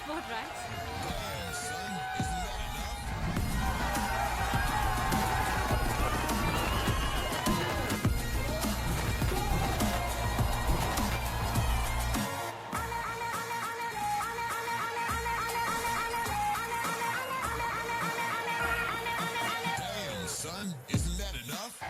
sport, right? Damn, son, isn't that enough?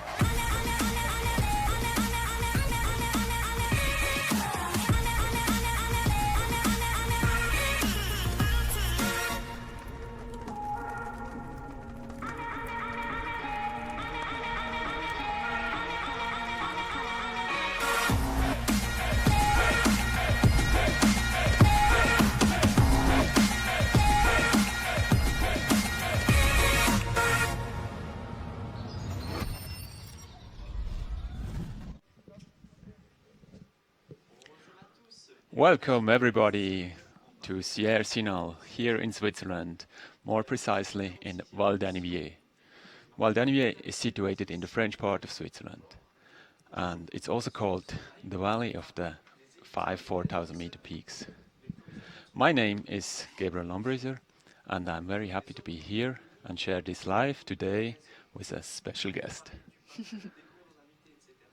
Welcome everybody to SierreZinal here in Switzerland, more precisely in Val d'Anniviers. Val d'Anniviers is situated in the French part of Switzerland, and it's also called the Valley of the 4,000 meter peaks. My name is Gabriel Lombreser, and I'm very happy to be here and share this live today with a special guest.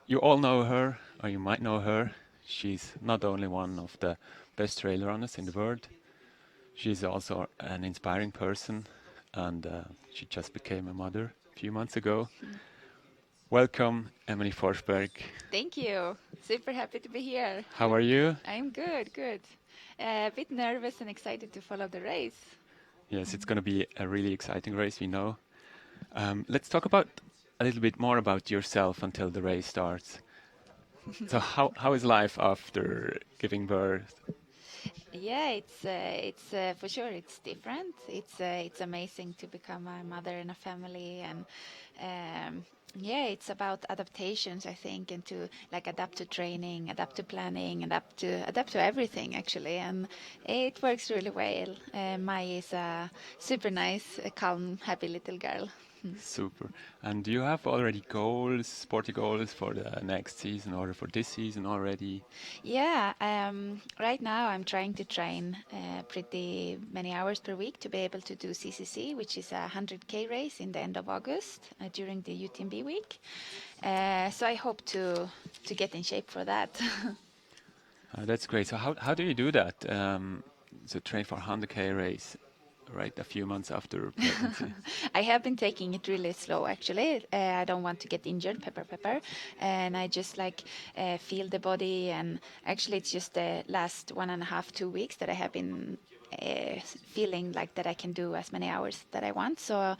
You all know her, or you might know her. She's not only one of the best trail runners in the world, she's also an inspiring person, and she just became a mother a few months ago. Welcome, Emily Forsberg. Thank you. Super happy to be here. How are you? I'm good, good. A bit nervous and excited to follow the race. Yes, it's going to be a really exciting race, we know. Let's talk about a little bit more about yourself until the race starts. So how is life after giving birth? Yeah, it's for sure it's different. It's amazing to become a mother in a family, and yeah, it's about adaptations, I think, and to like adapt to training, adapt to planning, adapt to everything actually, and it works really well. Mai is a super nice, calm, happy little girl. Super. And do you have already goals, sporty goals for the next season or for this season already? Yeah, right now I'm trying to train pretty many hours per week to be able to do CCC, which is a 100K race in the end of August during the UTMB week. So I hope to get in shape for that. That's great. So how do you do that? So train for 100K race, right? A few months after pregnancy. I have been taking it really slow actually. I don't want to get injured, pepper. And I just like feel the body, and actually it's just the last 1.5, 2 weeks that I have been feeling like that I can do as many hours that I want. So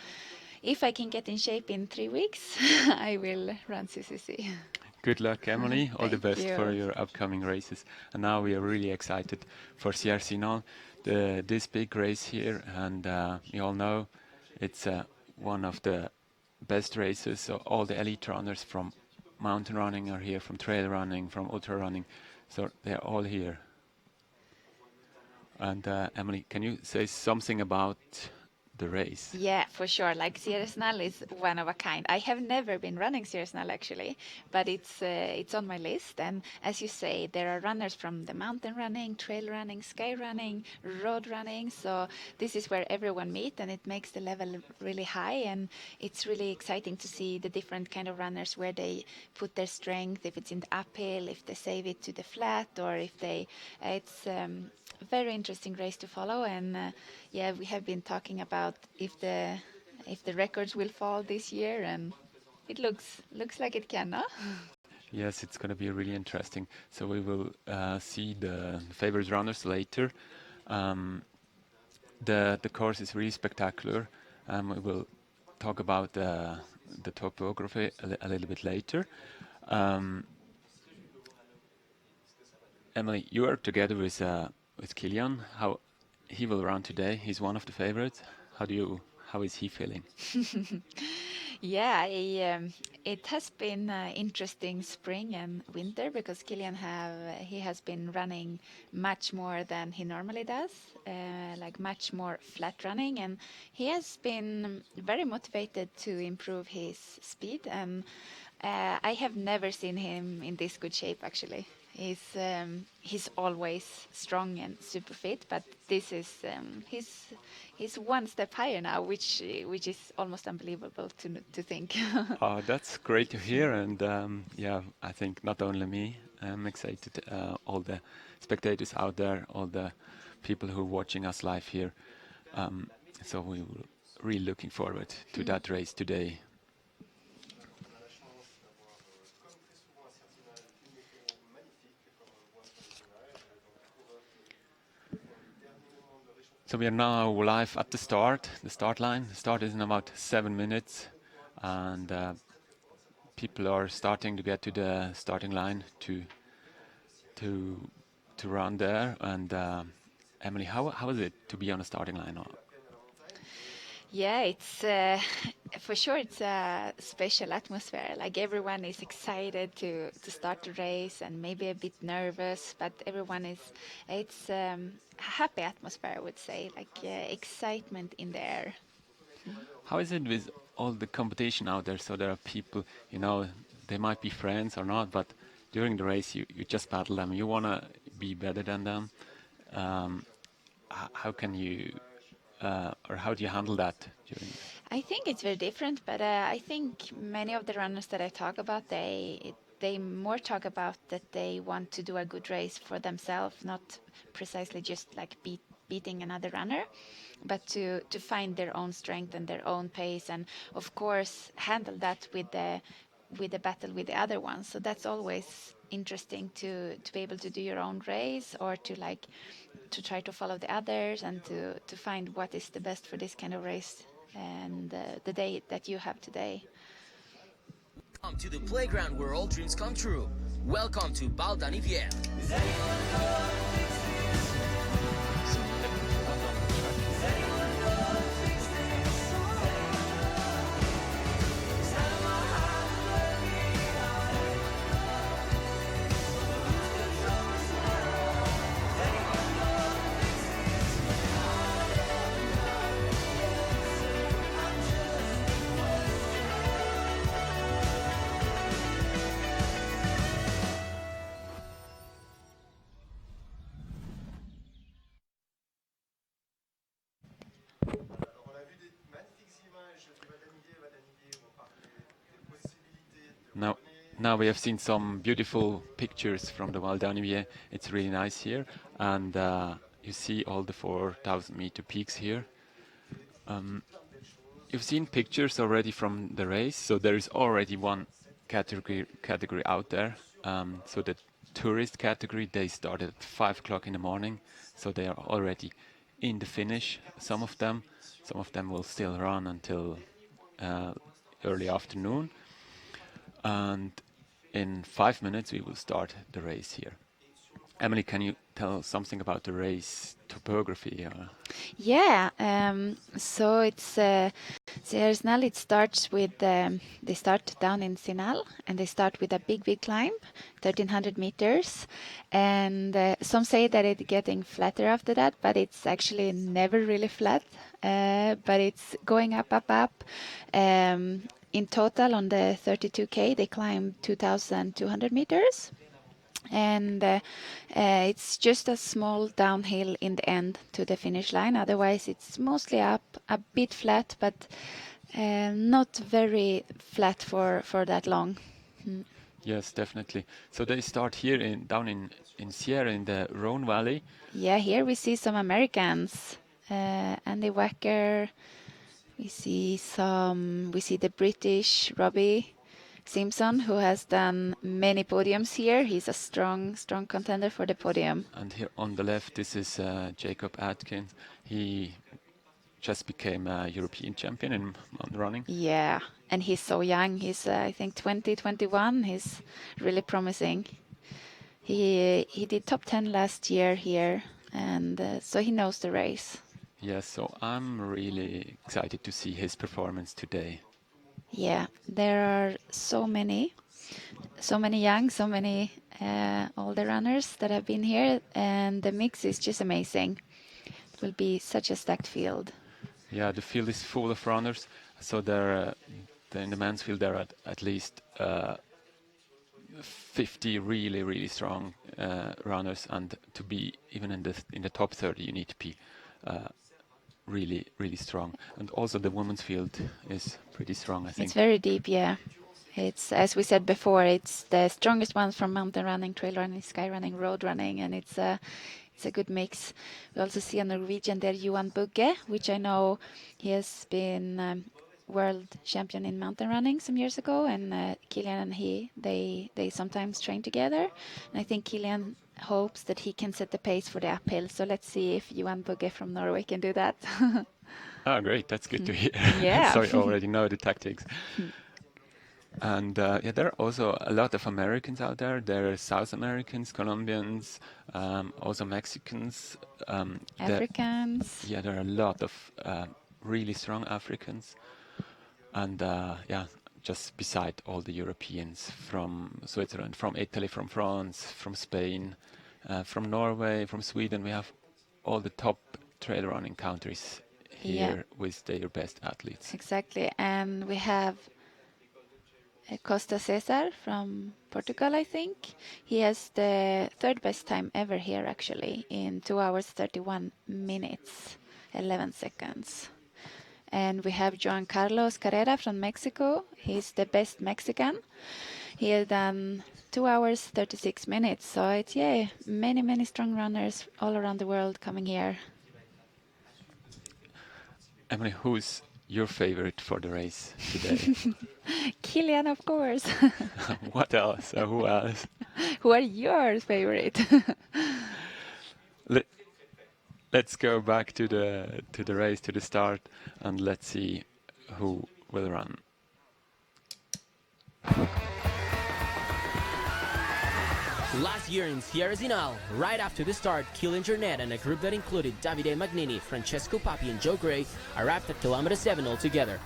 if I can get in shape in 3 weeks, I will run CCC. Good luck, Emily. All the Thank best for you. your upcoming races. And now we are really excited for SierreZinal, this big race here. And you all know it's one of the best races. So all the elite runners from mountain running are here, from trail running, from ultra running. So they're all here. And Emily, can you say something about the race? Yeah, for sure. Like SierreZinal is one of a kind. I have never been running SierreZinal actually, but it's on my list. And as you say, there are runners from the mountain running, trail running, sky running, road running. So this is where everyone meet, and it makes the level really high. And it's really exciting to see the different kind of runners where they put their strength. If it's in the uphill, if they save it to the flat, or if they, it's very interesting race to follow. And yeah, we have been talking about if the records will fall this year, and it looks like it can, no? Yes, it's going to be really interesting. So we will see the favorite runners later. Um, the course is really spectacular. We will talk about the topography a little bit later. Um, Emily, you are together with Kilian. How he will run today? He's one of the favorites. How is he feeling? Yeah, it has been interesting spring and winter because he has been running much more than he normally does, like much more flat running, and he has been very motivated to improve his speed. And I have never seen him in this good shape actually. He's always strong and super fit, but this is he's one step higher now, which is almost unbelievable to think. That's great to hear, and yeah, I think not only me, I'm excited, all the spectators out there, all the people who are watching us live here. Um, so we were really looking forward to that race today. So we are now live at the start line. The start is in about 7 minutes, and people are starting to get to the starting line to to run there. And Emily, how is it to be on the starting line? Yeah, it's for sure it's a special atmosphere. Like everyone is excited to start the race and maybe a bit nervous, but everyone is. It's a happy atmosphere, I would say. Like excitement in the air. How is it with all the competition out there? So there are people, they might be friends or not, but during the race you just battle them. You wanna be better than them. Um, how can you, or how do you handle that during? I think it's very different, but I think many of the runners that I talk about, they more talk about that they want to do a good race for themselves, not precisely just like beating another runner, but to find their own strength and their own pace, and of course handle that with the battle with the other ones. So that's always interesting to be able to do your own race, or to try to follow the others, and to find what is the best for this kind of race and the day that you have today. Welcome to the playground where all dreams come true. Welcome to Val d'Anivière. Now, now we have seen some beautiful pictures from the Val d'Anivière. It's really nice here, and you see all the 4,000-meter peaks here. You've seen pictures already from the race, so there is already one category out there. So the tourist category, they started at 5 o'clock in the morning, so they are already in the finish. Some of them will still run until early afternoon, and in 5 minutes we will start the race here. Emily, can you tell something about the race topography? Yeah, so it's SierreZinal. It starts with they start down in SierreZinal, and they start with a big climb, 1,300 meters, and some say that it's getting flatter after that, but it's actually never really flat. But it's going up. In total, on the 32K, they climb 2,200 meters. And it's just a small downhill in the end to the finish line. Otherwise, it's mostly up, a bit flat, but not very flat for that long. Yes, definitely. So they start here down in Sierre in the Rhone Valley. Yeah, here we see some Americans. Andy Wacker. We see the British Robbie Simpson, who has done many podiums here. He's a strong contender for the podium. And here on the left, this is Jacob Adkins. He just became a European champion in mountain running. Yeah, and he's so young. He's I think 21. He's really promising. He did top 10 last year here, and so he knows the race. Yes, so I'm really excited to see his performance today. Yeah, there are so many young, so many older runners that have been here, and the mix is just amazing. It will be such a stacked field. Yeah, the field is full of runners. So there, in the men's field, there are at least 50 really strong runners, and to be even in the top 30, you need to be really strong. And also the women's field is pretty strong, I think. It's very deep, yeah. It's, as we said before, it's the strongest ones from mountain running, trail running, sky running, road running, and it's a good mix. We also see a Norwegian there, Johan Bugge, which I know he has been world champion in mountain running some years ago, and Kilian and they sometimes train together. And I think Kilian hopes that he can set the pace for the uphill. So let's see if Johan Bugge from Norway can do that. Oh, great! That's good to hear. Yeah. So you already know the tactics. And yeah, there are also a lot of Americans out there. There are South Americans, Colombians, also Mexicans. Africans. Yeah, there are a lot of really strong Africans. And yeah, just beside all the Europeans from Switzerland, from Italy, from France, from Spain, from Norway, from Sweden, we have all the top trail running countries here with their best athletes. Exactly. And we have Costa Cesar from Portugal, I think. He has the third best time ever here, actually, in 2 hours, 31 minutes, 11 seconds. And we have Juan Carlos Carrera from Mexico. He's the best Mexican. He has done 2 hours, 36 minutes. So it's, yeah, many strong runners all around the world coming here. Emily, who's your favorite for the race today? Kilian, of course. What else? Or who else? Who are your favorite? Let's go back to the race, to the start, and let's see who will run. Last year in SierreZinal, right after the start, Kilian Jornet and a group that included Davide Magnini, Francesco Papi and Joe Gray arrived at kilometer 7 altogether.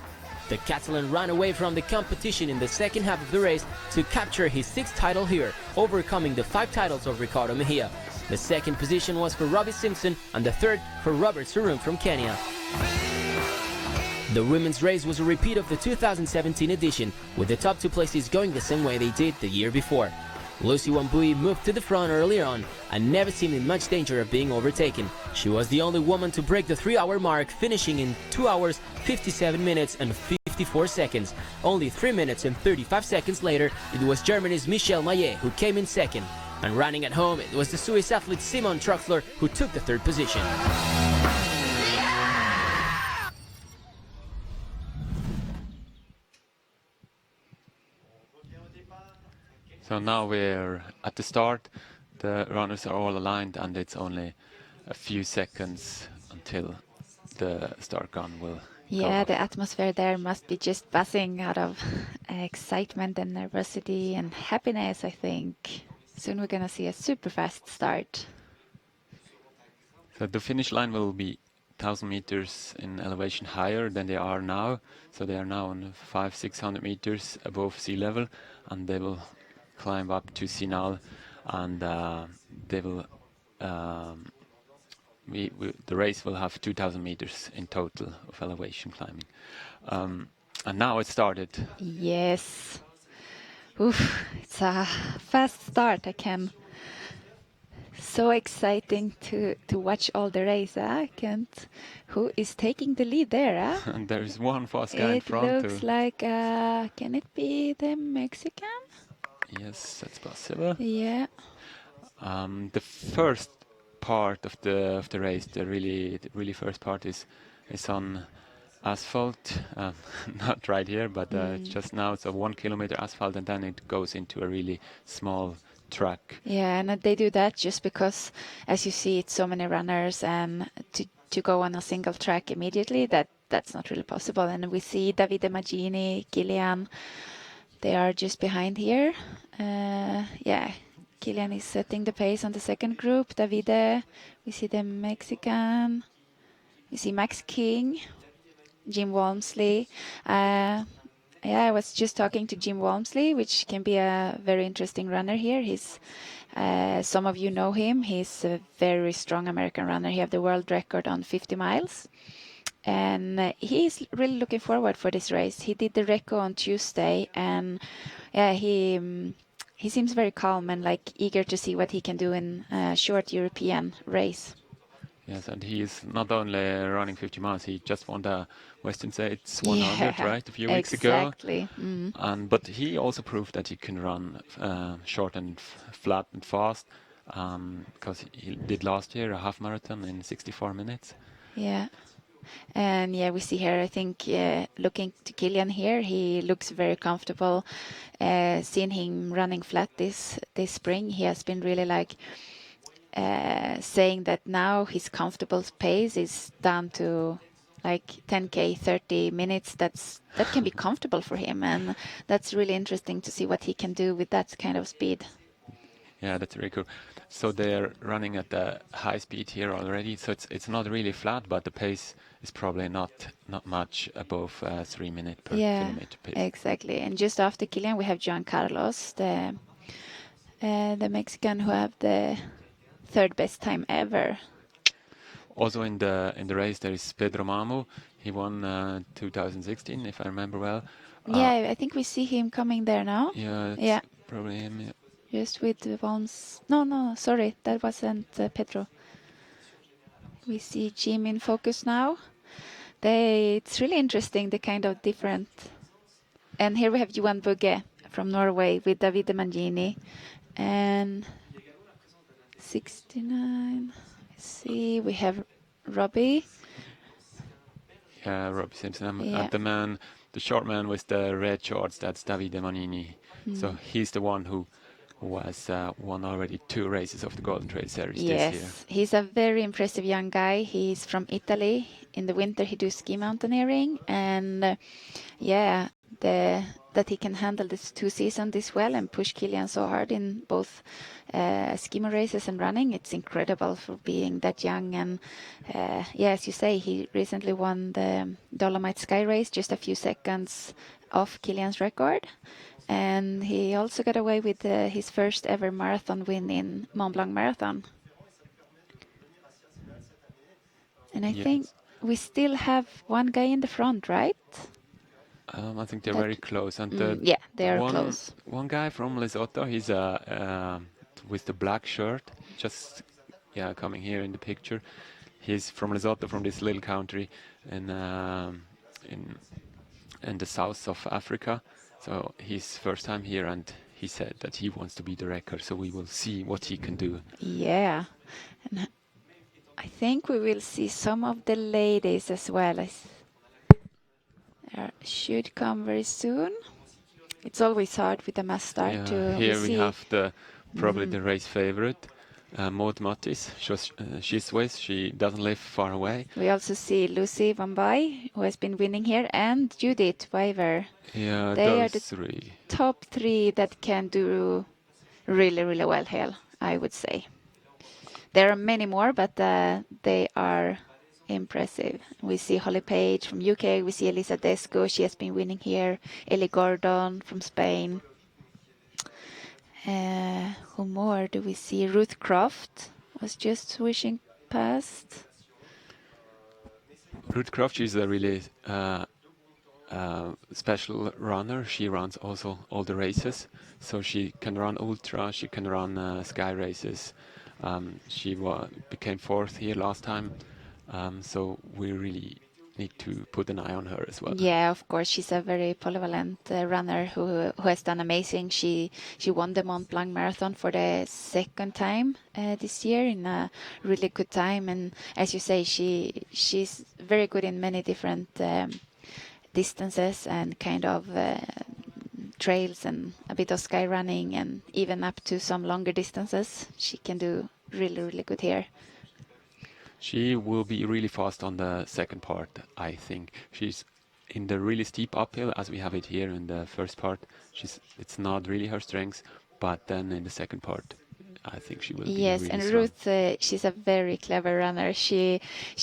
The Catalan ran away from the competition in the second half of the race to capture his 6th title here, overcoming the 5 titles of Ricardo Mejia. The second position was for Robby Simpson and the third for Robert Sarun from Kenya. The women's race was a repeat of the 2017 edition, with the top 2 places going the same way they did the year before. Lucy Wambui moved to the front earlier on and never seemed in much danger of being overtaken. She was the only woman to break the 3-hour mark, finishing in 2 hours, 57 minutes and 54 seconds. Only 3 minutes and 35 seconds later, it was Germany's Michelle Maillet who came in second. And running at home, it was the Swiss athlete Simon Troxler who took the 3rd position. So now we're at the start. The runners are all aligned, and it's only a few seconds until the start gun will go off. The atmosphere there must be just buzzing out of excitement and nervosity and happiness, I think. Soon we're gonna see a super fast start. So the finish line will be 1,000 meters in elevation higher than they are now. So they are now on 500-600 meters above sea level, and they will climb up to Zinal, and they will the race will have 2,000 meters in total of elevation climbing. And now it started. Yes. Oof, it's a fast start. So exciting to watch all the race. I can't. Who is taking the lead there? And there is one fast guy in front. It looks like. Can it be the Mexican? Yes, that's possible. Yeah. The first part of the race, the really first part is on asphalt, not right here, but just now it's a 1 kilometer asphalt, and then it goes into a really small track. Yeah, and they do that just because, as you see, it's so many runners, and to go on a single track immediately, that's not really possible. And we see Davide Maggini, Kilian, they are just behind here. Kilian is setting the pace on the second group. Davide, we see the Mexican, we see Max King, Jim Walmsley. I was just talking to Jim Walmsley, which can be a very interesting runner here. He's, some of you know him. He's a very strong American runner. He has the world record on 50 miles. And he's really looking forward for this race. He did the Reco on Tuesday, and he he seems very calm and like eager to see what he can do in a short European race. Yes, and he is not only running 50 miles, he just won the Western States 100, right, a few weeks ago. Exactly. But he also proved that he can run short and flat and fast, because he did last year a half marathon in 64 minutes. Yeah. And yeah, we see here, I think, looking to Kilian here, he looks very comfortable. Seeing him running flat this spring, he has been really like saying that now his comfortable pace is down to like 10K, 30 minutes. That can be comfortable for him. And that's really interesting to see what he can do with that kind of speed. Yeah, that's really cool. So they're running at the high speed here already. So it's not really flat, but the pace is probably not much above 3 minutes per kilometer pace. Exactly. And just after Kilian, we have Juan Carlos, the Mexican who have the third best time ever. Also in the race there is Pedro Mamu. He won 2016, if I remember well. Yeah, I think we see him coming there now. Yeah, it's probably him. Yeah. Just with the ones. No, sorry, that wasn't Pedro. We see Jim in focus now. It's really interesting, the kind of different. And here we have Johan Bugge from Norway with Davide Mangini. And 69. Let's see, we have Robbie. Yeah, Robby Simpson. And the short man with the red shorts, that's Davide Mangini. So he's the one who has won already 2 races of the Golden Trail Series this year. Yes, he's a very impressive young guy. He's from Italy. In the winter, he does ski mountaineering, and that he can handle this 2 seasons this well and push Kilian so hard in both skimo races and running. It's incredible for being that young. And as you say, he recently won the Dolomite Sky Race, just a few seconds off Kilian's record. And he also got away with his first ever marathon win in Mont Blanc Marathon. And I think we still have one guy in the front, right? I think they're very close. And they are close. One guy from Lesotho, he's with the black shirt, just coming here in the picture. He's from Lesotho, from this little country in the south of Africa. So his first time here, and he said that he wants to be the record. So we will see what he can do. Yeah, and I think we will see some of the ladies as well. Should come very soon. It's always hard with a mass start to. Here we have probably the race favorite, Maud Mattis. She's Swiss. She doesn't live far away. We also see Lucy Van Bay, who has been winning here, and Judith Weiver. Yeah, they are the 3. top 3 that can do really, really well here, I would say. There are many more, but they are impressive. We see Holly Page from UK. We see Elisa Desco. She has been winning here. Ellie Gordon from Spain. Who more do we see? Ruth Croft was just swishing past. Ruth Croft, she's a really special runner. She runs also all the races. So she can run ultra, she can run sky races. She became 4th here last time. So we really need to put an eye on her as well. Yeah, of course, she's a very polyvalent runner who has done amazing. She won the Mont Blanc Marathon for the 2nd time this year in a really good time. And as you say, she's very good in many different distances and kind of trails and a bit of sky running and even up to some longer distances. She can do really, really good here. She will be really fast on the second part, I think. She's in the really steep uphill, as we have it here in the first part. It's not really her strength, but then in the second part, I think she will be really and strong. Ruth, she's a very clever runner. She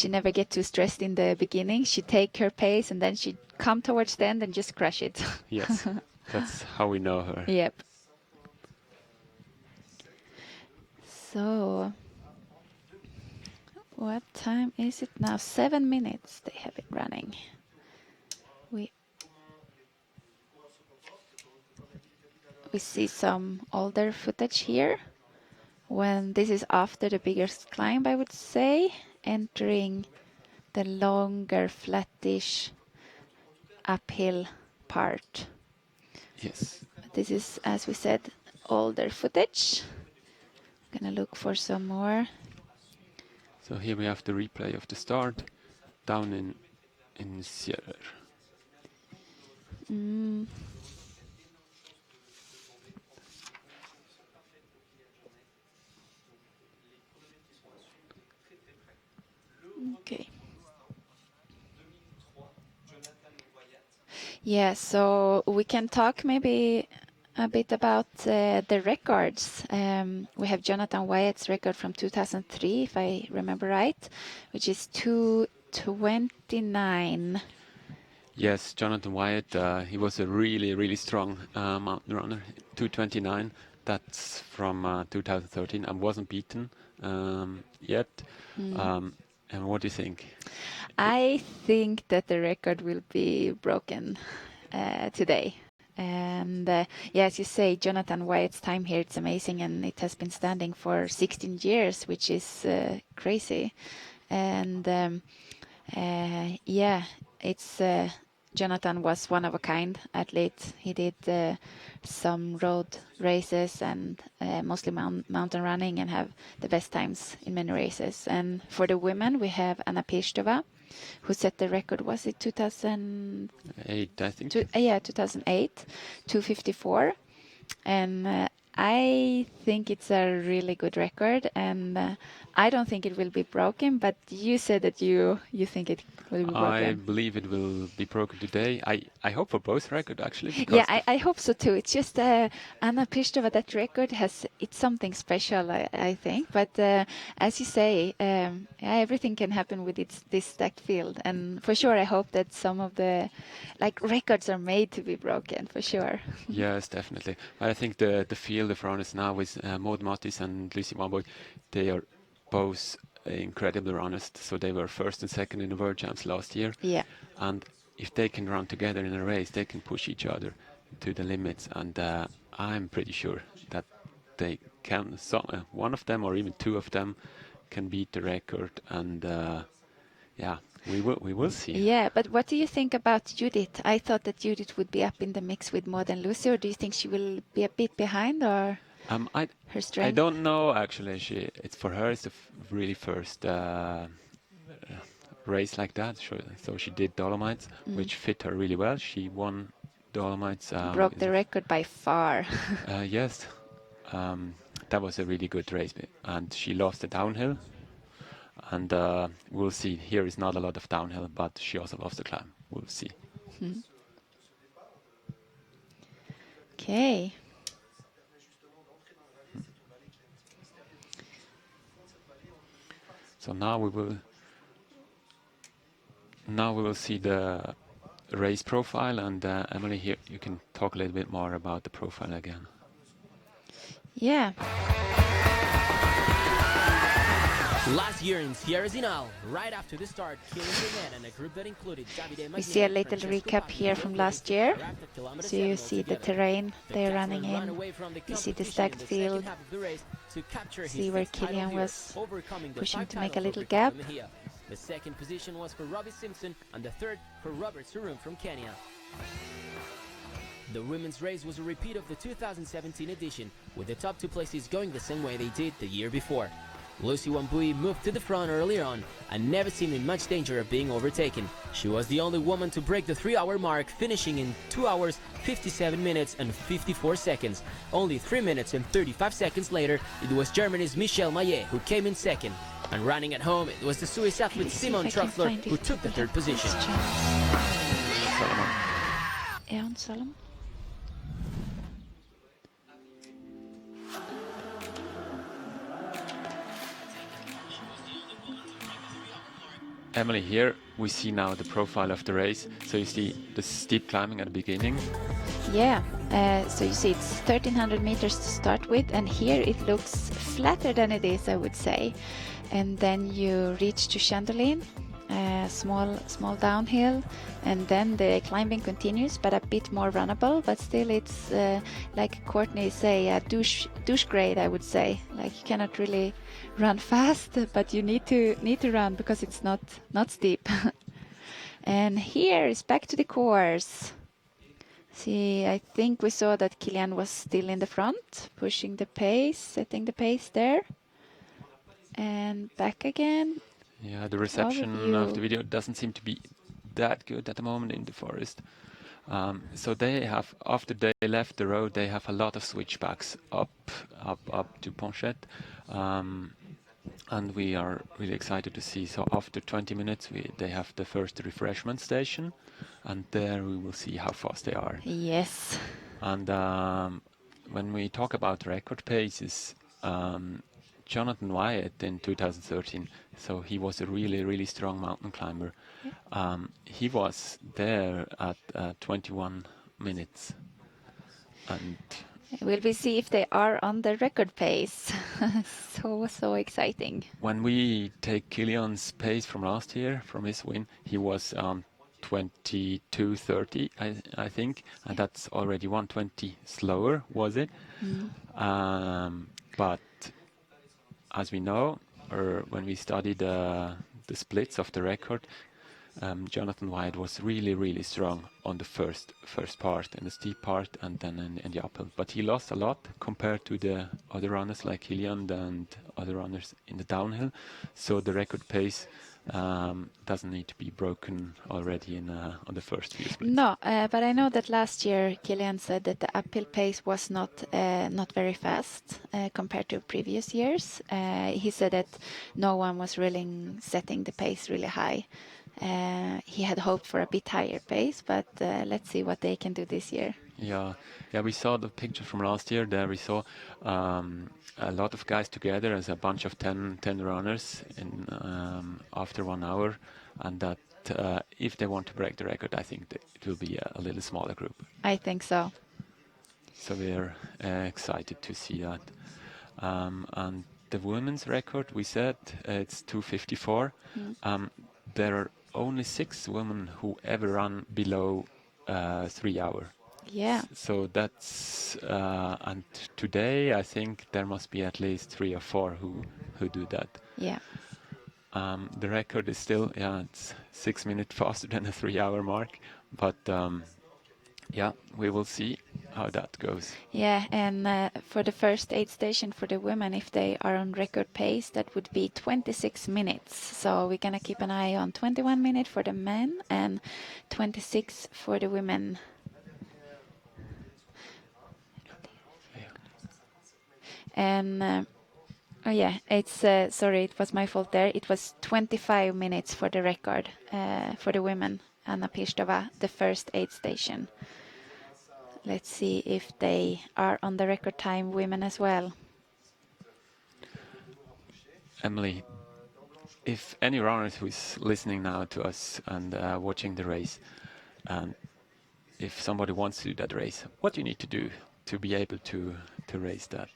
never get too stressed in the beginning. She take her pace and then she come towards the end and just crush it. Yes, that's how we know her. Yep. So, what time is it now? 7 minutes they have been running. we see some older footage here. When this is after the biggest climb, I would say, entering the longer, flattish, uphill part. Yes. This is, as we said, older footage. I'm gonna look for some more. So here we have the replay of the start down in Sierre. Okay. Yeah, so we can talk maybe a bit about the records. We have Jonathan Wyatt's record from 2003, if I remember right, which is 2:29. Yes, Jonathan Wyatt, he was a really strong mountain runner. 2:29, that's from 2013 and wasn't beaten yet. And what do you think? I think that the record will be broken today. And yeah, as you say, Jonathan Wyatt's time here, it's amazing, and it has been standing for 16 years, which is crazy. And yeah, it's Jonathan was one of a kind athlete. He did some road races and mostly mountain running, and have the best times in many races. And for the women, we have Anna Pirstová, who set the record. Was it 2008? I think. Yeah, 2008, 2:54. And I think it's a really good record, and I don't think it will be broken, but you said that you think it will be broken. I believe it will be broken today. I hope for both records, actually. Yeah, I hope so too. It's just Anna Pirstová, that record it's something special, I think. But as you say, yeah, everything can happen with this stacked field, and for sure I hope that some of the records are made to be broken, for sure. Yes, definitely. But I think the field of runners now with Maud Mattis and Lucy Wamboy, they are both incredible runners. So they were first and second in the World Champs last year. Yeah. And if they can run together in a race, they can push each other to the limits. And I'm pretty sure that they can. One of them or even two of them can beat the record. And yeah, we will see. Yeah, but what do you think about Judith? I thought that Judith would be up in the mix with more than Lucy, or do you think she will be a bit behind, or her strength? I don't know, actually. It's for her, it's the really first race like that. So she did Dolomites, which fit her really well. She won Dolomites. Broke the record by far. Yes, that was a really good race, and she lost the downhill. And we'll see. Here is not a lot of downhill, but she also lost the climb. We'll see. Okay. So now we will see the race profile, and Emily, here you can talk a little bit more about the profile again. Yeah. Last year in SierreZinal, right after the start, Kimmel and a group that included Davide Magnini. We see a little recap here from last year. So you see the terrain they're running in. You see the stacked field. See where Killian was pushing to make a little gap. The second position was for Robbie Simpson, and the third for Robert Sarum from Kenya. The women's race was a repeat of the 2017 edition, with the top two places going the same way they did the year before. Lucy Wambui moved to the front earlier on and never seemed in much danger of being overtaken. She was the only woman to break the 3-hour mark, finishing in 2 hours, 57 minutes and 54 seconds. Only 3 minutes and 35 seconds later, it was Germany's Michelle Maillet who came in second. And running at home, it was the Swiss athlete Simon Truxler who took the third position. Solomon. Emily, here we see now the profile of the race. So you see the steep climbing at the beginning. Yeah, so you see it's 1,300 meters to start with, and here it looks flatter than it is, I would say. And then you reach to Chandelin, small downhill, and then the climbing continues, but a bit more runnable. But still, it's like Courtney say, a douche grade, I would say. Like you cannot really run fast, but you need to run because it's not steep. And here is back to the course. See, I think we saw that Kilian was still in the front, pushing the pace, setting the pace there. And back again. Yeah, the reception of the video doesn't seem to be that good at the moment in the forest. So they have, after they left the road, they have a lot of switchbacks up to Ponchette. And we are really excited to see. So after 20 minutes, they have the first refreshment station, and there we will see how fast they are. Yes. And when we talk about record paces, Jonathan Wyatt in 2013, so he was a really strong mountain climber. He was there at 21 minutes. And will we see if they are on the record pace? so exciting. when we take Kilian's pace from last year, from his win, he was 22:30, I think, and that's already 1:20 slower, was it? But as we know, or when we studied the splits of the record, Jonathan Wyatt was really strong on the first part, in the steep part, and then in the uphill. But he lost a lot compared to the other runners like Kilian and other runners in the downhill. So the record pace doesn't need to be broken already on the first few splits. No, but I know that last year Kilian said that the uphill pace was not very fast compared to previous years. He said that no one was really setting the pace really high. He had hoped for a bit higher pace, but let's see what they can do this year. Yeah, we saw the picture from last year. There we saw a lot of guys together as a bunch of 10 runners in after 1 hour, and that if they want to break the record, I think that it will be a little smaller group. I think so. So we're excited to see that. And the women's record, we said it's 2:54. There are only 6 women who ever run below 3 hours. Yeah. So that's and today I think there must be at least 3 or 4 who do that. Yeah. The record is still it's 6 minutes faster than a 3 hour mark, but we will see how that goes. Yeah, and for the first aid station for the women, if they are on record pace, that would be 26 minutes. So we're gonna keep an eye on 21 minutes for the men and 26 for the women. And it's sorry, it was my fault there. It was 25 minutes for the record for the women, Anna Pirstova, the first aid station. Let's see if they are on the record time, women as well. Emily, if any runner who is listening now to us and watching the race, if somebody wants to do that race, what do you need to do to be able to race that?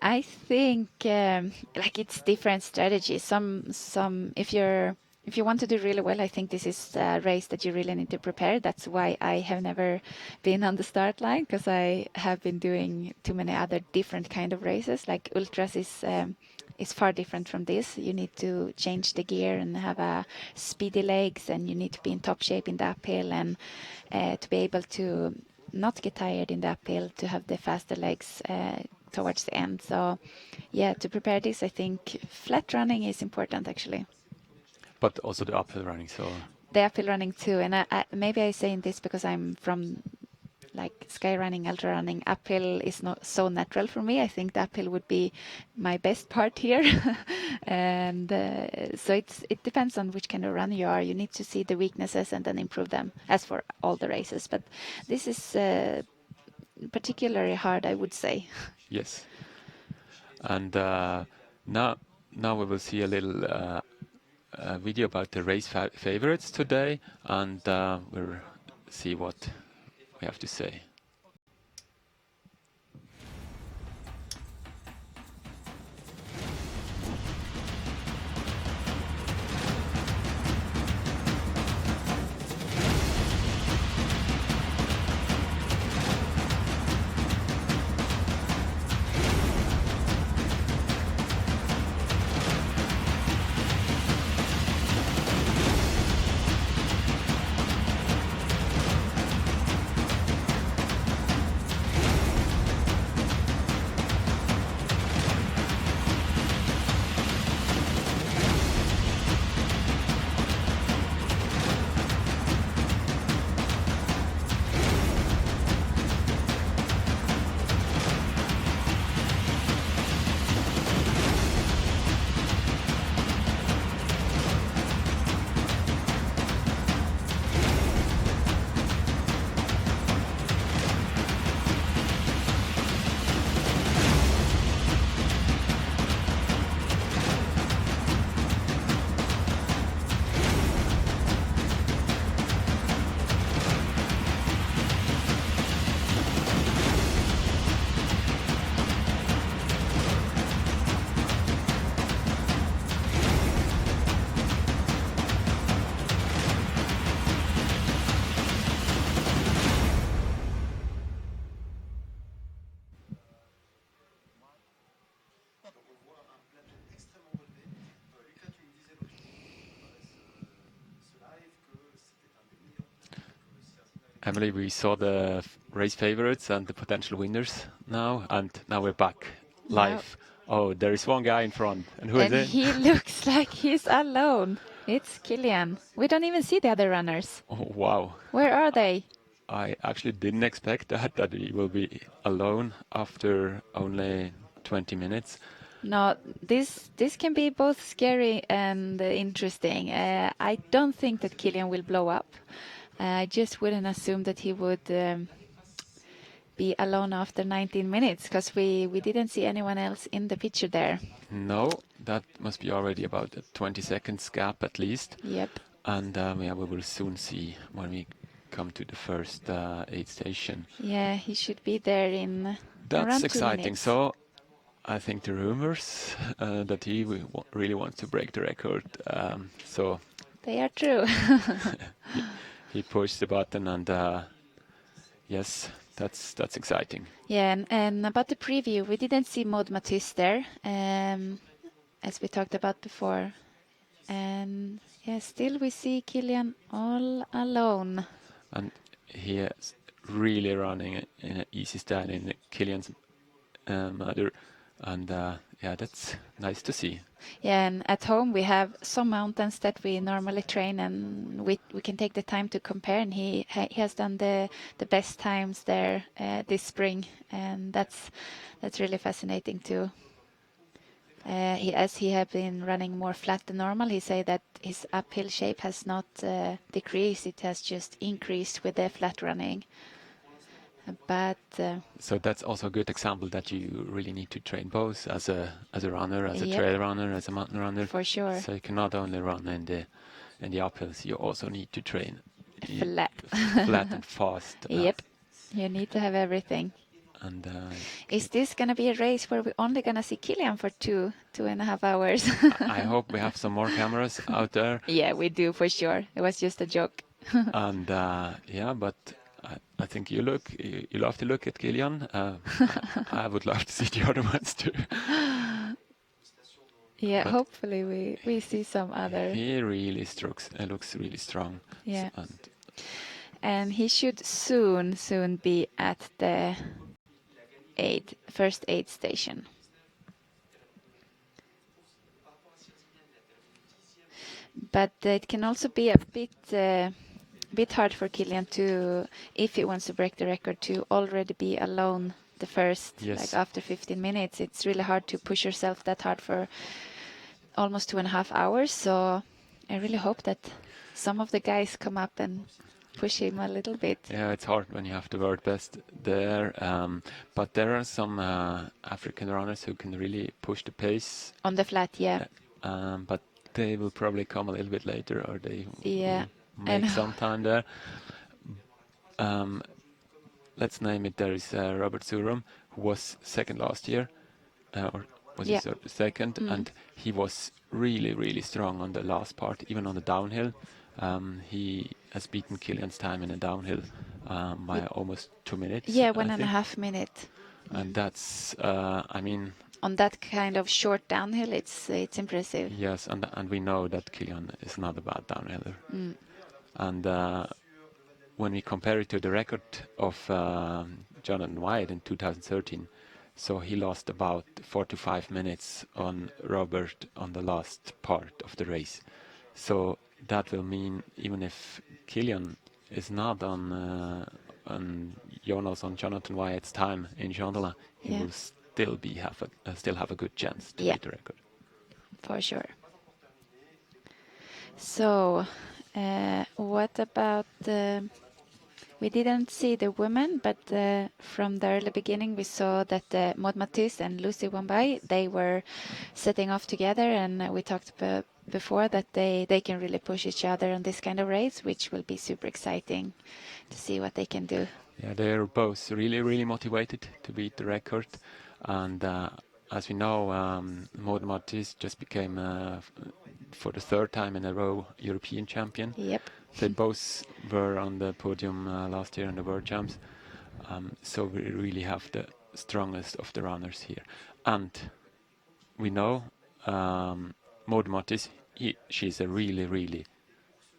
I think like it's different strategies. Some if you want to do really well, I think this is a race that you really need to prepare. That's why I have never been on the start line, because I have been doing too many other different kind of races. Like ultras is far different from this. You need to change the gear and have a speedy legs, and you need to be in top shape in the uphill, and to be able to not get tired in the uphill, to have the faster legs towards the end. So yeah, to prepare this, I think flat running is important actually. But also the uphill running, so... The uphill running too, and maybe I say this because I'm from like sky running, ultra running. Uphill is not so natural for me. I think the uphill would be my best part here. And so it depends on which kind of runner you are. You need to see the weaknesses and then improve them, as for all the races. But this is particularly hard, I would say. Yes. And now we will see a little video about the race favorites today, and we'll see what we have to say. Emily, we saw the race favorites and the potential winners now, and now we're back live. Oh, there is one guy in front, and who is And it? he looks like he's alone. It's Kilian. We don't even see the other runners. Oh, wow. Where are they? I actually didn't expect that he will be alone after only 20 minutes. No, this can be both scary and interesting. I don't think that Kilian will blow up. I just wouldn't assume that he would be alone after 19 minutes because we didn't see anyone else in the picture there. No, that must be already about a 20 seconds gap at least. Yep. And yeah, we will soon see when we come to the first aid station. Yeah, he should be there in That's around 2 exciting. minutes. So I think the rumors that he really wants to break the record. So They are true. he pushed the button, and yes, that's exciting. Yeah, and about the preview, we didn't see Maud Matisse there, as we talked about before. And yeah, still we see Kilian all alone. And he is really running in an easy style in Kilian's mother, and yeah, that's nice to see. Yeah, and at home we have some mountains that we normally train, and we can take the time to compare. And he has done the best times there this spring, and that's really fascinating too. As he have been running more flat than normal, he say that his uphill shape has not decreased; it has just increased with the flat running. But So that's also a good example that you really need to train both as a runner, as a Yep. trail runner, as a mountain runner. For sure. So you cannot only run in the uphills, you also need to train Flat. flat and fast. Yep, you need to have everything. And Is this gonna be a race where we're only gonna see Kilian for 2.5 hours? I hope we have some more cameras out there. Yeah, we do for sure. It was just a joke. And yeah, but I think you love to look at Kilian. I would love to see the other ones too. Yeah, But hopefully we see some other. He really looks really strong. Yeah. And And he should soon be at the first aid station. But it can also be a bit hard for Kilian to, if he wants to break the record, to already be alone the first, Yes. like after 15 minutes. It's really hard to push yourself that hard for almost 2.5 hours. So I really hope that some of the guys come up and push him a little bit. Yeah, it's hard when you have the world best there. But there are some African runners who can really push the pace. On the flat, yeah. But they will probably come a little bit later, or they Yeah. will make And- some time there. Let's name it. There is Robert Surum, who was second last year, or was Yeah. he second? And he was really strong on the last part, even on the downhill. He has beaten Kilian's time in a downhill by almost 2 minutes. Yeah, I 1.5 think. minute. And that's, I mean, On that kind of short downhill, it's impressive. yes, and we know that Kilian is not a bad downhiller. And when we compare it to the record of Jonathan Wyatt in 2013, so he lost about 4 to 5 minutes on Robert on the last part of the race. So that will mean even if Kilian is not on Jonathan Wyatt's time in Chandala, he Yeah. will still have a good chance to Yeah. beat the record. For sure. So, what about we didn't see the women, but from the early beginning we saw that Maud Matisse and Lucy Wambai, they were setting off together, and we talked before that they can really push each other on this kind of race, which will be super exciting to see what they can do. Yeah, they're both really motivated to beat the record. And as we know, Maud Matisse just became, for the third time in a row, European champion. Yep. They both were on the podium last year in the World Champs. So we really have the strongest of the runners here. And we know Maud Matisse, she's a really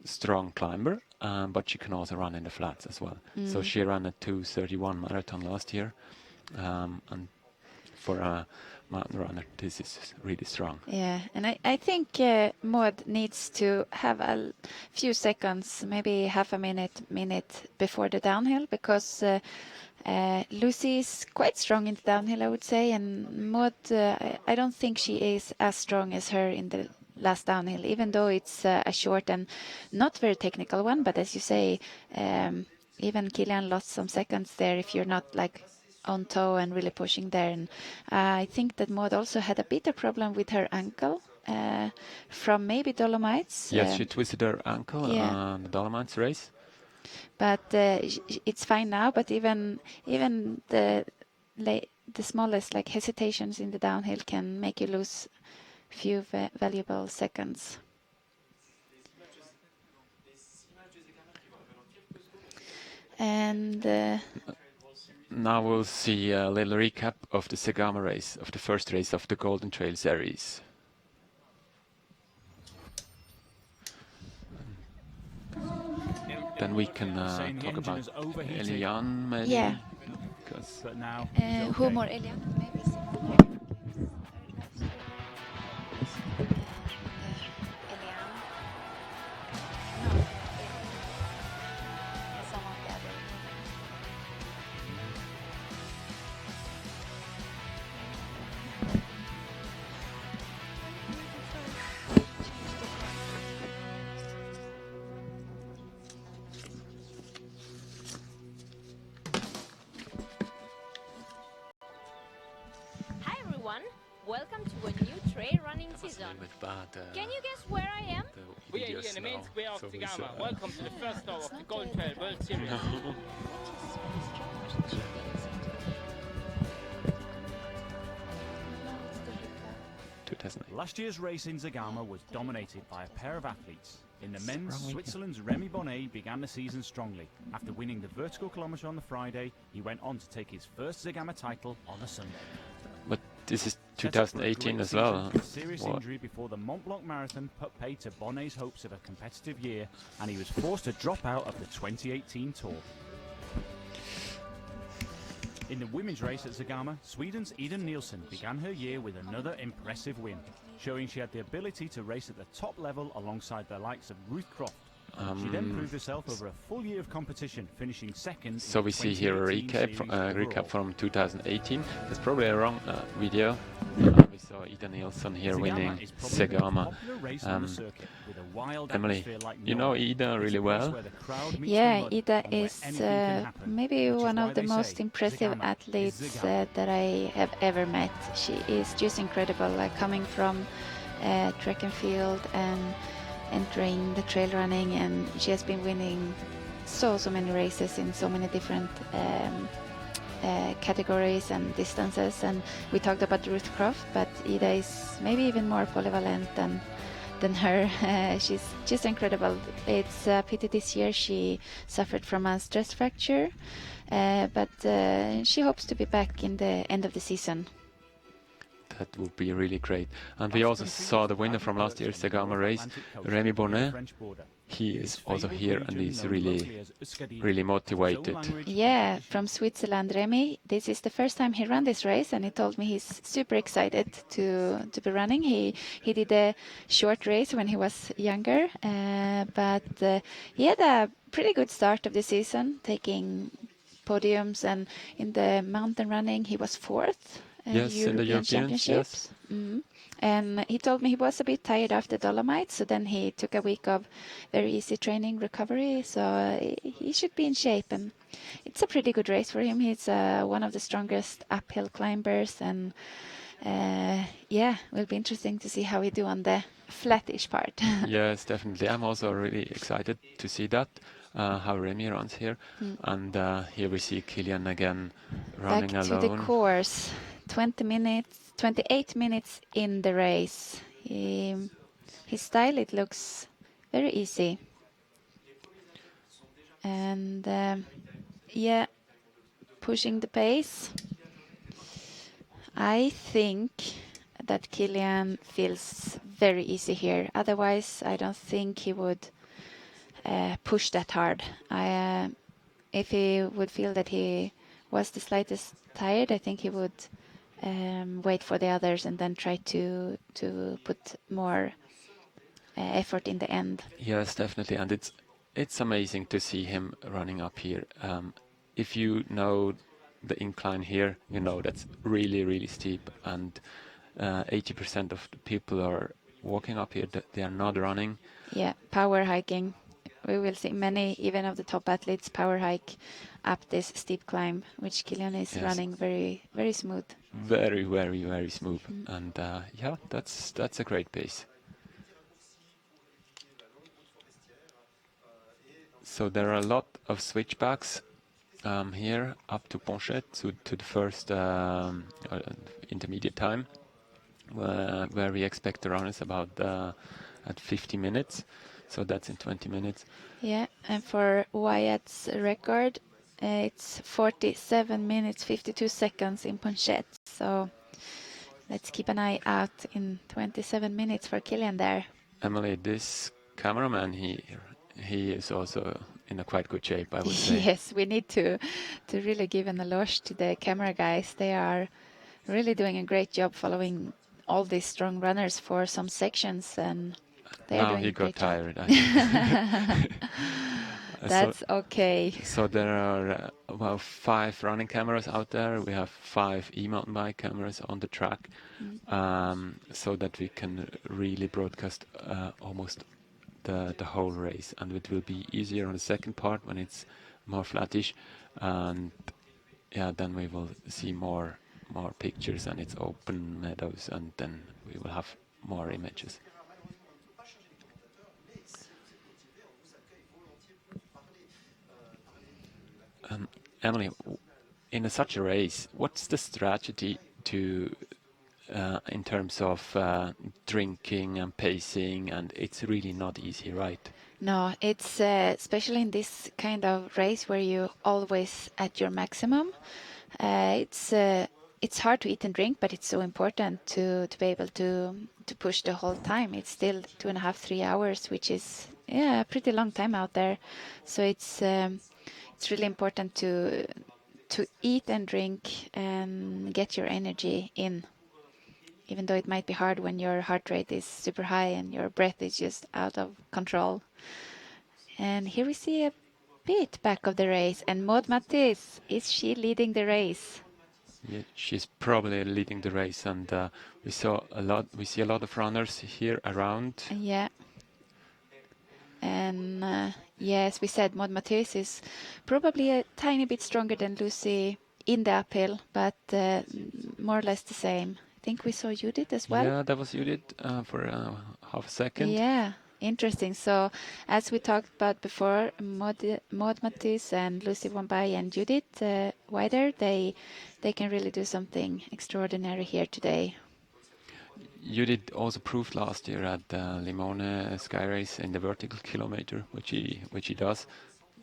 strong climber, but she can also run in the flats as well. So she ran a 2:31 marathon last year, and for a mountain runner, this is really strong. Yeah, and I think Maud needs to have a few seconds, maybe half a minute before the downhill, because Lucy is quite strong in the downhill, I would say, and Maud, I don't think she is as strong as her in the last downhill, even though it's a short and not very technical one. But as you say, even Kilian lost some seconds there if you're not like on toe and really pushing there. And I think that Maud also had a bit of problem with her ankle from maybe Dolomites. Yes, she twisted her ankle yeah. on the Dolomites race. But it's fine now. But even the smallest like hesitations in the downhill can make you lose few valuable seconds. And now we'll see a little recap of the Zegama race, of the first race of the Golden Trail Series. Then we can talk about Eliane, maybe. Yeah. But now who more, Eliane? Maybe someone. Hi everyone, welcome to a new trail running season. Can you guess where I am? We are here in the main square of Zegama. Welcome to the first stop of the Golden Trail World Series. Last year's race in Zegama was dominated by a pair of athletes. In the men's, Switzerland's Remy Bonnet began the season strongly. After winning the vertical kilometre on the Friday, he went on to take his first Zegama title on the Sunday. But this is 2018 as well. A serious injury before the Mont Blanc Marathon put paid to Bonnet's hopes of a competitive year, and he was forced to drop out of the 2018 Tour. In the women's race at Zegama, Sweden's Ida Nielsen began her year with another impressive win, showing she had the ability to race at the top level alongside the likes of Ruth Croft. She then proved herself over a full year of competition, finishing second. So we see here a recap from 2018. It's probably a wrong video. We saw Ida Nielsen here winning Zegama. Emily, you know Ida really well. Yeah, Ida is maybe one of the most impressive athletes that I have ever met. She is just incredible, like coming from track and field and entering the trail running, and she has been winning so many races in so many different categories and distances. And we talked about Ruth Croft, but Ida is maybe even more polyvalent than her. She's just incredible. It's a pity this year she suffered from a stress fracture, but she hopes to be back in the end of the season. That would be really great. And we also saw the winner from last year's Zegama race, Remy Bonnet. He is also here and he's really motivated. Yeah, from Switzerland, Remy. This is the first time he ran this race, and he told me he's super excited to be running. He did a short race when he was younger, but he had a pretty good start of the season, taking podiums, and in the mountain running he was fourth. Yes, in the European Championships. Mm-hmm. And he told me he was a bit tired after Dolomites, so then he took a week of very easy training recovery, so he should be in shape. And it's a pretty good race for him. He's one of the strongest uphill climbers, and yeah, will be interesting to see how he do on the flattish part. Yes, definitely. I'm also really excited to see that, how Remy runs here. And here we see Kilian again running Back alone. to the course. 28 minutes in the race. His style, it looks very easy. And yeah, pushing the pace. I think that Kilian feels very easy here. Otherwise, I don't think he would push that hard. If he would feel that he was the slightest tired, I think he would wait for the others and then try to put more effort in the end. Yes, definitely, and it's amazing to see him running up here. If you know the incline here, you know that's really, really steep, and 80% of the people are walking up here. They are not running. Yeah, power hiking. We will see many, even of the top athletes, power hike up this steep climb, which Kilian is running very, very smooth. Very, very, very smooth, and yeah, that's a great pace. So there are a lot of switchbacks here up to Ponchette, to the first intermediate time, where we expect the runners about at 50 minutes. So that's in 20 minutes. Yeah, and for Wyatt's record, it's 47 minutes 52 seconds in Ponchette. So let's keep an eye out in 27 minutes for Kilian there. Emily, this cameraman here, he is also in a quite good shape, I would say. Yes, we need to really give an eloge to the camera guys. They are really doing a great job following all these strong runners for some sections, and they are Now doing he a got great tired. job. That's okay. So there are about 5 running cameras out there. We have 5 e-mountain bike cameras on the track, so that we can really broadcast almost the whole race, and it will be easier on the second part when it's more flattish, and yeah, then we will see more pictures, and it's open meadows, and then we will have more images. Emily, in such a race, what's the strategy to in terms of drinking and pacing? And it's really not easy, right? No, it's especially in this kind of race where you always at your maximum. It's hard to eat and drink, but it's so important to be able to push the whole time. It's still 2.5, 3 hours, which is a pretty long time out there. So it's really important to eat and drink and get your energy in, even though it might be hard when your heart rate is super high and your breath is just out of control. And here we see a bit back of the race, and Maud Mattis, is she leading the race? Yeah, she's probably leading the race, and we see a lot of runners here around. Yeah. And yes, we said Maud Mattis is probably a tiny bit stronger than Lucy in the uphill, but more or less the same. I think we saw Judith as well. Yeah, that was Judith for half a second. Yeah, interesting. So as we talked about before, Maud Mattis and Lucy Bombay and Judith Wider, they can really do something extraordinary here today. Judith also proved last year at the Limone Sky Race in the vertical kilometer, which he does,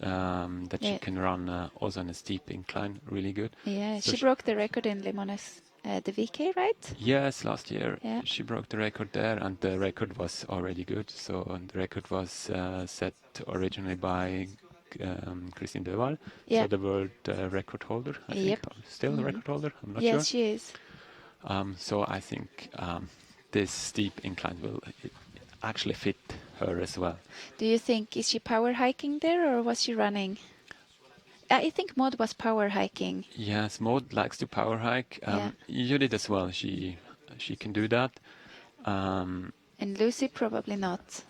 that she can run also on a steep incline really good. Yeah, so she broke the record in Limones, the VK, right? Yes, last year Yeah. she broke the record there, and the record was already good. So the record was set originally by Christine Deval, so the world record holder, I think, still the record holder, I'm not sure. Yes, she is. So I think this steep incline will actually fit her as well. Do you think, is she power hiking there or was she running? I think Maud was power hiking. Yes, Maud likes to power hike. Judith as well, she can do that. And Lucy probably not.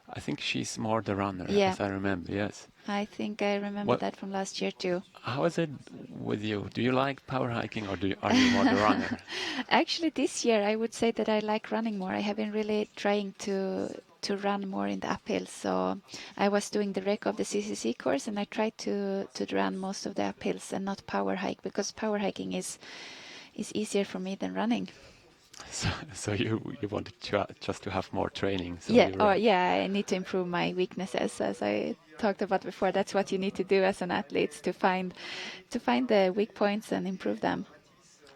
I think she's more the runner, as I remember, yes. I think I remember that from last year too. How is it with you? Do you like power hiking, or are you more the runner? Actually, this year I would say that I like running more. I have been really trying to run more in the uphill. So I was doing the rec of the CCC course, and I tried to run most of the uphills and not power hike, because power hiking is easier for me than running. So you wanted just to have more training. So I need to improve my weaknesses, as I talked about before. That's what you need to do as an athlete, to find the weak points and improve them.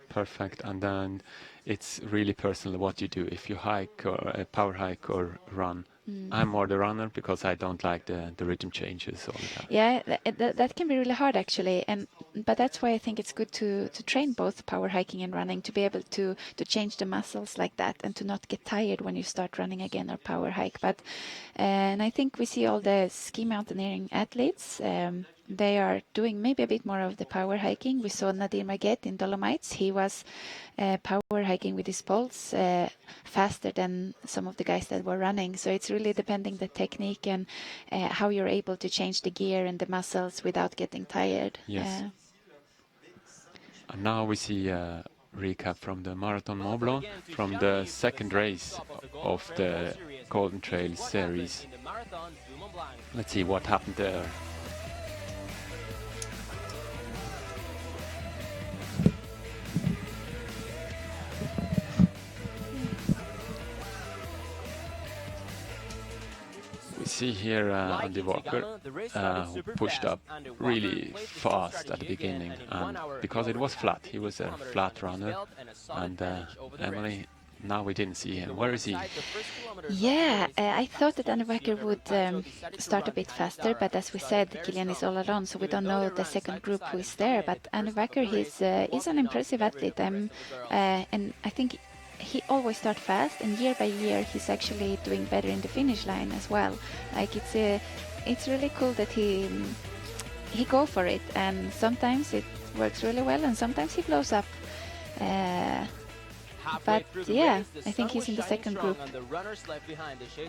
Perfect. And then it's really personal what you do. If you hike or power hike or run, I'm more the runner because I don't like the rhythm changes all the time. Yeah, that can be really hard actually, but that's why I think it's good to train both power hiking and running, to be able to change the muscles like that and to not get tired when you start running again or power hike. But and I think we see all the ski mountaineering athletes. They are doing maybe a bit more of the power hiking. We saw Nadir Maguette in Dolomites. He was power hiking with his poles faster than some of the guys that were running. So it's really depending the technique and how you're able to change the gear and the muscles without getting tired. Yes. And now we see a recap from the Marathon Mont Blanc, from the second race of the Golden Trail series. Let's see what happened there. We see here Andy Walker who pushed up really fast at the beginning, and because it was flat, he was a flat runner. And Emily, now we didn't see him. Where is he? Yeah, I thought that Andy Walker would start a bit faster, but as we said, Kilian is all alone, so we don't know the second group who is there. But Andy Walker, he's an impressive athlete, and I think he always starts fast, and year by year he's actually doing better in the finish line as well. Like it's really cool that he go for it, and sometimes it works really well, and sometimes he blows up. But yeah, I think he's in the second group.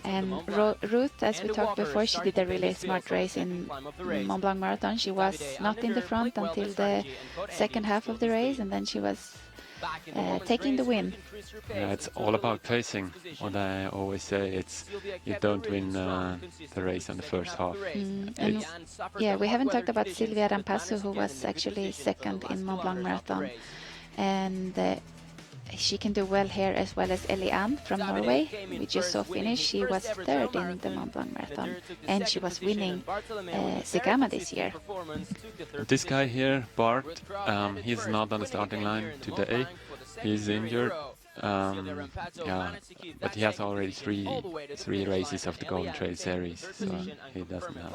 And Ruth, as we talked before, she did a really smart race in Mont Blanc Marathon. She was not in the front until the second half of the race, and then she was taking the win. Yeah, it's all about pacing. What I always say, it's you don't win the race on the first half. And yeah, we haven't talked about Sylvia Ambassador, who was actually second in Mont Blanc Marathon, and she can do well here, as well as Eliane from Norway. We just saw finish. She was third in the Mont Blanc Marathon, and she was winning Zegama this year. This guy here, Bart, he's not on the starting line today. He's injured. Yeah, but he has already three races of the Golden Trail series, so he doesn't have.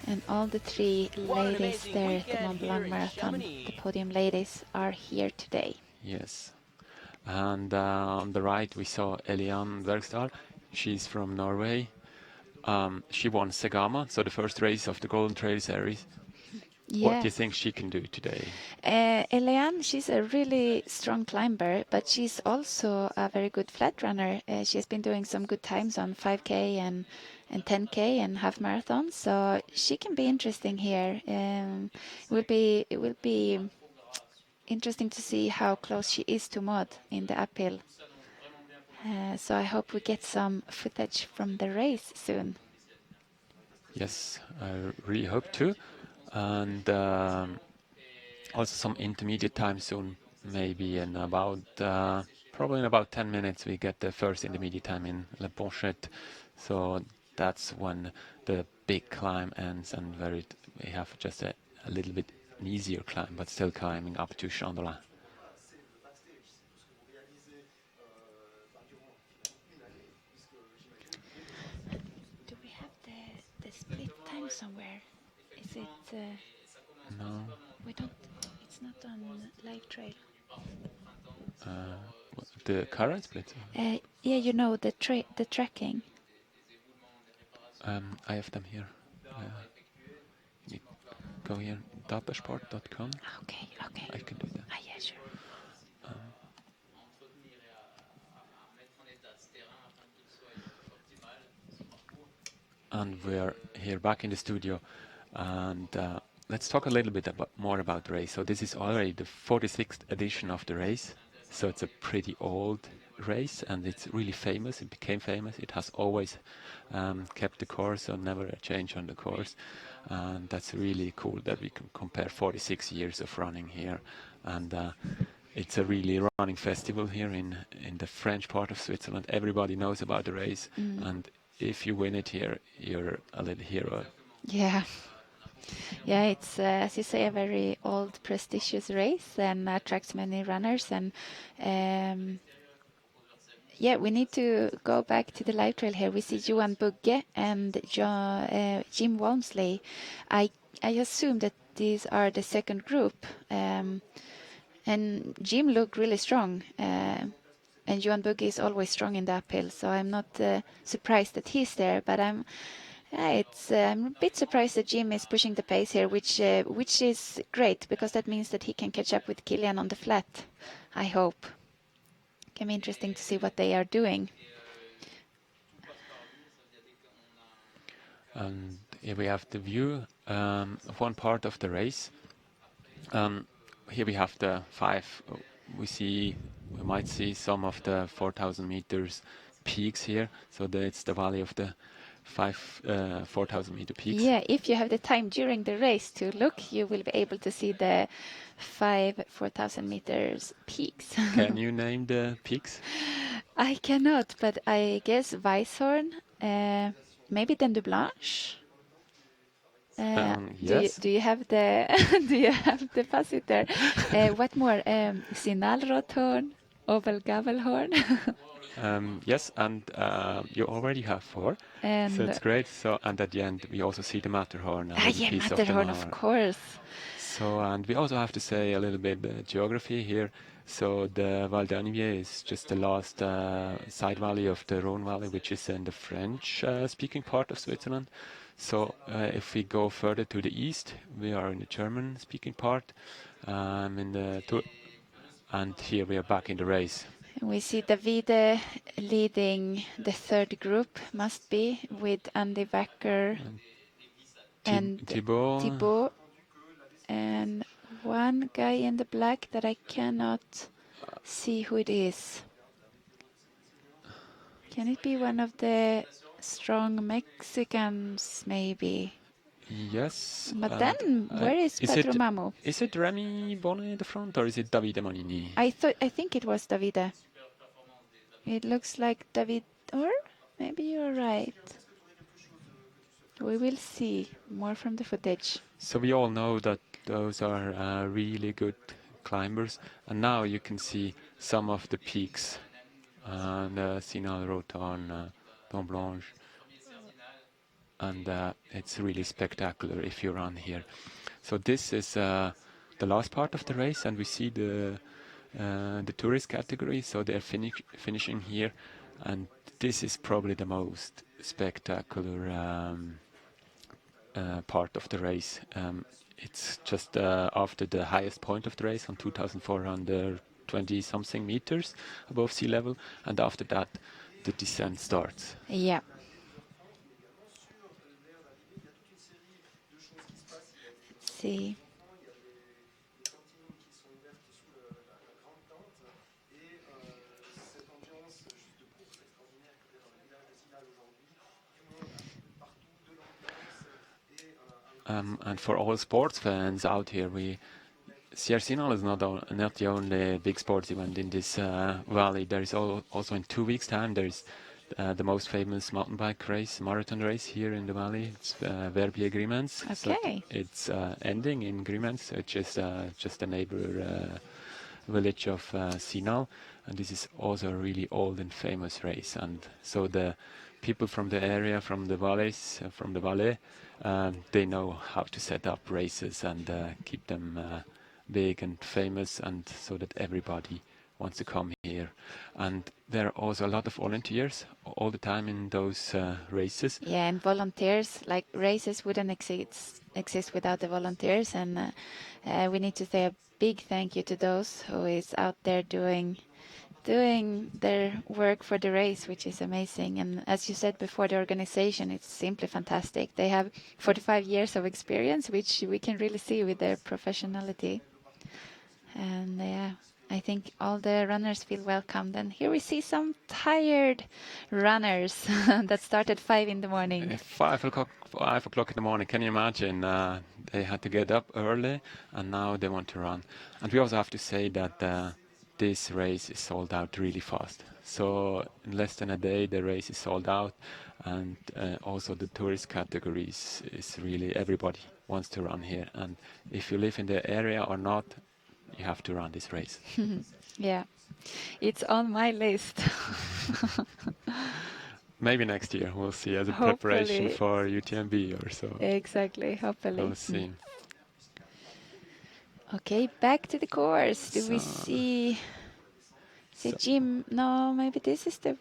And all the three ladies there at the Mont Blanc Marathon, the podium ladies, are here today. Yes. And on the right we saw Eliane Bergstad. She's from Norway. She won Zegama, so the first race of the Golden Trail series. Yeah. What do you think she can do today? Eliane, she's a really strong climber, but she's also a very good flat runner. She has been doing some good times on 5K and 10K and half marathons, so she can be interesting here. It will be interesting to see how close she is to Maud in the uphill. So I hope we get some footage from the race soon. Yes, I really hope to. And also some intermediate time soon, maybe in about probably in about 10 minutes we get the first intermediate time in La Ponchette. So that's when the big climb ends, and we have just a little bit an easier climb, but still climbing up to Chandelin. Do we have the split time somewhere? Is it? No. We don't. It's not on Live Trail. The current split? Yeah, you know the tracking. I have them here. You go here, dappersport.com. Okay. I can do that. Yeah, sure. And we're here back in the studio, and let's talk a little bit more about the race. So this is already the 46th edition of the race, so it's a pretty old race, and it's really famous. It became famous. It has always kept the course, so never a change on the course, and that's really cool that we can compare 46 years of running here. And it's a really running festival here in the French part of Switzerland. Everybody knows about the race, and if you win it here, you're a little hero. Yeah, it's as you say, a very old, prestigious race, and attracts many runners. And yeah, we need to go back to the live trail here. We see Johan Bugge and Jim Walmsley. I assume that these are the second group. And Jim looked really strong. And Johan Bugge is always strong in the uphill, so I'm not surprised that he's there. But I'm a bit surprised that Jim is pushing the pace here, which is great because that means that he can catch up with Kilian on the flat. I hope. Can be interesting to see what they are doing. And here we have the view of one part of the race. Here we have the 5. We might see some of the 4,000 meters peaks here. So it's the valley of the 4,000 meter peaks. Yeah, if you have the time during the race to look, you will be able to see the 4,000 meters peaks. Can you name the peaks? I cannot, but I guess Weisshorn, maybe Dent du Blanche. Yes. Do you have the do you have the passage there? What more? Sinalrothorn, Oval Gavelhorn. Yes, and you already have 4, And so it's great. So, and at the end we also see the Matterhorn. yeah, Matterhorn, of course. So, and we also have to say a little bit geography here. So the Val d'Anivier is just the last side valley of the Rhone Valley, which is in the French-speaking part of Switzerland. So if we go further to the east, we are in the German-speaking part, and here we are back in the race. We see Davide leading the third group, must be, with Andy Wacker and Thibaut, and one guy in the black that I cannot see who it is. Can it be one of the strong Mexicans, maybe? Yes. But then, where is Pedro Mamu? Is it Remy Bonnet in the front, or is it Davide Monini? I think it was Davide. It looks like David, or maybe you're right. We will see more from the footage. So we all know that those are really good climbers, and now you can see some of the peaks, the Sinalrothorn, Dent Blanche, and it's really spectacular if you run here. So this is the last part of the race, and we see the tourist category, so they're finishing here, and this is probably the most spectacular part of the race. It's just after the highest point of the race on 2,420 something meters above sea level, and after that the descent starts. Yeah. Let's see. And for all sports fans out here, SierreZinal is not the only big sports event in this valley. There is also in 2 weeks' time there is the most famous mountain bike race, marathon race here in the valley. It's Verbier Grimens. Okay. So it's ending in Grimens, which is just a neighbor village of Zinal, and this is also a really old and famous race. And so the people from the area, from the valleys, from the valley, they know how to set up races and keep them big and famous, and so that everybody wants to come here. And there are also a lot of volunteers all the time in those races. Yeah, and volunteers, like races wouldn't exist without the volunteers, and we need to say a big thank you to those who is out there doing their work for the race, which is amazing. And as you said before, the organization, it's simply fantastic. They have 45 years of experience, which we can really see with their professionality. And yeah, I think all the runners feel welcomed. And here we see some tired runners that start at 5 in the morning. 5 o'clock in the morning. Can you imagine? They had to get up early, and now they want to run. And we also have to say that this race is sold out really fast. So in less than a day, the race is sold out, and also the tourist categories is really everybody wants to run here. And if you live in the area or not, you have to run this race. Yeah. It's on my list. Maybe next year we'll see as a preparation Hopefully. for UTMB or so. Exactly, hopefully. We'll see. Okay, back to the course. Do we So- see so- Jim? No, maybe this is the...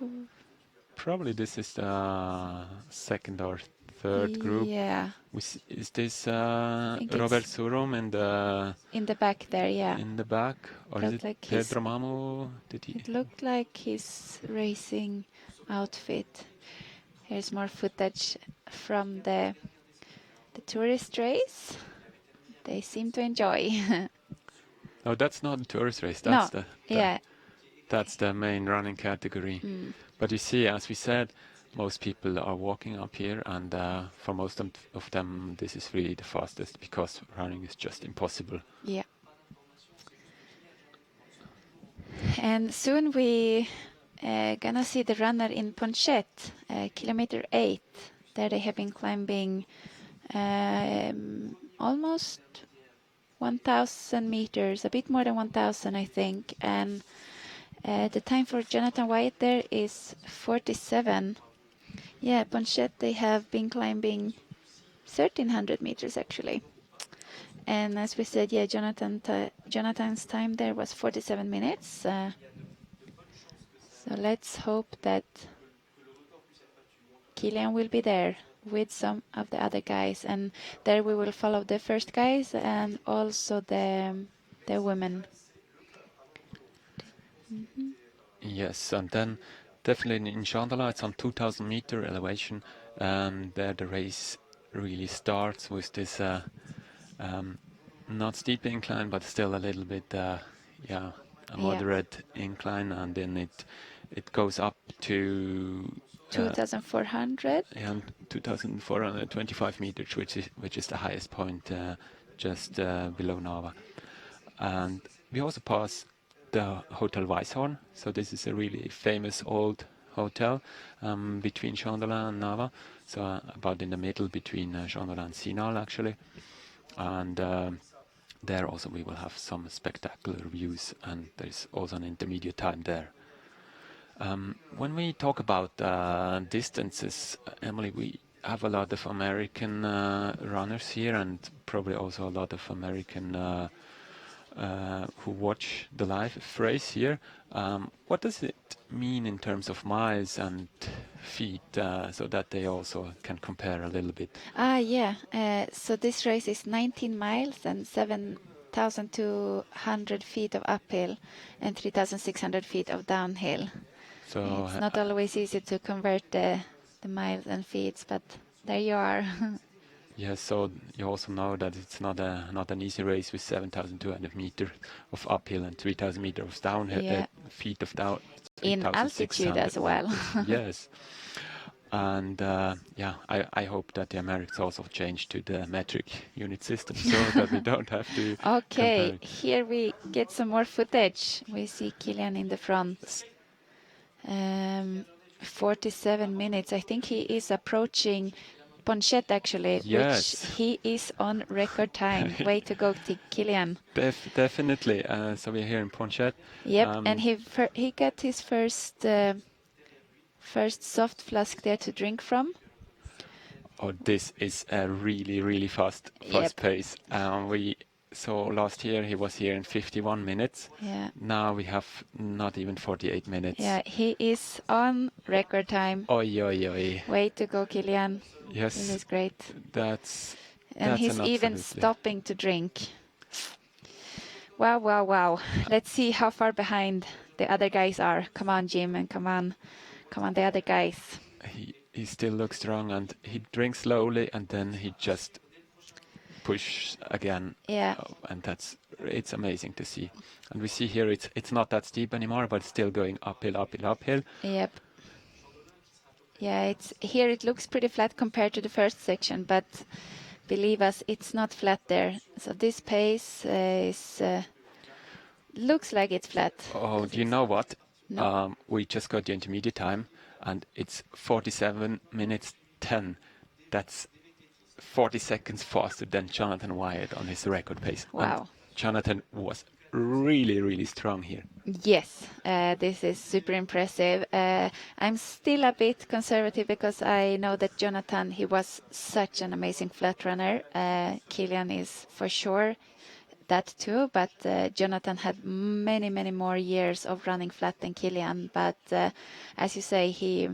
Probably this is the second or third group. Yeah, Is this think it's- Robert Surum in the back there, yeah. in the back, or is Looked it like his- Pedro Mamu? Did he? It looked like his racing outfit. Here's more footage from the tourist race. They seem to enjoy. No, that's not a tourist race. No, That's the yeah. that's the main running category. But you see, as we said, most people are walking up here, and for most of them, this is really the fastest because running is just impossible. Yeah. And soon we gonna see the runner in Ponchette, kilometer 8. There they have been climbing almost 1,000 meters, a bit more than 1,000, I think. And the time for Jonathan Wyatt there is 47. Yeah, Ponchette, they have been climbing 1,300 meters actually. And as we said, yeah, Jonathan's time there was 47 minutes. So let's hope that Kilian will be there with some of the other guys. And there we will follow the first guys and also the women. Yes, and then definitely in Chandala, it's on 2,000-meter elevation. There the race really starts with this not steep incline, but still a little bit, a moderate incline, and then it goes up to 2,400. and 2,425 meters, which is the highest point just below Nava. And we also pass the Hotel Weisshorn. So this is a really famous old hotel between Chandala and Nava. So about in the middle between Chandala and SierreZinal actually. And there also we will have some spectacular views, and there's also an intermediate time there. When we talk about distances, Emily, we have a lot of American runners here, and probably also a lot of American who watch the live race here. What does it mean in terms of miles and feet, so that they also can compare a little bit? Yeah. So this race is 19 miles and 7,200 feet of uphill and 3,600 feet of downhill. So It's not always easy to convert the miles and feet, but there you are. yes, so you also know that it's not an easy race with 7,200 meters of uphill and 3,000 meters of downhill, Yeah. feet of down. In altitude as well. Yes. And I hope that the Americans also change to the metric unit system so that we don't have to Okay, compare. here we get some more footage. We see Kilian in the front. 47 minutes. I think he is approaching Ponchette actually, Yes. which he is on record time. Way to go, Kilian. Definitely. So we're here in Ponchette. Yep, and he got his first soft flask there to drink from. Oh, this is a really, really fast Yep. pace. We saw last year he was here in 51 minutes. Yeah. Now we have not even 48 minutes. Yeah, he is on record time. Oi, oi, oi. Way to go, Kilian. Yes. This is great. That's He's an even absolutely- stopping to drink. Wow, wow, wow. Let's see how far behind the other guys are. Come on, Jim, and come on, the other guys. He still looks strong, and he drinks slowly, and then he just push again. Yeah. And it's amazing to see. And we see here it's not that steep anymore, but it's still going uphill, uphill, uphill. Yep. Yeah, here it looks pretty flat compared to the first section, but believe us, it's not flat there. So this pace looks like it's flat. Oh, do you know what? No. We just got the intermediate time, and it's 47 minutes 10. That's 40 seconds faster than Jonathan Wyatt on his record pace. Wow. And Jonathan was really, really strong here. Yes, this is super impressive. I'm still a bit conservative because I know that Jonathan, he was such an amazing flat runner. Kilian is for sure that too, but Jonathan had many, many more years of running flat than Kilian. But as you say,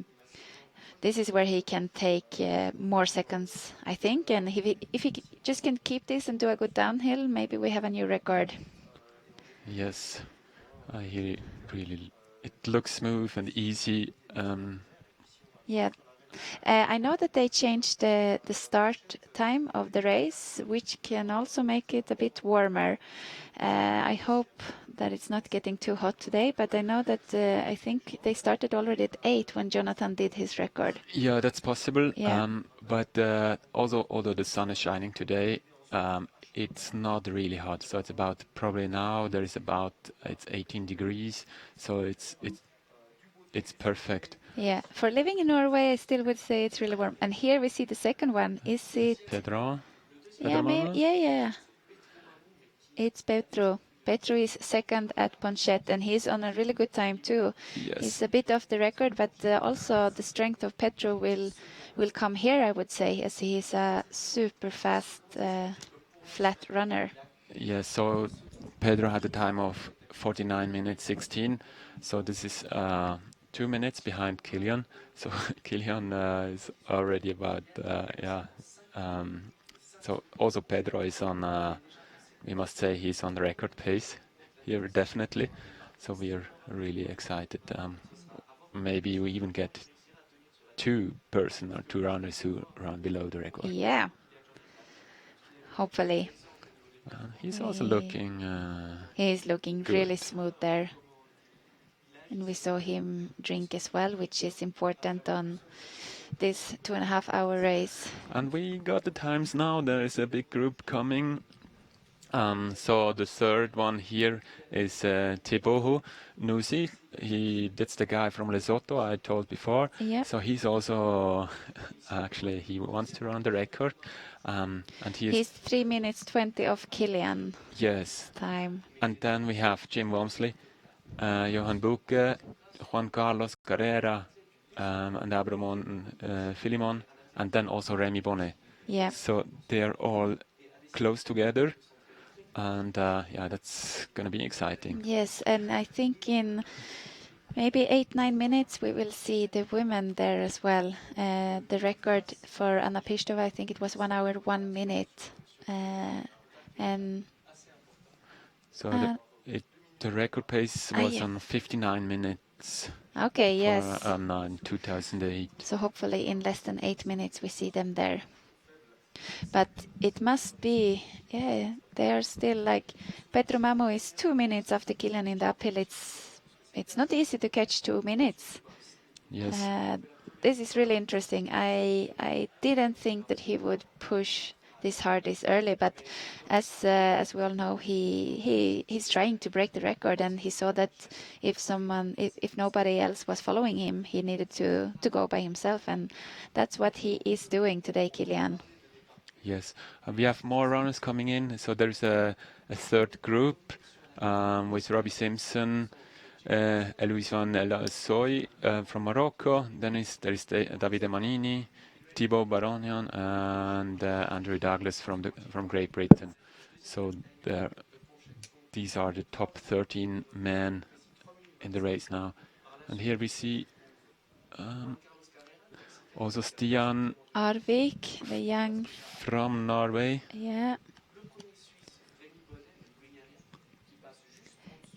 this is where he can take more seconds, I think. And if he just can keep this and do a good downhill, maybe we have a new record. Yes, he really, it looks smooth and easy. Yeah. I know that they changed the start time of the race, which can also make it a bit warmer. I hope that it's not getting too hot today, but I know that I think they started already at 8 when Jonathan did his record. Yeah, that's possible. Yeah. But also, although the sun is shining today, it's not really hot. So it's about probably now there is about it's 18 degrees. So it's perfect. Yeah, for living in Norway, I still would say it's really warm. And here we see the second one. Is it? Pedro? Yeah, Manuel? yeah. It's Petro. Petro is second at Ponchet, and he's on a really good time too. Yes. He's a bit off the record, but also the strength of Petro will come here, I would say, as he's a super fast flat runner. Yeah, so Pedro had a time of 49 minutes 16. So this is 2 minutes behind Kilian. So Kilian is already about, so also Pedro is on, we must say he's on record pace here, definitely. So we are really excited. Maybe we even get two runners who run below the record. Yeah, hopefully. He's also looking... He's looking good. really smooth there. And we saw him drink as well, which is important on this 2.5-hour race. And we got the times now. There is a big group coming. So the third one here is Thibaut Nusi. That's the guy from Lesotho I told before. Yep. So he's also actually he wants to run the record. And He's 3 minutes 20 of Kilian. Yes. Time. And then we have Jim Walmsley, Johan Buke, Juan Carlos Carrera, and Abramon Philemon, and then also Remy Bonnet. Yeah. So they're all close together, and that's going to be exciting. Yes, and I think in maybe 8-9 minutes we will see the women there as well. The record for Anna Pishtova, I think it was 1 hour 1 minute, and so the record pace was on 59 minutes. Okay, yes. In 2008. So hopefully in less than 8 minutes we see them there. But it must be, they are still like, Petro Mamo is 2 minutes after Kilian in the uphill. It's not easy to catch 2 minutes. Yes. This is really interesting. I didn't think that he would push this hard this early, but as we all know, he's trying to break the record, and he saw that if nobody else was following him, he needed to go by himself, and that's what he is doing today, Kilian. Yes, we have more runners coming in. So there's a third group with Robbie Simpson, Eluison El Soy from Morocco. Then there is Davide Manini, Thibaut Baronian, and Andrew Douglas from Great Britain. So these are the top 13 men in the race now. And here we see also Stian Arvik, the young from Norway. Yeah.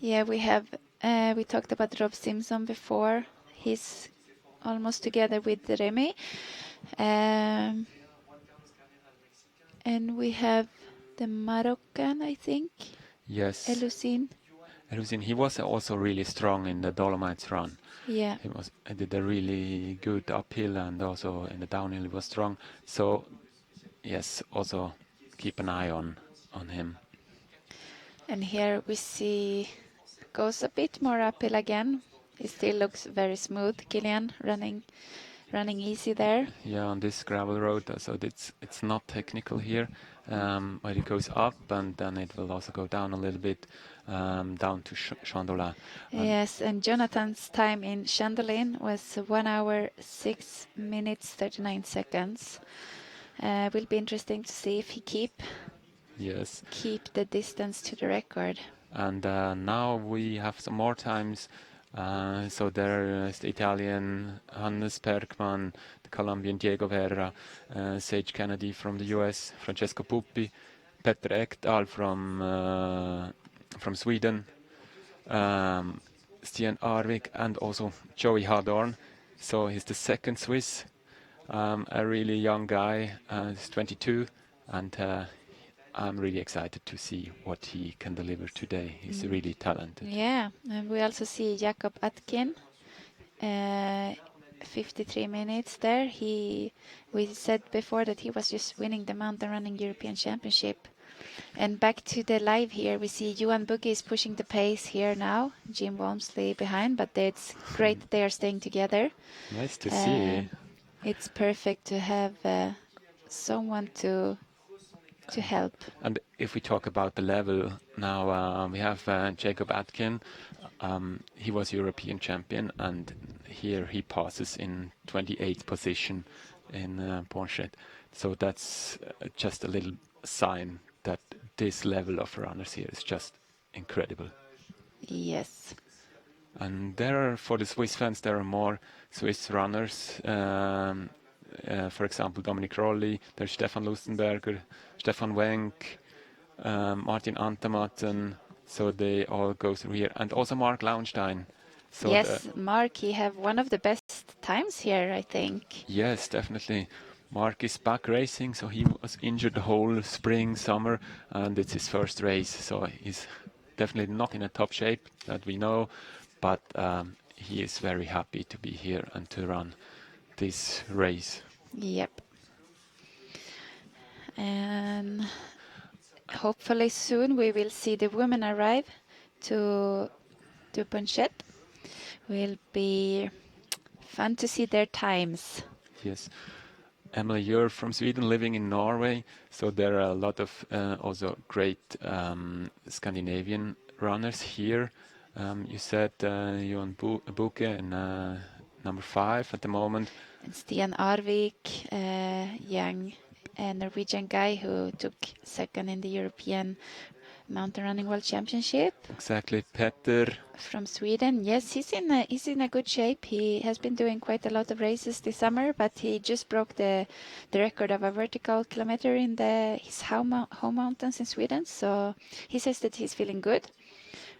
Yeah, we have. We talked about Rob Simpson before. He's almost together with Remy. And we have the Moroccan, I think. Yes. Elusin. He was also really strong in the Dolomites run. Yeah. He did a really good uphill, and also in the downhill he was strong. So yes, also keep an eye on him. And here we see goes a bit more uphill again. He still looks very smooth, Kilian, running running easy there. Yeah, on this gravel road, so it's not technical here, but it goes up and then it will also go down a little bit, down to Chandola. Yes, and Jonathan's time in Chandelin was 1 hour 6 minutes 39 seconds. Will be interesting to see if he keep the distance to the record. And now we have some more times. So there is the Italian Hannes Bergman, the Colombian Diego Vera, Sage Kennedy from the US, Francesco Puppi, Petter Ekdahl from Sweden, Stian Arvik, and also Joey Hadorn. So he's the second Swiss, a really young guy. He's 22, and I'm really excited to see what he can deliver today. He's really talented. Yeah, and we also see Jakob Adkins, 53 minutes there. We said before that he was just winning the mountain running European Championship. And back to the live here, we see Johan Bugge is pushing the pace here now. Jim Walmsley behind, but it's great that they are staying together. Nice to see. It's perfect to have someone to help. And if we talk about the level now, we have Jacob Adkin. He was European champion, and here he passes in 28th position in Porsche. So that's just a little sign that this level of runners here is just incredible. Yes. And for the Swiss fans, there are more Swiss runners. For example, Dominik Rolli, there's Stefan Lustenberger, Stefan Wenck, Martin Antamatten. So they all go through here. And also Mark Launstein. So yes, Mark, he have one of the best times here, I think. Yes, definitely. Mark is back racing, so he was injured the whole spring, summer, and it's his first race. So he's definitely not in a top shape, that we know, but he is very happy to be here and to run this race. Yep. And hopefully soon we will see the women arrive to Ponchet. Will be fun to see their times. Yes. Emily, you're from Sweden, living in Norway, so there are a lot of also great Scandinavian runners here. You said Johan Buke in number 5 at the moment. And Stian Arvik, young Norwegian guy who took second in the European Mountain Running World Championship. Exactly, Petter. From Sweden, yes, he's in a good shape. He has been doing quite a lot of races this summer, but he just broke the record of a vertical kilometer in his home mountains in Sweden. So he says that he's feeling good,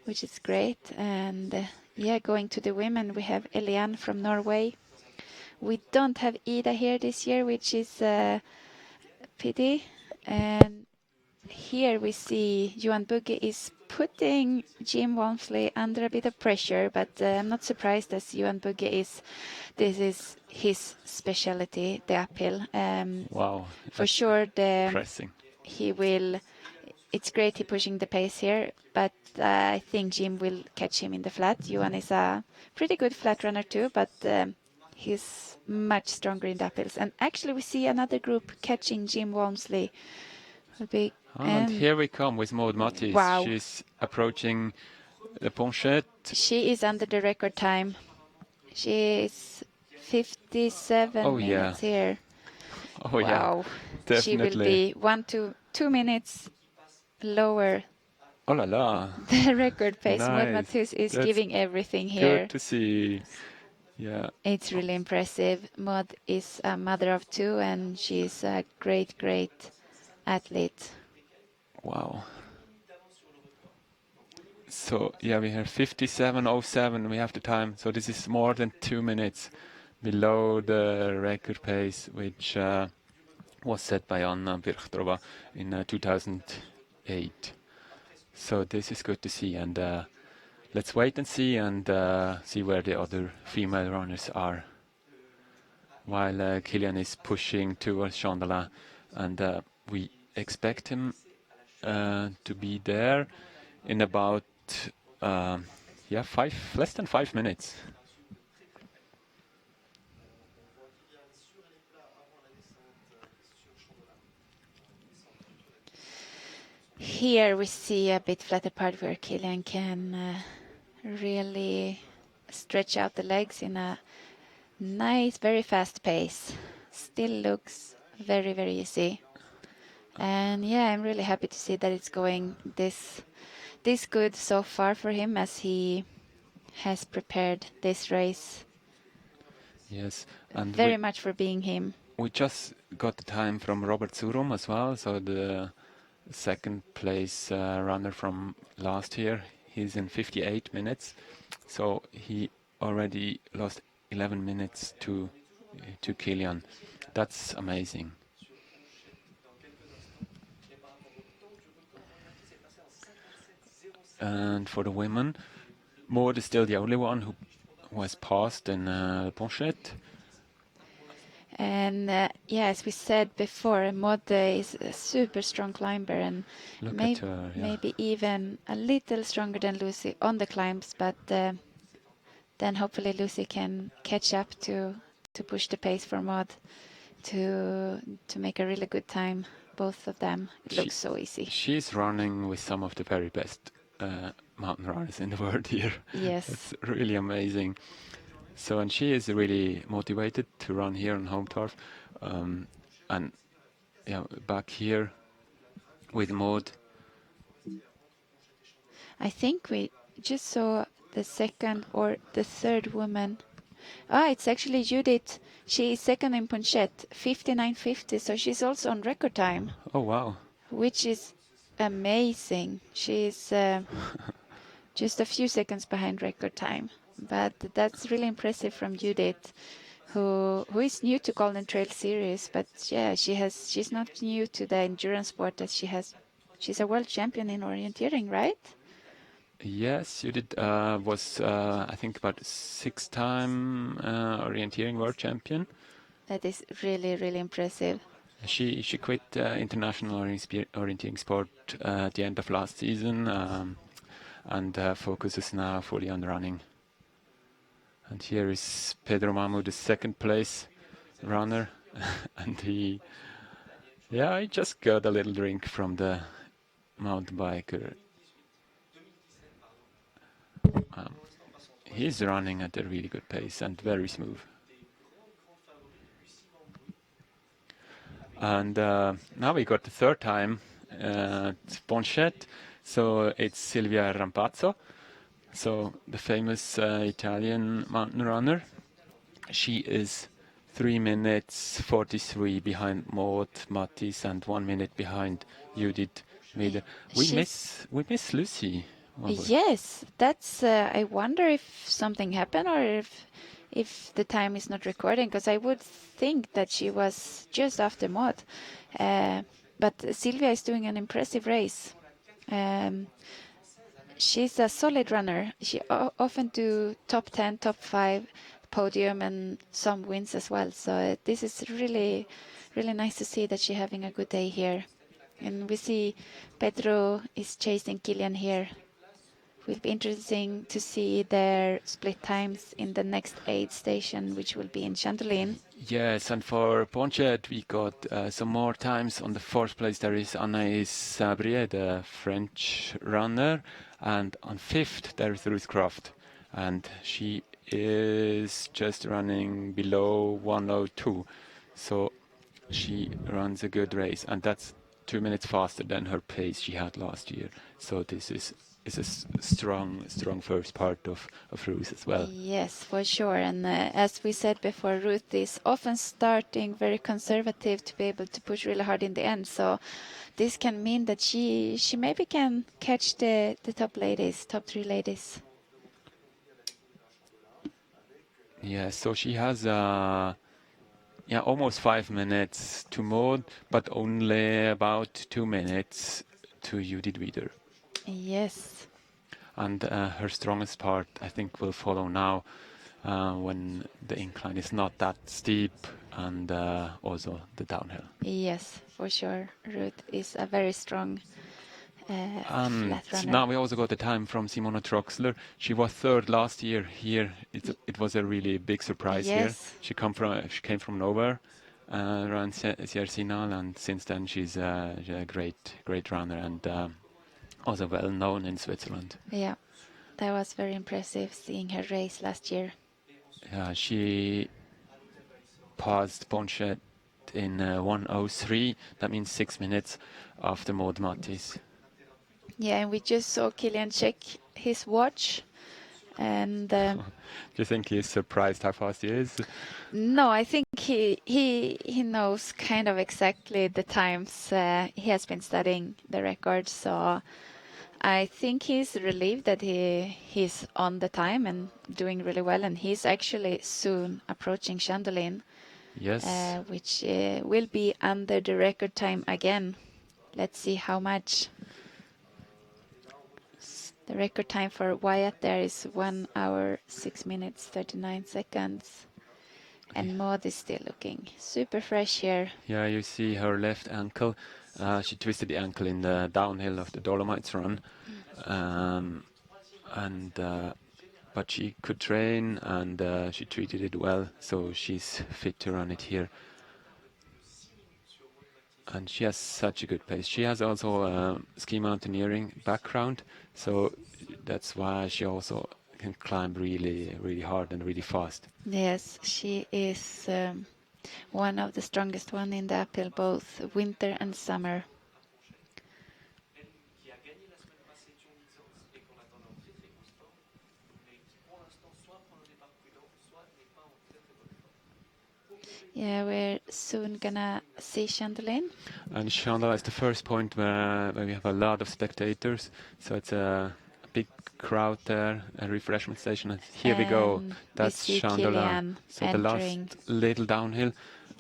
which is great. And going to the women, we have Eliane from Norway. We don't have Ida here this year, which is a pity. And here we see Johan Bugge is putting Jim Walmsley under a bit of pressure, but I'm not surprised as Johan Bugge this is his specialty, the uphill. Wow. For sure, pressing. It's great he's pushing the pace here, but I think Jim will catch him in the flat. Johan is a pretty good flat runner too, but he's much stronger in the uphills. And actually we see another group catching Jim Walmsley. And here we come with Maud Mattis. Wow. She's approaching the Ponchet. She is under the record time. She is 57 minutes here. Oh, wow. Yeah, definitely. She will be 1 to 2 minutes lower. Oh la la. The record pace. Nice. Maud Mattis is giving everything here. Good to see. Yeah. It's really impressive. Maud is a mother of 2 and she's a great, great athlete. Wow. So, yeah, we have 57:07. We have the time. So this is more than 2 minutes below the record pace, which was set by Anna Birchtrova in 2008. So this is good to see. And let's wait and see where the other female runners are. While Kilian is pushing towards Chandala, and we expect him to be there in about less than 5 minutes. here we see a bit flatter part where Kilian can really stretch out the legs in a nice, very fast pace. Still looks very, very easy. And yeah, I'm really happy to see that it's going this good so far for him as he has prepared this race. Yes, and Very much for being him. we just got the time from Robert Surum as well, so the second place runner from last year. He's in 58 minutes, so he already lost 11 minutes to Kilian. That's amazing. And for the women, Maud is still the only one who was passed in Ponchette. And yeah, as we said before, Maud is a super strong climber and Look at her, yeah. maybe even a little stronger than Lucy on the climbs, but then hopefully Lucy can catch up to push the pace for Maud to make a really good time, both of them. It looks so easy. She's running with some of the very best mountain runners in the world here. Yes. It's really amazing. So, and she is really motivated to run here on home turf. And yeah, back here with Maud. I think we just saw the second or the third woman. It's actually Judith. She is second in Ponchette, 59.50, so she's also on record time. Oh, wow. Which is amazing. She's just a few seconds behind record time. But that's really impressive from Judith, who is new to Golden Trail Series. But yeah, she's not new to the endurance sport. She's a world champion in orienteering, right? Yes, Judith was I think about 6-time orienteering world champion. That is really, really impressive. She quit international orienteering sport at the end of last season and focuses now fully on running. And here is Pedro Mamu, the second place runner, and he just got a little drink from the mountain biker. He's running at a really good pace and very smooth. And now we got the third time at Ponchette, so it's Sylvia Rampazzo. So the famous Italian mountain runner. She is 3 minutes 43 behind Maud Mattis and 1 minute behind Judith Meder. We miss Lucy. Yes, that's. I wonder if something happened or if the time is not recording, because I would think that she was just after Maud. But Sylvia is doing an impressive race. She's a solid runner. She often do top 10, top 5 podium and some wins as well. So this is really, really nice to see that she's having a good day here. And we see Pedro is chasing Kilian here. Will be interesting to see their split times in the next aid station, which will be in Chandelin. Yes, and for Ponchette we got some more times. On the fourth place there is Anaïs Sabrier, the French runner, and on fifth there is Ruth Croft, and she is just running below 1:02, so she runs a good race, and that's 2 minutes faster than her pace she had last year. So this is a strong first part of Ruth as well. Yes, for sure. And as we said before, Ruth is often starting very conservative to be able to push really hard in the end. So this can mean that she maybe can catch the top 3 ladies. Yeah, so she has almost 5 minutes to Maud, but only about 2 minutes to Judith Wieder. Yes. And her strongest part, I think, will follow now when the incline is not that steep and also the downhill. Yes, for sure. Ruth is a very strong flat runner. Now we also got the time from Simona Troxler. She was third last year here. It was a really big surprise here. She came from nowhere, ran SierreZinal, and since then she's a great runner. And also well known in Switzerland. Yeah, that was very impressive seeing her race last year. Yeah, she passed Bonchet in 1:03. That means 6 minutes after Maud Mattis. Yeah, and we just saw Kilian check his watch, and Do you think he's surprised how fast he is? no, I think he knows kind of exactly the times. He has been studying the record, so I think he's relieved that he's on the time and doing really well, and he's actually soon approaching Chandelin, Yes. which will be under the record time again. Let's see how much. The record time for Wyatt there is 1 hour, 6 minutes, 39 seconds. And Maud is still looking super fresh here. Yeah, you see her left ankle. She twisted the ankle in the downhill of the Dolomites run. But she could train and she treated it well, so she's fit to run it here. And she has such a good pace. She has also a ski mountaineering background, so that's why she also can climb really, really hard and really fast. Yes, she is one of the strongest one in the uphill, both winter and summer. Yeah, we're soon gonna see Chandelin. And Chandelin is the first point where we have a lot of spectators, so it's a big crowd there, a refreshment station. And here we go. That's we see Chandelin. Kilian So the entering. last little downhill,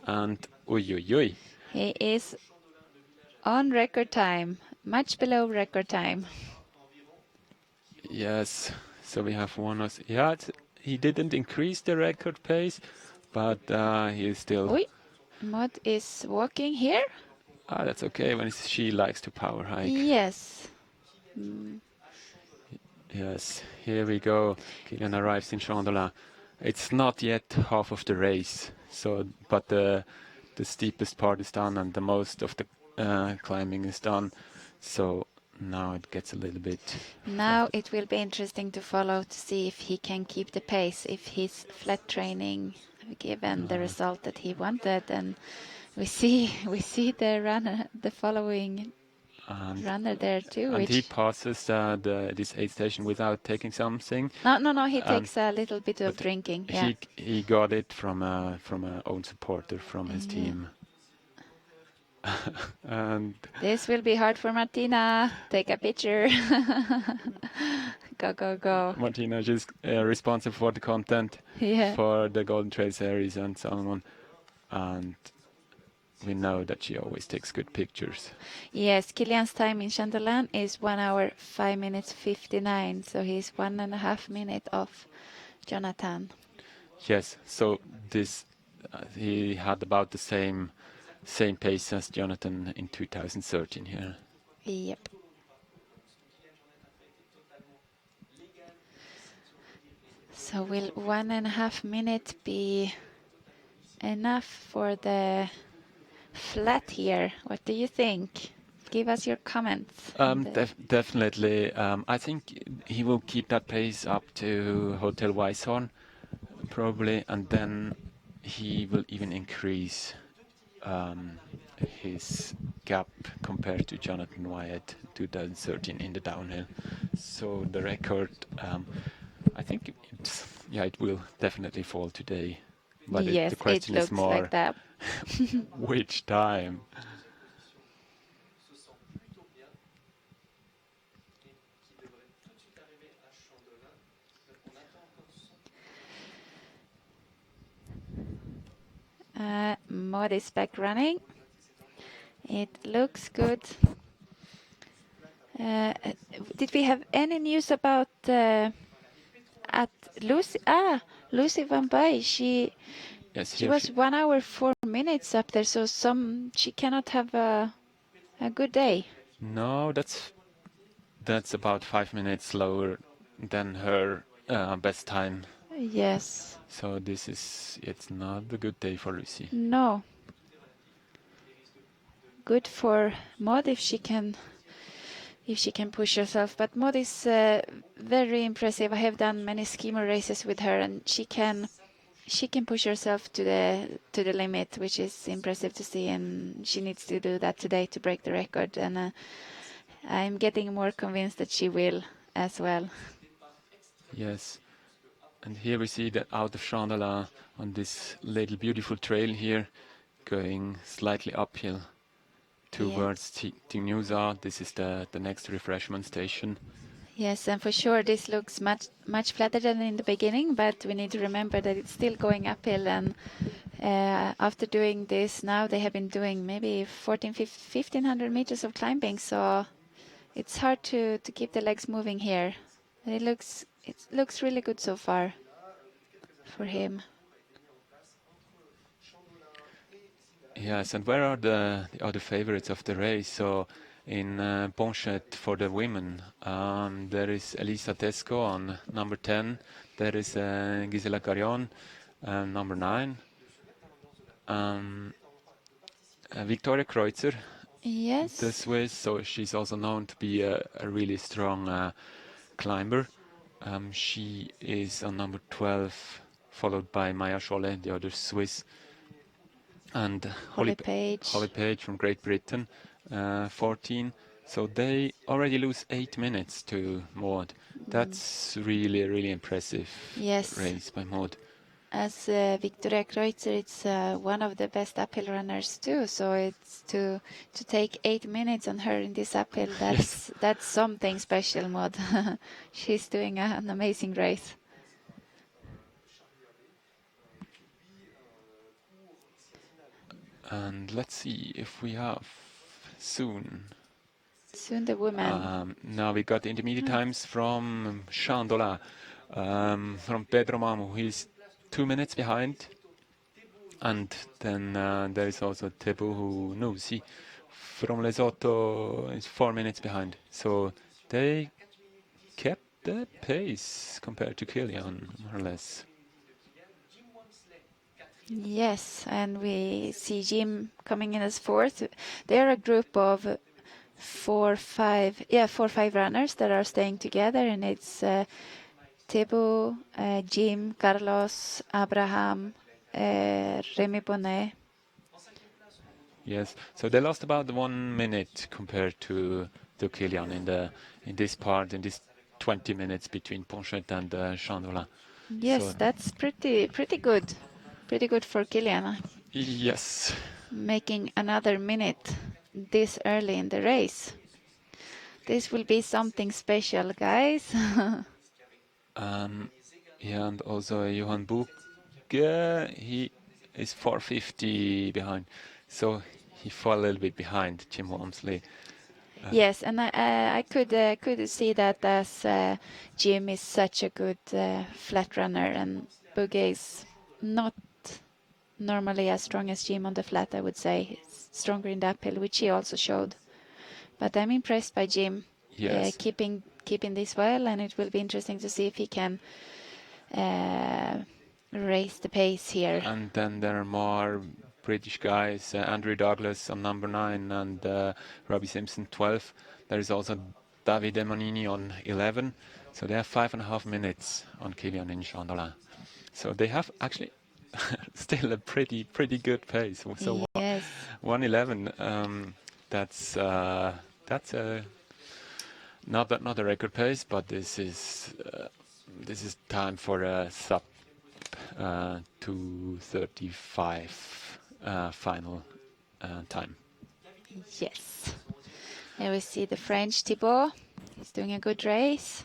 and oi. He is on record time, much below record time. Yes, so we have he didn't increase the record pace, but he is still. Oi, Maud is walking here. That's okay when she likes to power hike. Yes. Yes, here we go. Kilian arrives in Chandelin. It's not yet half of the race, but the steepest part is done and the most of the climbing is done. So now it gets a little bit. Now it will be interesting to follow to see if he can keep the pace, if his flat training given the result that he wanted, and we see the following runner there too. And he passes this aid station without taking something. No, he takes a little bit of drinking. Yeah. He got it from a own supporter from his team. And this will be hard for Martina. Take a picture. Go. Martina is responsible for the content for the Golden Trail series and so on. And we know that she always takes good pictures. Yes, Kilian's time in Chandelin is 1 hour, 5 minutes, 59. So he's 1.5 minutes off Jonathan. Yes, so he had about the same pace as Jonathan in 2013 here. Yep. So will 1.5 minutes be enough for the flat here? What do you think? Give us your comments. Definitely. I think he will keep that pace up to Hotel Weisshorn, probably, and then he will even increase his gap compared to Jonathan Wyatt 2013 in the downhill. So the record, I think it will definitely fall today. But yes, the question it looks is more like that. which time. Maud is back running. It looks good. Did we have any news about at Lucy? Lucy Van Bay. She was 1 hour 4 minutes up there. So she cannot have a good day. No, that's about 5 minutes slower than her best time. Yes. So it's not a good day for Lucy. No. Good for Maud if she can if she can push herself. But Maud is very impressive. I have done many skimmer races with her, and she can push herself to the limit, which is impressive to see. And she needs to do that today to break the record. And I'm getting more convinced that she will as well. Yes. And here we see that out of Chandala on this little beautiful trail here, going slightly uphill towards Tingnusa. This is the next refreshment station. Yes, and for sure this looks much flatter than in the beginning, but we need to remember that it's still going uphill. And after doing this, now they have been doing maybe 1,500 meters of climbing, so it's hard to keep the legs moving here. It looks really good so far for him. Yes, and where are the other favorites of the race? So in Ponchet for the women, there is Elisa Tesco on number 10. There is Gisela Carrion, number 9. Victoria Kreutzer, Yes. the Swiss, so she's also known to be a really strong climber. She is on number 12, followed by Maya Scholle, the other Swiss, and Holly Page. Holly Page from Great Britain, 14. So they already lose 8 minutes to Maud. That's really, really impressive race by Maud. As Victoria Kreutzer, it's one of the best uphill runners too. So it's to take 8 minutes on her in this uphill. That's something special, Maud. She's doing an amazing race. And let's see if we have soon the women. Now we got the intermediate times from Chandola, from Pedro Mamu, who is 2 minutes behind. And then there is also Tebu Nusi from Lesotho, is 4 minutes behind. So they kept the pace compared to Kilian, more or less. Yes, and we see Jim coming in as fourth. They're a group of 4 or 5 runners that are staying together, and it's Tebu, Jim, Carlos, Abraham, Remy Bonnet. Yes, so they lost about 1 minute compared to Kilian in this 20 minutes between Ponchet and Chandola. Yes, so that's pretty good. Pretty good for Kilian. Yes. Making another minute this early in the race. This will be something special, guys. Yeah, and also Johan Buche, he is 450 behind, so he fell a little bit behind Jim Walmsley. Yes, and I could see that as Jim is such a good flat runner, and Buche is not normally as strong as Jim on the flat. I would say he's stronger in the uphill, which he also showed. But I'm impressed by Jim, keeping this well, and it will be interesting to see if he can raise the pace here. And then there are more British guys, Andrew Douglas on number 9 and Robbie Simpson 12. There is also Davide Monini on 11. So they have 5.5 minutes on Kilian in Chandola. So they have actually still a pretty good pace. So yes. 1:11. That's not a record pace, but this is time for a sub 2:35 final time. Yes. Here we see the French Thibaut. He's doing a good race.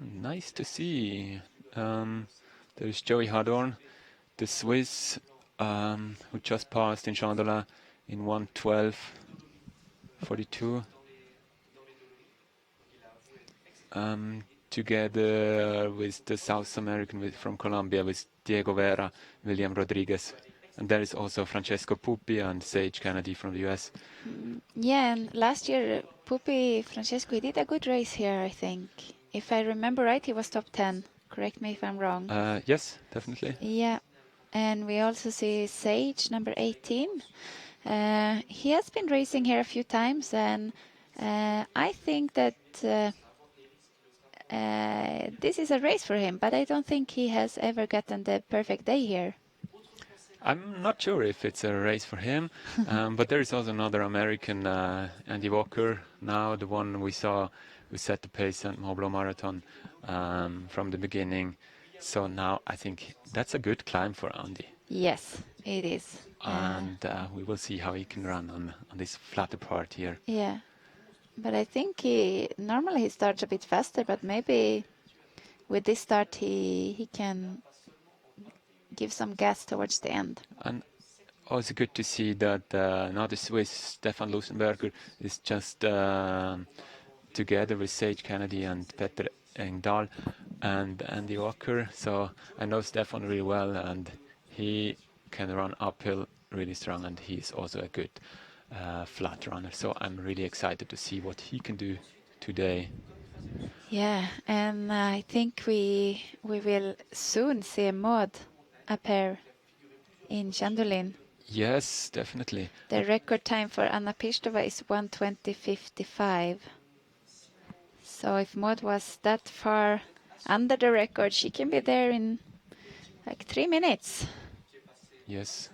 Nice to see. There's Joey Hadorn, the Swiss, who just passed in Chandola in 1:12.42. Together with the South American from Colombia, with Diego Vera, William Rodriguez. And there is also Francesco Puppi and Sage Kennedy from the US. Yeah, and last year, Francesco, he did a good race here, I think. If I remember right, he was top 10. Correct me if I'm wrong. Yes, definitely. Yeah. And we also see Sage, number 18. He has been racing here a few times, and I think that this is a race for him, but I don't think he has ever gotten the perfect day here. I'm not sure if it's a race for him, but there is also another American, Andy Walker, now the one we saw who set the pace at Mont Blanc Marathon from the beginning. So now I think that's a good climb for Andy. Yes, it is. And we will see how he can run on this flatter part here. Yeah, but I think normally he starts a bit faster, but maybe with this start he can give some gas towards the end. And also good to see that another Swiss, Stefan Lusenberger, is just together with Sage Kennedy and Peter Engdahl and Andy Walker. So I know Stefan really well, and he can run uphill really strong, and he's also a good flat runner. So I'm really excited to see what he can do today. Yeah, and I think we will soon see Maud appear in Chandolin. Yes, definitely. The record time for Anna Pistova is 1:20.55. So if Maud was that far under the record, she can be there in like 3 minutes. Yes.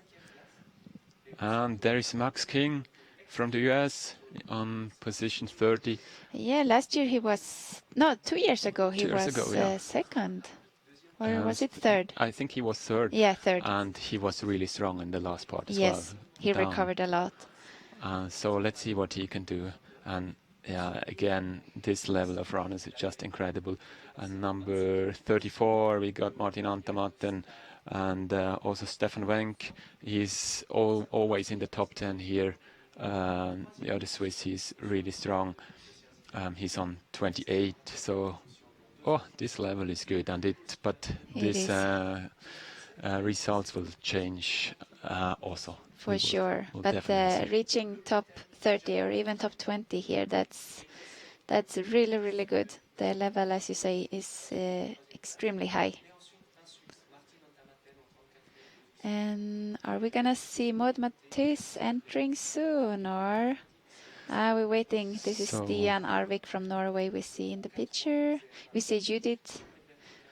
And there is Max King from the US on position 30. Yeah, last year he was, no, 2 years ago he was second. Or was it third? I think he was third. Yeah, third. And he was really strong in the last part as well. Yes, he recovered a lot. So let's see what he can do. And yeah, again, this level of runners is just incredible. And number 34, we got Martin Antamatten and also Stefan Wenck. He's always in the top 10 here. The other Swiss, he's really strong. He's on 28, so this level is good, but these results will change also. For sure, but reaching top 30 or even top 20 here, that's really, really good. The level, as you say, is extremely high. And are we gonna see Maud Matthys entering soon, or we're waiting? This is Stian Arvik from Norway we see in the picture. We see Judith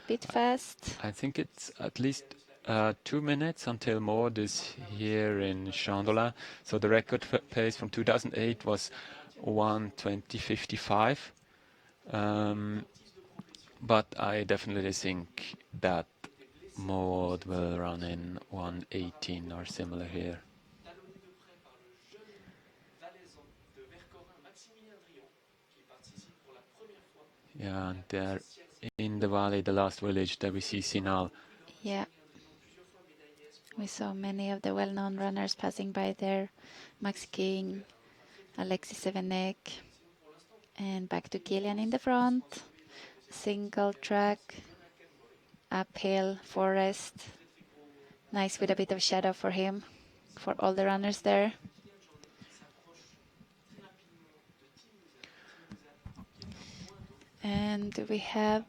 a bit fast. I think it's at least 2 minutes until Maud is here in Chandolin. So the record pace from 2008 was 1:20.55. But I definitely think that Maud will run in 1:18 or similar here. Yeah, and there in the valley, the last village, there we see SierreZinal. Yeah. We saw many of the well-known runners passing by there. Max King, Alexis Sevenek, and back to Kilian in the front. Single track, uphill, forest. Nice with a bit of shadow for him, for all the runners there. And we have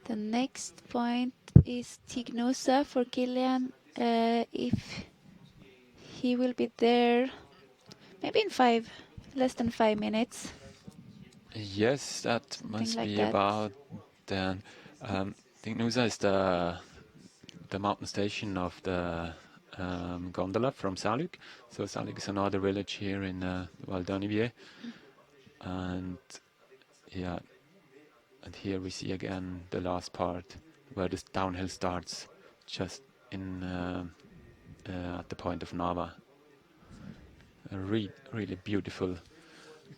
the next point is Tignosa for Kilian. If he will be there maybe in less than 5 minutes. Yes, that must like be that. about then. Tignosa is the mountain station of the gondola from Saarloup. So Saarloup is another village here in Val d'Anivier. And yeah, and here we see again the last part where this downhill starts, just in at the point of Nava. A really beautiful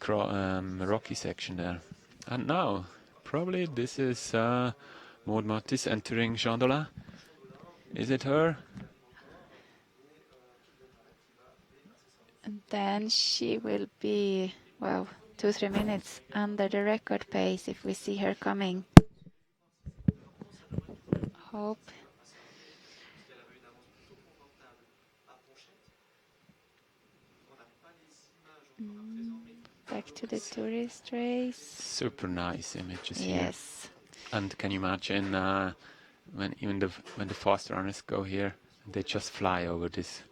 rocky section there. And now, probably this is Maud Matthys entering Chandolin. Is it her? And then she will be, 2-3 minutes under the record pace if we see her coming. Hope. Back to the tourist race. Super nice images here. Yes. And can you imagine when the fast runners go here They just fly over this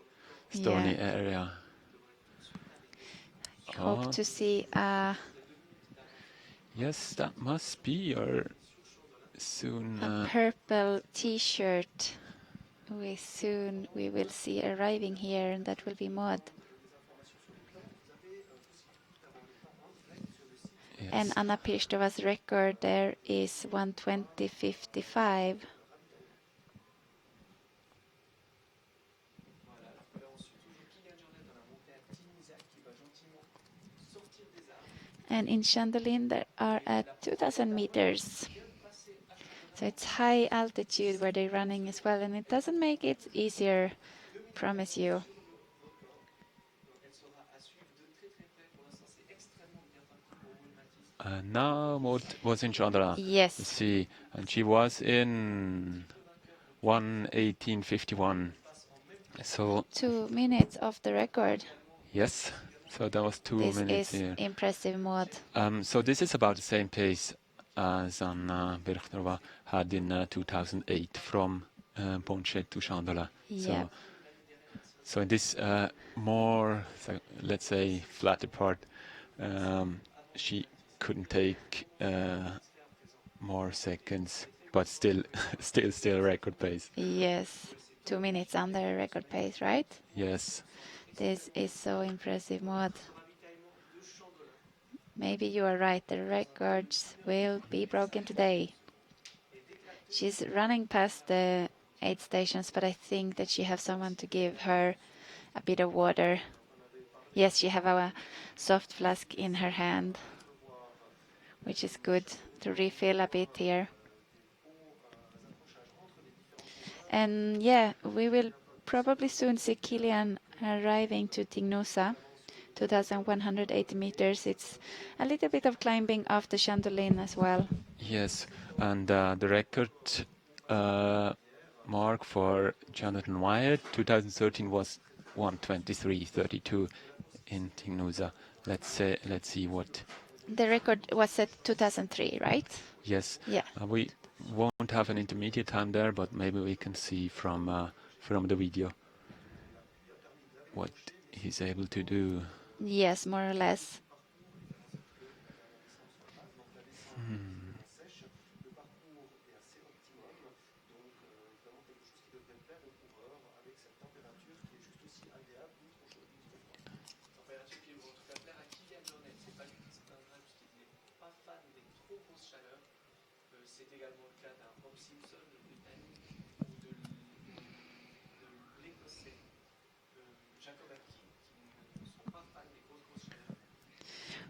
stony Yeah. area. Hope Oh, to see yes, that must be your soon. a purple T-shirt. We will see arriving here, and that will be Maud. And Yes. Anna Pirstova's record there is 1:20:55. And in Chandelin they are at 2,000 meters. So it's high altitude where they're running as well, and it doesn't make it easier, promise you. Now Maud was in Chandra. Yes. Let's see, and she was in 1:18:51. So 2 minutes off the record. yes, so that was 2 This minutes is here. impressive, Maud. So this is about the same pace as Anna Birchnerova had in 2008 from Ponche to Chandala. Yeah. So in this more, let's say, flatter part, she couldn't take more seconds, but still record pace. Yes. 2 minutes under record pace, right? Yes. This is so impressive, Maud. Maybe you are right. The records will be broken today. She's running past the aid stations, but I think that she has someone to give her a bit of water. Yes, she have a soft flask in her hand, which is good to refill a bit here. And yeah, we will probably soon see Kilian arriving to Tignosa, 2,180 meters. It's a little bit of climbing off the Chandelin as well. Yes, and the record mark for Jonathan Wyatt 2013 was 1:23:32 in Tignusa. Let's see what. The record was set 2003, right? Yes. Yeah. We won't have an intermediate time there, but maybe we can see from the video what he's able to do. Yes, more or less.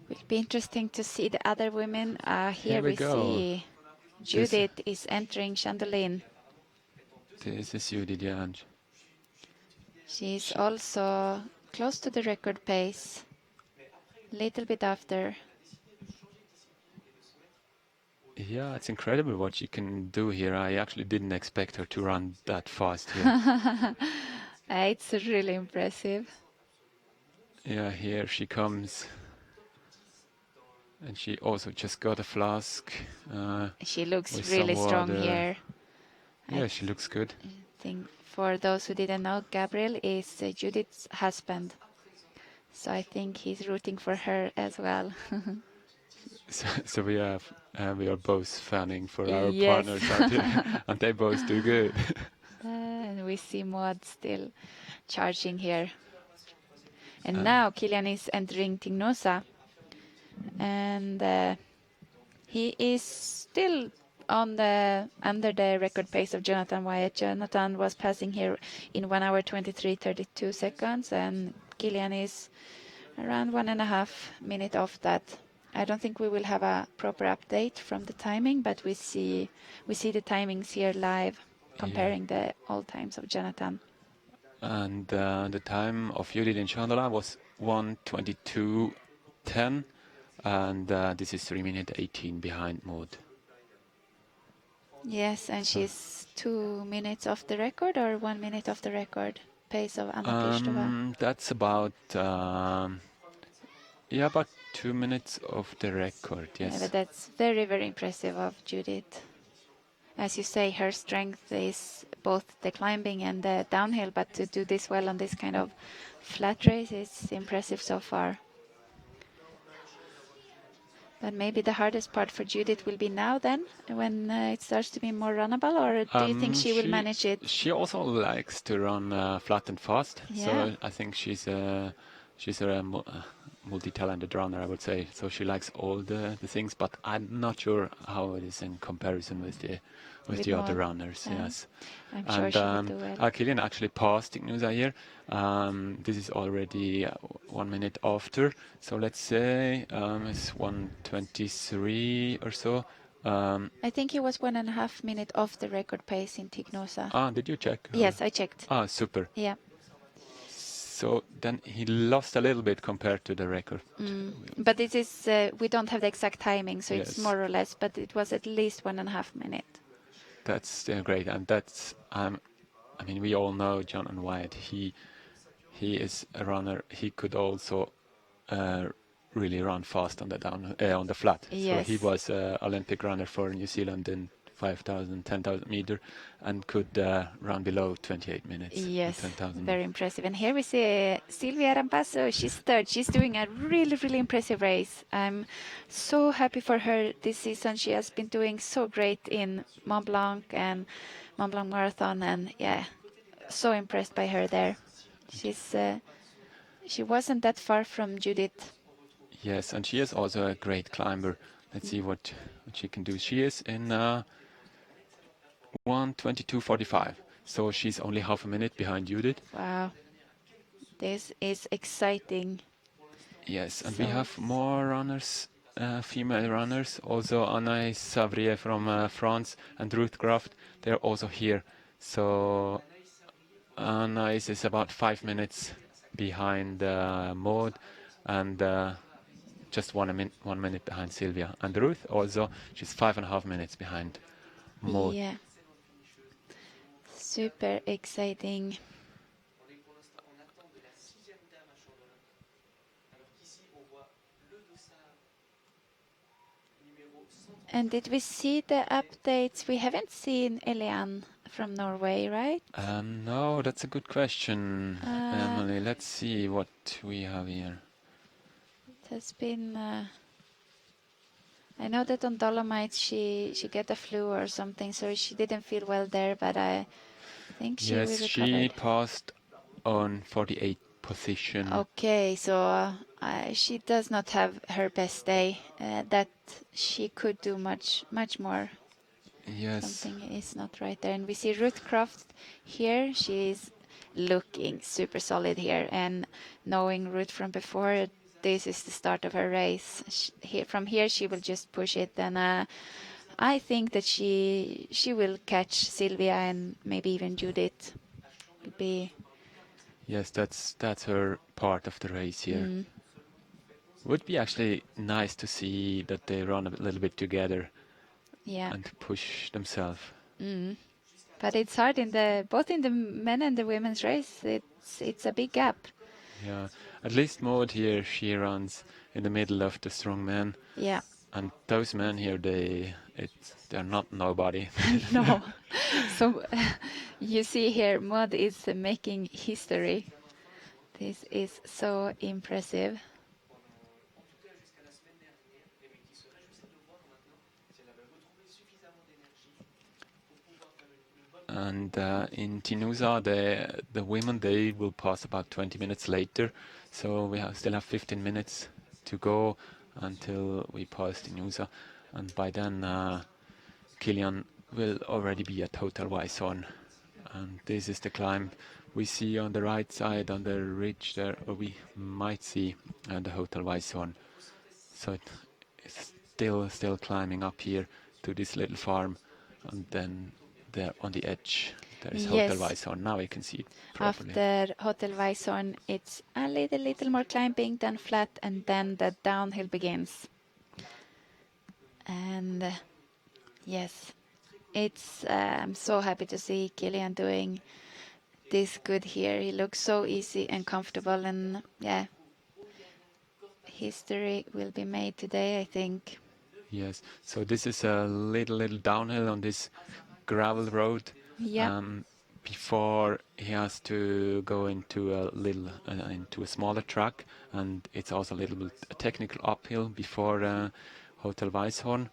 Will be interesting to see the other women. Here we go. see Judith is entering Chandelin. This is Judith Janj. She's also close to the record pace, little bit after. Yeah, it's incredible what she can do here. I actually didn't expect her to run that fast here. It's really impressive. Yeah, here she comes. And she also just got a flask. She looks with really some strong water. here. Yeah, she looks good. I think for those who didn't know, Gabriel is Judith's husband. So I think he's rooting for her as well. So we are both fanning for our Yes. partners out here, and they both do good. And we see Maud still charging here. And now Kilian is entering Tignosa. And he is still under the record pace of Jonathan Wyatt. Jonathan was passing here in 1 hour 23:32 seconds, and Kilian is around 1.5 minutes off that. I don't think we will have a proper update from the timing, but we see the timings here live, comparing the all times of Jonathan. And the time of Judith in Chandala was 1:22:10, and this is 3 minutes 18 behind Maud. Yes, and she's 2 minutes off the record or 1 minute off the record pace of Anna Pirstova. That's about about 2 minutes of the record. Yeah, Yes. but that's very, very impressive of Judith. as you say, her strength is both the climbing and the downhill, but to do this well on this kind of flat race is impressive so far. But maybe the hardest part for Judith will be now then, when it starts to be more runnable, or do you think she will manage it? She also likes to run flat and fast, Yeah. so I think she's a multi-talented runner, I would say. So she likes all the things, but I'm not sure how it is in comparison with the other runners. Yes. I'm sure she will do well. Kilian actually passed Ignusa here. This is already 1 minute after. So let's say it's 1:23 or so. I think he was 1.5 minutes off the record pace in Tignosa. Did you check? Yes, I checked. Super. Yeah. So then he lost a little bit compared to the record. But this is, we don't have the exact timing, so Yes. it's more or less, but it was at least 1.5 minutes. That's great, and that's I mean, we all know Jonathan Wyatt. He is a runner. He could also really run fast on the flat. Yes. So he was an Olympic runner for New Zealand in 5,000, 10,000 meter, and could run below 28 minutes. Yes, 10,000. very impressive. And here we see Sylvia Ambassador. She's third. She's doing a really, really impressive race. I'm so happy for her this season. She has been doing so great in Mont Blanc and Mont Blanc Marathon, and yeah, so impressed by her there. She wasn't that far from Judith. Yes, and she is also a great climber. Let's see what she can do. She is in 1:22:45, so she's only half a minute behind Judith. Wow, this is exciting. Yes, and we have more runners, female runners. Also, Anaïs Savrier from France and Ruth Croft. They're also here. So Anaïs is about 5 minutes behind Maud, and just 1 minute behind Sylvia. And Ruth also, she's 5.5 minutes behind Maud. Yeah. Super exciting. And did we see the updates? We haven't seen Eliane from Norway, right? No, that's a good question, Emily. Let's see what we have here. It has been... I know that on Dolomites she got a flu or something, so she didn't feel well there, but I think she will recover. She passed on 48th position. Okay, so she does not have her best day. That she could do much more. Yes. Something is not right there. And we see Ruth Croft here. She's looking super solid here. And knowing Ruth from before, this is the start of her race. From here, she will just push it. And I think that she will catch Sylvia and maybe even Judith. Will be. Yes, that's her part of the race here. Would be actually nice to see that they run a little bit together. Yeah. And push themselves. But it's hard both in the men and the women's race. It's a big gap. Yeah, at least Maud here, she runs in the middle of the strong men. Yeah. And those men here, they're not nobody. No. So you see here, Maud is making history. This is so impressive. And in Tinusa, the women, they will pass about 20 minutes later. So we still have 15 minutes to go until we pass Tinusa. And by then, Kilian will already be at Hotel Wyson. And this is the climb we see on the right side on the ridge there, or we might see the Hotel Wyson. So it's still climbing up here to this little farm, and then there on the edge there is Hotel Wyson. Now I can see it properly. After Hotel Wyson, it's a little more climbing, then flat, and then the downhill begins. And yes, it's I'm so happy to see Kilian doing this good here. He looks so easy and comfortable, and yeah, history will be made today, I think. Yes, so this is a little downhill on this gravel road. Yeah. Before he has to go into a smaller track, and it's also a little bit a technical uphill before Hotel Weisshorn,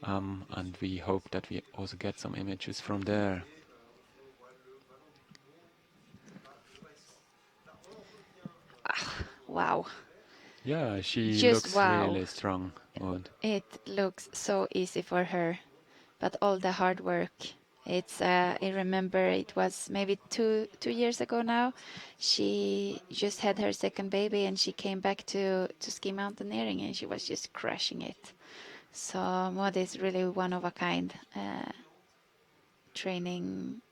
and we hope that we also get some images from there. Wow. Yeah, she Just looks wow. really strong, Maud. It looks so easy for her, but all the hard work. I remember it was maybe two years ago now. She just had her second baby and she came back to ski mountaineering and she was just crushing it. So Maud is really one of a kind, training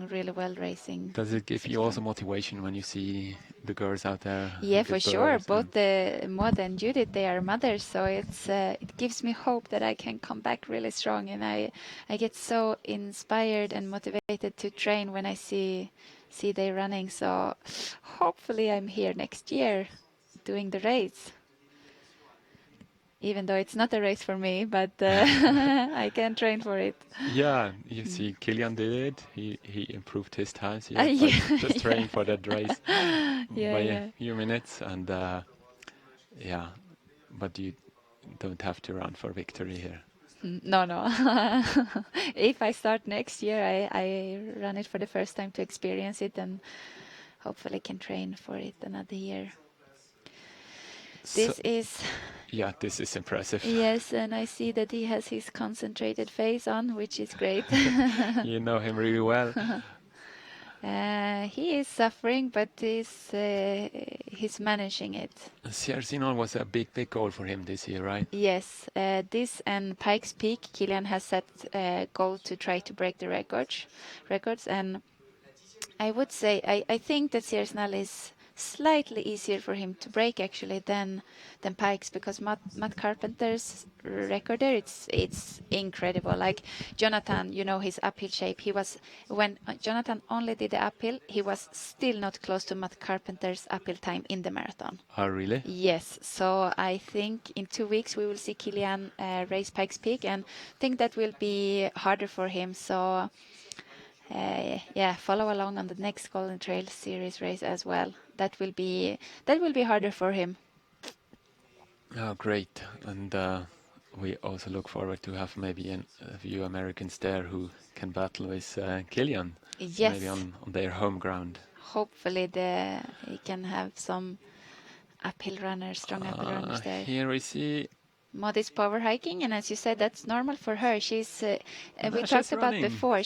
really well, racing. Does it give you also motivation when you see the girls out there? Yeah, give for sure. birth Both the Maud and Judith, they are mothers, so it gives me hope that I can come back really strong, and I get so inspired and motivated to train when I see they running. So hopefully I'm here next year doing the race. Even though it's not a race for me, but I can train for it. Yeah, you see, Kilian did it. He improved his times. Yeah, Yeah, just training for that race Yeah, by yeah. a few minutes, and yeah, but you don't have to run for victory here. No. If I start next year, I run it for the first time to experience it and hopefully can train for it another year. This is... Yeah, this is impressive. Yes, and I see that he has his concentrated face on, which is great. You know him really well. He is suffering, but he's managing it. SierreZinal was a big goal for him this year, right? Yes, this and Pikes Peak, Kilian has set a goal to try to break the records, and I would say I think that SierreZinal is slightly easier for him to break actually than Pikes, because Matt Carpenter's record there, it's incredible. Like Jonathan, you know, his uphill shape, when Jonathan only did the uphill, he was still not close to Matt Carpenter's uphill time in the marathon. Oh, really? Yes, so I think in 2 weeks we will see Kilian race Pikes Peak, and think that will be harder for him. So yeah, follow along on the next Golden Trail Series race as well. That will be harder for him. Oh, great. And we also look forward to have maybe a few Americans there who can battle with Kilian. Yes. Maybe on their home ground. Hopefully he can have some strong uphill runners there. Here we see... Maud is power hiking, and as you said, that's normal for her. She's we she's talked about running. before.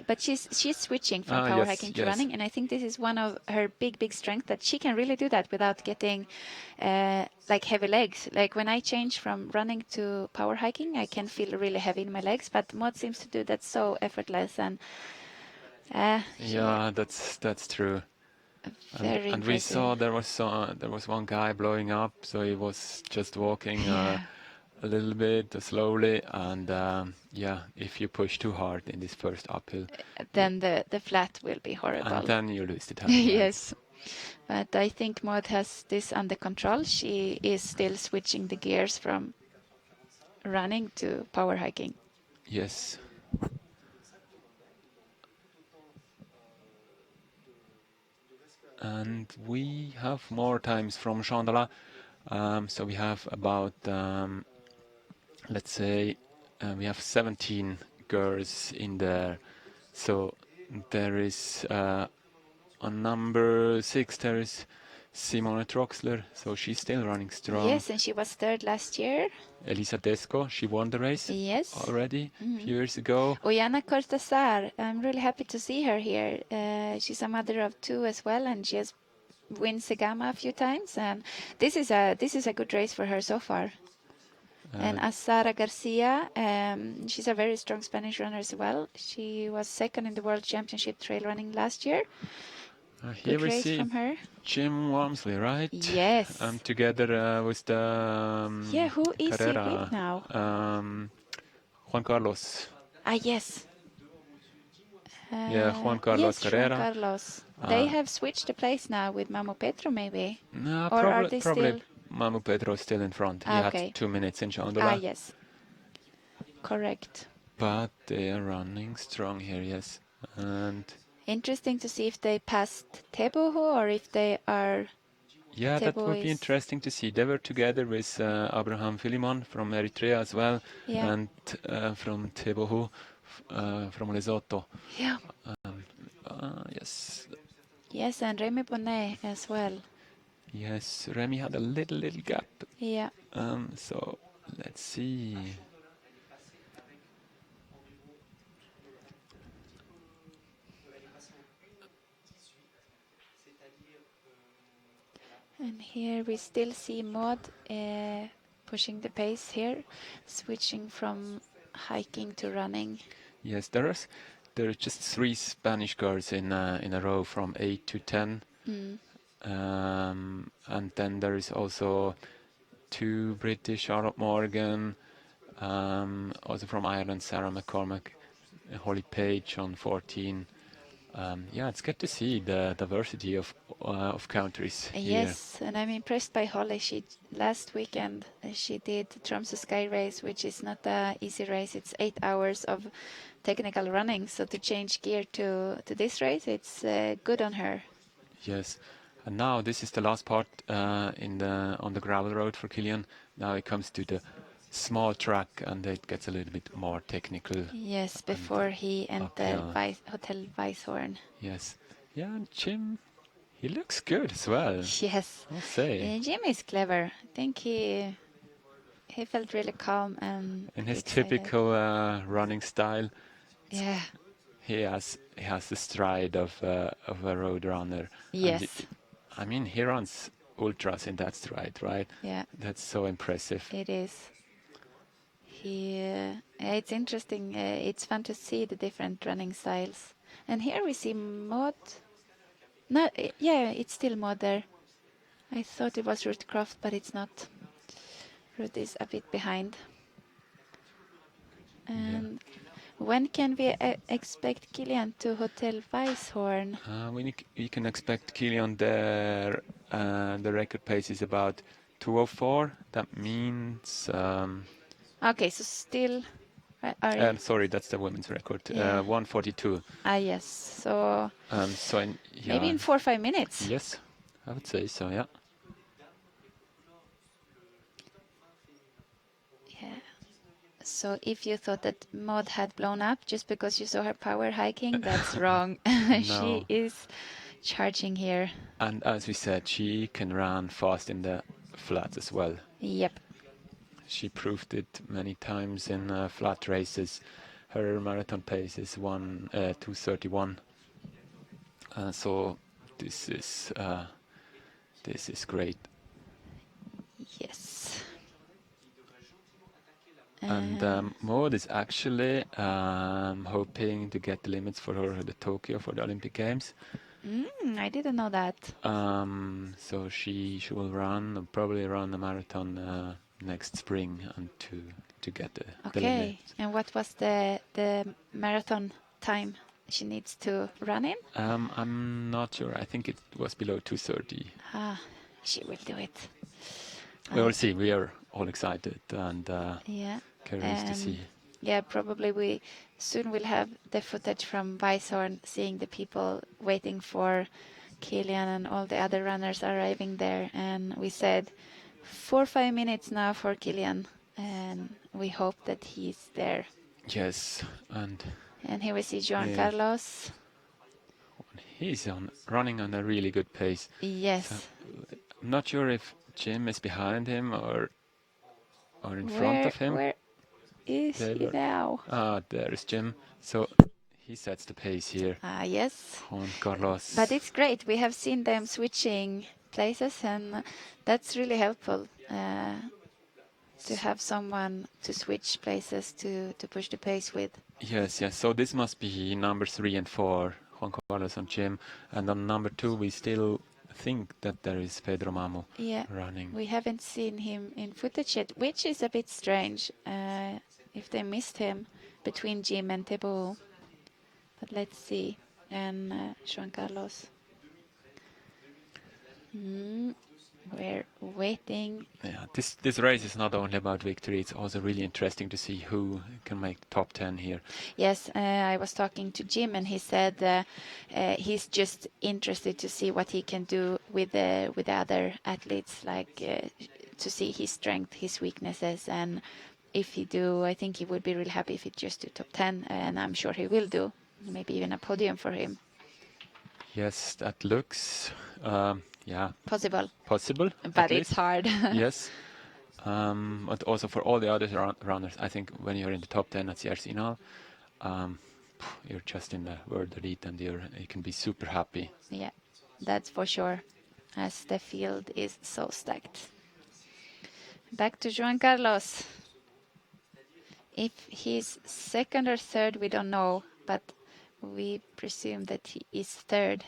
But she's switching from power hiking to running, and I think this is one of her big strengths, that she can really do that without getting like heavy legs. Like when I change from running to power hiking, I can feel really heavy in my legs, but Maud seems to do that so effortless, and yeah, that's true. Very and we saw impressive. there was one guy blowing up, so he was just walking a little bit slowly, and yeah, if you push too hard in this first uphill, then the flat will be horrible. and then you lose the time. Yes, but I think Maud has this under control. She is still switching the gears from running to power hiking. Yes. And we have more times from Chandala. So we have about, let's say, we have 17 girls in there. So there is on number 6, there is Simone Troxler. So she's still running strong. Yes, and she was third last year. Elisa Desco, she won the race already a few years ago. Oyana Cortazar, I'm really happy to see her here. She's a mother of 2 as well, and she has won Segama a few times. And this is a good race for her so far. And Azara Garcia, she's a very strong Spanish runner as well. She was second in the World Championship trail running last year. Here Good we race see from her. Jim Walmsley, right? Yes. Together with the who is Carrera, he with now? Juan Carlos. Yes. Juan Carlos Carrera. Juan Carlos. They have switched the place now with Mamo Petro, maybe. No, or are they probably still? Mamu Pedro is still in front. He Okay. had 2 minutes in Chandala. Yes. Correct. But they are running strong here, yes. And Interesting to see if they passed Teboho or if they are. yeah, that Tebo would be is. interesting to see. They were together with Abraham Philemon from Eritrea as well, Yeah. and from Teboho from Lesotho. Yeah. Yes, Yes, and Remy Bonnet as well. yes. Remy had a little gap. Yeah. So let's see. And here we still see Maud pushing the pace here, switching from hiking to running. Yes, there are just 3 Spanish girls in a row from 8 to 10. And then there is also 2 British, Charlotte Morgan, also from Ireland, Sarah McCormack, Holly Page on 14. Yeah, it's good to see the diversity of countries here. Yes, and I'm impressed by Holly. Last weekend she did Tromsø Sky Race, which is not an easy race. It's 8 hours of technical running. So to change gear to this race, it's good on her. Yes, and now this is the last part on the gravel road for Kilian. Now it comes to the small track, and it gets a little bit more technical. Yes, before he entered Hotel Weisshorn. Yes, yeah, and Jim, he looks good as well. Yes, I'll say. Jim is clever. I think he felt really calm and In his excited. typical running style. Yeah. He has the stride of a road runner. Yes. I mean, he runs ultras in that stride, right? Yeah. That's so impressive. It is. It's interesting. It's fun to see the different running styles. And here we see Maud. No, yeah, it's still Maud there. I thought it was Ruth Croft, but it's not. Ruth is a bit behind. And when can we expect Kilian to Hotel Weisshorn? We can expect Kilian there. The record pace is about 2:04. That means. Okay, so still. Sorry, that's the women's record. Yeah. 1:42. Yes. So. Maybe in 4 or 5 minutes. Yes, I would say so. Yeah. Yeah. So if you thought that Maud had blown up just because you saw her power hiking, that's wrong. No. She is charging here. And as we said, she can run fast in the flats as well. Yep. She proved it many times in flat races. Her marathon pace is 2:31. So this is great. Yes. And Maud is actually hoping to get the limits for the Tokyo, for the Olympic Games. I didn't know that. So she will probably run a marathon next spring, and to get the limit. Okay. And what was the marathon time she needs to run in? I'm not sure. I think it was below 2:30. She will do it. We will see. We are all excited and Yeah. curious to see. Yeah, probably we soon will have the footage from Weisshorn, seeing the people waiting for Kilian and all the other runners arriving there. And we said 4 or 5 minutes now for Kilian, and we hope that he's there. Yes, and here we see Juan Carlos. He's running on a really good pace. Yes. So, I'm not sure if Jim is behind him or in front of him. Where is he now? There is Jim. So he sets the pace here. Yes. Juan Carlos. But it's great. We have seen them switching places, and that's really helpful to have someone to switch places to push the pace with. Yes. So this must be number 3 and 4, Juan Carlos and Jim. And on number 2, we still think that there is Pedro Mamo running. We haven't seen him in footage yet, which is a bit strange if they missed him between Jim and Tebo. But let's see. And Juan Carlos. We're waiting. Yeah, this race is not only about victory, it's also really interesting to see who can make the top 10 here. Yes, I was talking to Jim, and he said he's just interested to see what he can do with the other athletes, like to see his strength, his weaknesses, and if he do, I think he would be really happy if he just do top 10, and I'm sure he will do, maybe even a podium for him. Yes, that looks, yeah, Possible, at but it's least. hard. Yes. But also for all the other runners, I think when you're in the top 10 at SierreZinal, you're just in the world elite, and you can be super happy. Yeah, that's for sure, as the field is so stacked. Back to Juan Carlos. If he's second or third, we don't know, but we presume that he is third,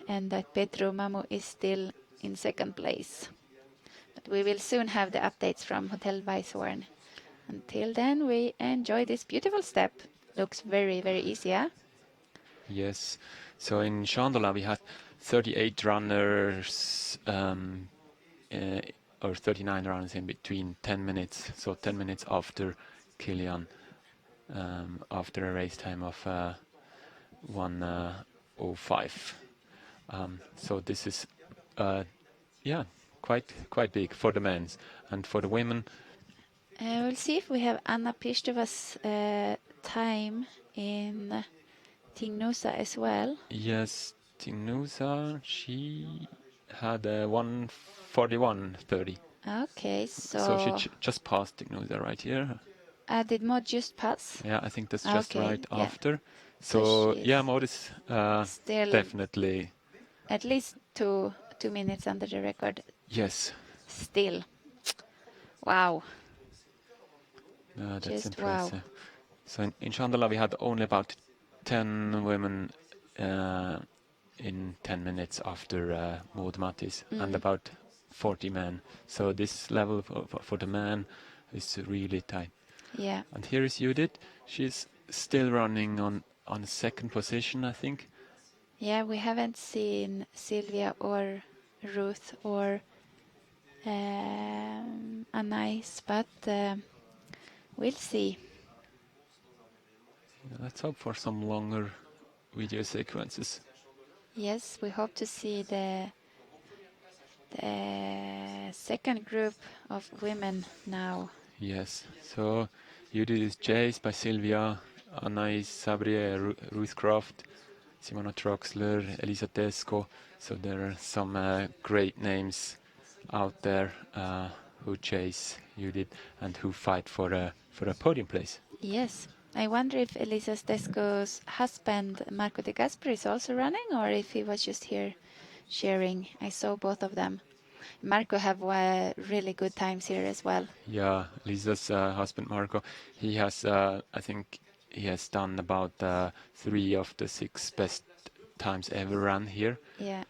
and that Petru Mamu is still in second place. But we will soon have the updates from Hotel Weisshorn. Until then, we enjoy this beautiful step. Looks very, very easy, yeah? Yes. So in Chandola we had 38 runners, or 39 runners in between 10 minutes. So 10 minutes after Kilian, after a race time of 1:05. So this is, yeah, quite big for the men's, and for the women. We'll see if we have Anna Pistova's time in Tingnusa as well. Yes, Tingnusa, she had 1:41:30. Okay, So she just passed Tingnusa right here. Did Maud just pass? Yeah, I think that's just Okay, right yeah. after. So So she's yeah, Maud is still definitely, at least two minutes under the record. yes. Still. Wow. That's Just impressive. wow. So in Chandola we had only about 10 women in 10 minutes after Maud Mattis, and about 40 men. So this level for the man is really tight. Yeah. And here is Judith. She's still running on second position, I think. Yeah, we haven't seen Sylvia or Ruth or Anais, but we'll see. Yeah, let's hope for some longer video sequences. Yes, we hope to see the second group of women now. Yes, so Judith is chased by Sylvia, Anais Sabrier, Ruth Croft, Simona Troxler, Elisa Tesco. So there are some great names out there who chase Judith and who fight for a podium place. Yes. I wonder if Elisa Tesco's husband, Marco De Gasperi, is also running, or if he was just here sharing. I saw both of them. Marco have really good times here as well. Yeah, Lisa's husband Marco, he has, I think he has done about 3 of the 6 best times ever run here. Yeah.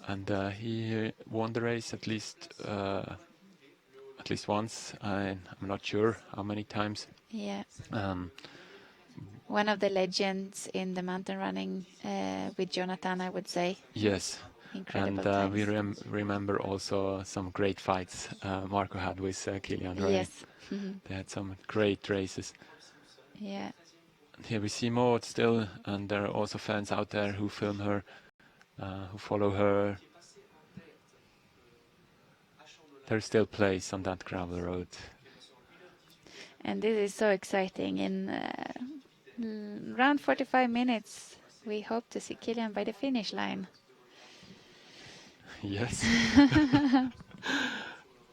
And he won the race at least once. I'm not sure how many times. Yeah. One of the legends in the mountain running with Jonathan, I would say. Yes. Incredible and we times. remember also some great fights Marco had with Kilian. Right? Yes. They had some great races. Yeah. And here we see Maud still, and there are also fans out there who film her, who follow her. There's still place on that gravel road. And this is so exciting. In around 45 minutes, we hope to see Kilian by the finish line. Yes.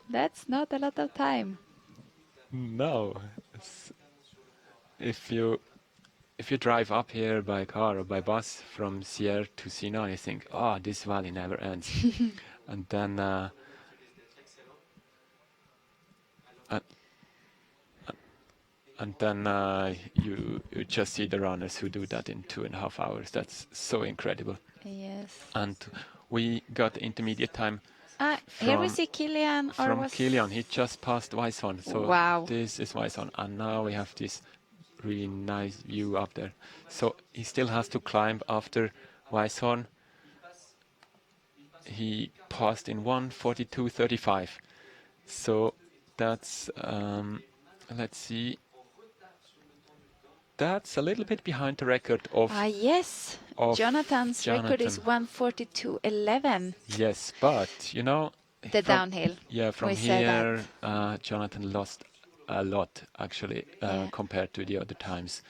That's not a lot of time. No. If you drive up here by car or by bus from Sierre to Sina, you think, oh, this valley never ends. And then you just see the runners who do that in 2.5 hours. That's so incredible. Yes. And we got the intermediate time. Here we see Kilian. From Kilian, he just passed Weisshorn. So wow. This is Weisshorn, and now we have this really nice view up there. So he still has to climb after Weisshorn. he passed in 1:42:35. So that's let's see. That's a little bit behind the record of Yes, of Jonathan's record is Jonathan. 1:42:11. Yes, but you know, The from downhill. from We said here, that. Jonathan lost a lot actually Yeah. compared to the other times.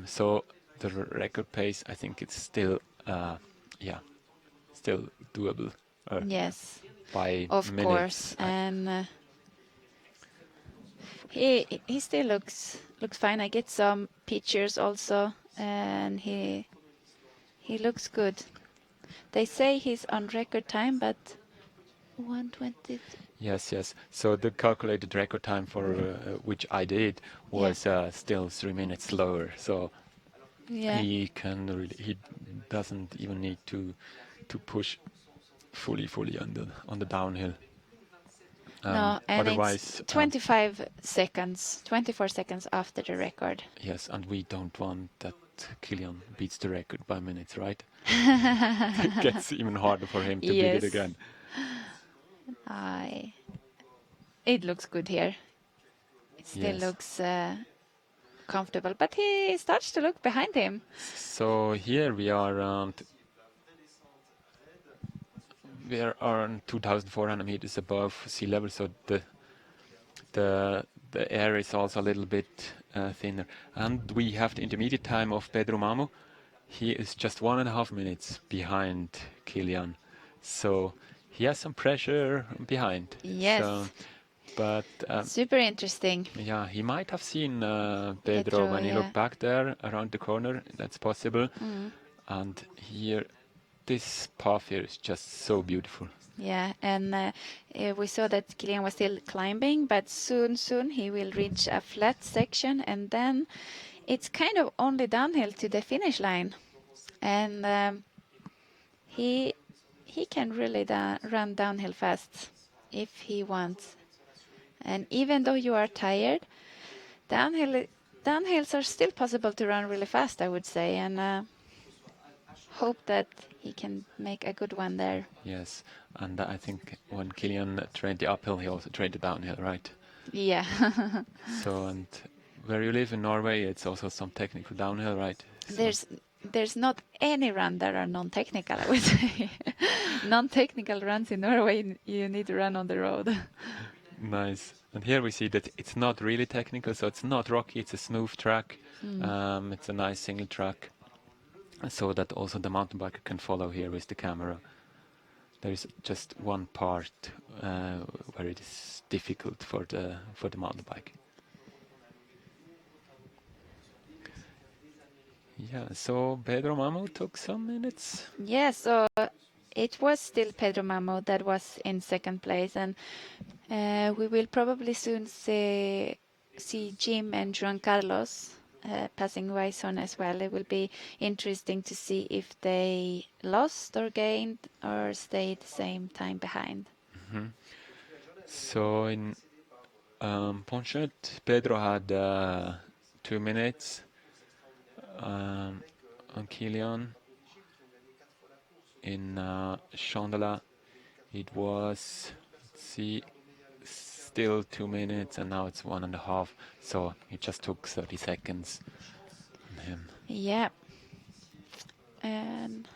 So the record pace, I think it's still, yeah, still doable Yes, by of course, minutes. and he still looks fine. I get some pictures also, and he looks good. They say he's on record time, but 1:20. Yes, yes. So the calculated record time for which I did was still 3 minutes slower. So Yeah. he doesn't even need to push fully on the downhill. No, and Otherwise, it's 25 seconds, 24 seconds after the record. yes, and we don't want that Kilian beats the record by minutes, right? It gets even harder for him to beat it Yes. again. It looks good here. It still Yes. looks comfortable, but he starts to look behind him. So here we are around 2,400 meters above sea level, so the air is also a little bit thinner. And we have the intermediate time of Pedro Mamu. He is just 1.5 minutes behind Kilian, so he has some pressure behind. Yes. So, but Super interesting. yeah, he might have seen Pedro Pedro, when he yeah. looked back there around the corner. That's possible. Mm. And here, this path here is just so beautiful. Yeah, and we saw that Kilian was still climbing, but soon he will reach a flat section, and then it's kind of only downhill to the finish line, and he can really run downhill fast if he wants. And even though you are tired, downhills are still possible to run really fast, I would say, and hope that he can make a good one there. Yes, and I think when Kilian trained the uphill, he also trained the downhill, right? Yeah. So, and where you live in Norway, it's also some technical downhill, right? So There's not any run that are non-technical, I would say. Non-technical runs in Norway, you need to run on the road. nice. And here we see that it's not really technical, so it's not rocky, it's a smooth track. It's a nice single track, so that also the mountain biker can follow here with the camera. There is just one part where it is difficult for the mountain bike. Yeah, so Pedro Mamu took some minutes. Yeah, so it was still Pedro Mamo that was in second place, and we will probably soon see Jim and Juan Carlos passing Wyson as well. It will be interesting to see if they lost or gained or stayed the same time behind. So in Ponchet, Pedro had 2 minutes on Kilian. In Chandala, it was, let's see, still 2 minutes, and now it's 1.5. So it just took 30 seconds on him. Yeah. And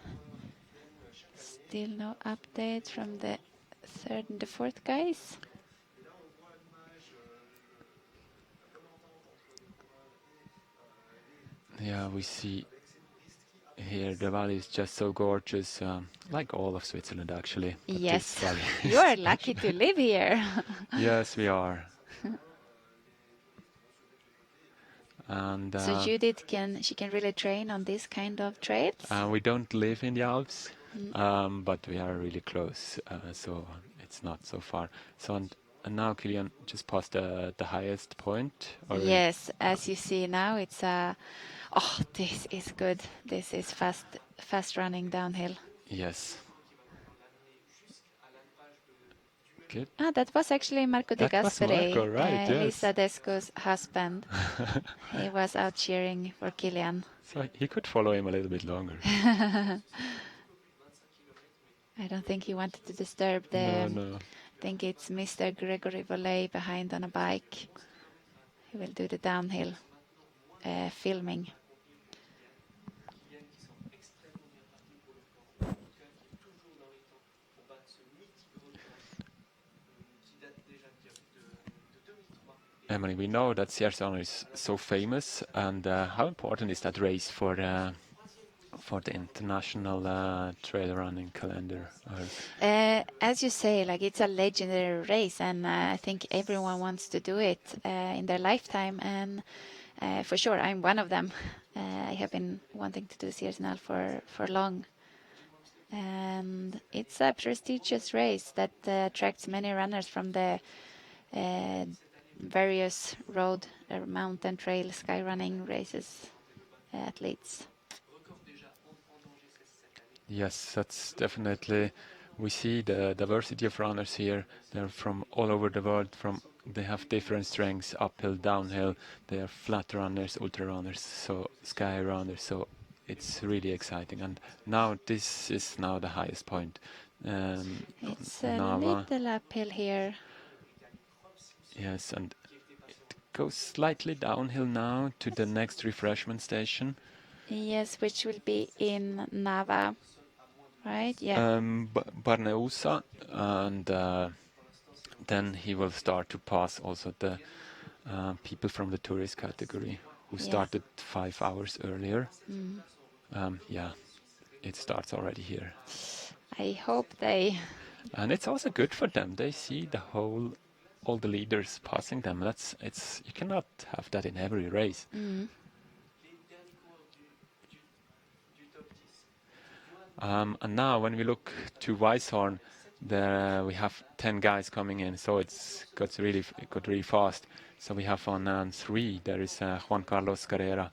still no update from the third and the fourth guys. Yeah, we see here the valley is just so gorgeous, like all of Switzerland actually. But Yes, this valley you are lucky to live here. Yes, we are. And So Judith can really train on this kind of trails. we don't live in the Alps, but we are really close, so it's not so far. So and now Kilian just passed the highest point. Already. Yes, as you see now, it's this is good. This is fast running downhill. Yes. Good. That was actually Marco de That was Gasperi, Marco, right, yes. Lisa Desco's husband. He was out cheering for Kilian. So he could follow him a little bit longer. I don't think he wanted to disturb the. No. I think it's Mr. Gregory Volley behind on a bike. He will do the downhill filming. Emily, we know that SierreZinal is so famous, and how important is that race for the international trail running calendar? As you say, like it's a legendary race, and I think everyone wants to do it in their lifetime, and for sure, I'm one of them. I have been wanting to do SierreZinal for long, and it's a prestigious race that attracts many runners from the various road, mountain, trail, sky running races, athletes. Yes, that's definitely. We see the diversity of runners here. They're from all over the world. They have different strengths, uphill, downhill. They are flat runners, ultra runners, so sky runners. So it's really exciting. And now this is now the highest point. It's a Nava. little uphill here. Yes, and it goes slightly downhill now to the next refreshment station. Yes, which will be in Nava, right? Yeah. Barneusa, and then he will start to pass also the people from the tourist category who started 5 hours earlier. Yeah, it starts already here. I hope they. And it's also good for them. They see all the leaders passing them. You cannot have that in every race. And now when we look to Weisshorn, there we have 10 guys coming in, so it got really fast. So we have on 3, there is Juan Carlos Carrera.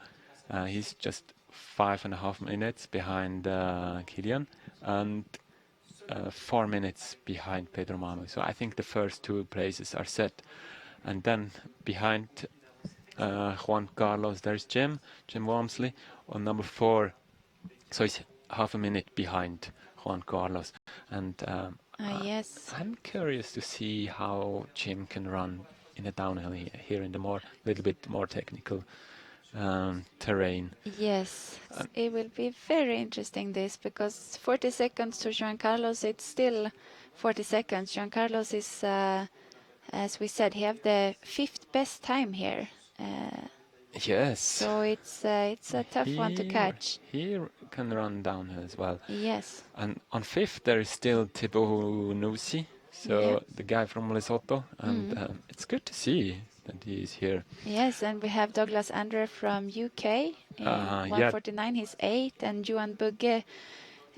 He's just 5.5 minutes behind Kilian, and 4 minutes behind Pedro Mamu. So I think the first 2 places are set. And then behind Juan Carlos, there's Jim Walmsley on number 4. So he's half a minute behind Juan Carlos. And Yes. I'm curious to see how Jim can run in a downhill here in the little bit more technical terrain. Yes, it will be very interesting this, because 40 seconds to Juan Carlos, it's still 40 seconds. Juan Carlos is, as we said, he have the 5th best time here. Yes. So it's a tough one to catch. He can run downhill as well. Yes. And on 5th there is still Thibaut Noussi, so the guy from Lesotho, and it's good to see that he is here. Yes, and we have Douglas Andre from UK, 149, he's 8, and Johan Bugge,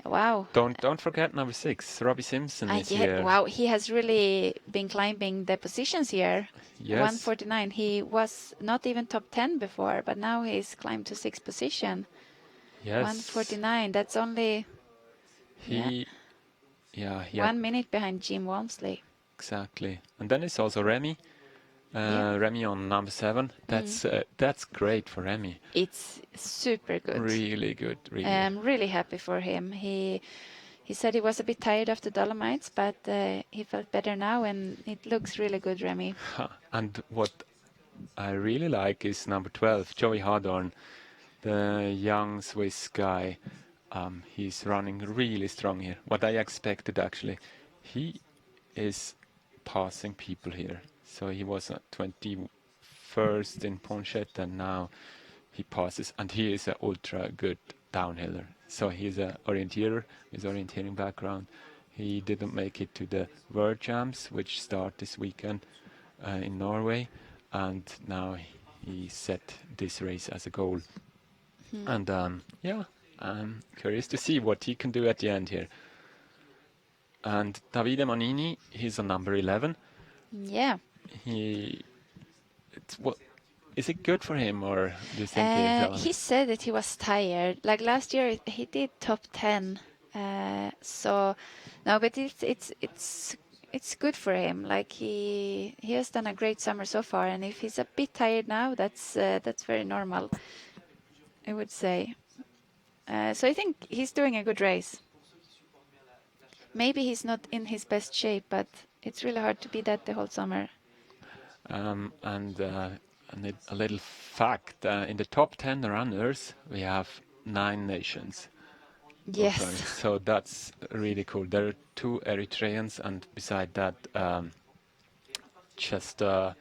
wow. Don't forget number 6, Robbie Simpson is here. Wow, he has really been climbing the positions here. Yes. 149, he was not even top 10 before, but now he's climbed to 6th position. Yes. 149, that's only 1 minute behind Jim Walmsley. Exactly. And then it's also Remy. Remy on number 7. That's great for Remy. It's super good. Really good. Really. I'm really happy for him. He said he was a bit tired after Dolomites, but he felt better now, and it looks really good, Remy. And what I really like is number 12, Joey Hardorn, the young Swiss guy. He's running really strong here. What I expected, actually, he is passing people here. So he was at 21st in Ponchet, and now he passes, and he is an ultra good downhiller. So he's an orienteer, his orienteering background. He didn't make it to the World Champs, which start this weekend in Norway, and now he set this race as a goal. And I'm curious to see what he can do at the end here. And Davide Manini, he's on number 11. Yeah. Is it good for him, or do you think he said that he was tired. Like last year, he did top 10. So no, but it's good for him. Like he has done a great summer so far, and if he's a bit tired now, that's very normal, I would say. So I think he's doing a good race. maybe he's not in his best shape, but it's really hard to be that the whole summer. And a little fact, in the top 10 runners, we have 9 nations. Yes. Okay, so that's really cool. There are 2 Eritreans, and beside that, just all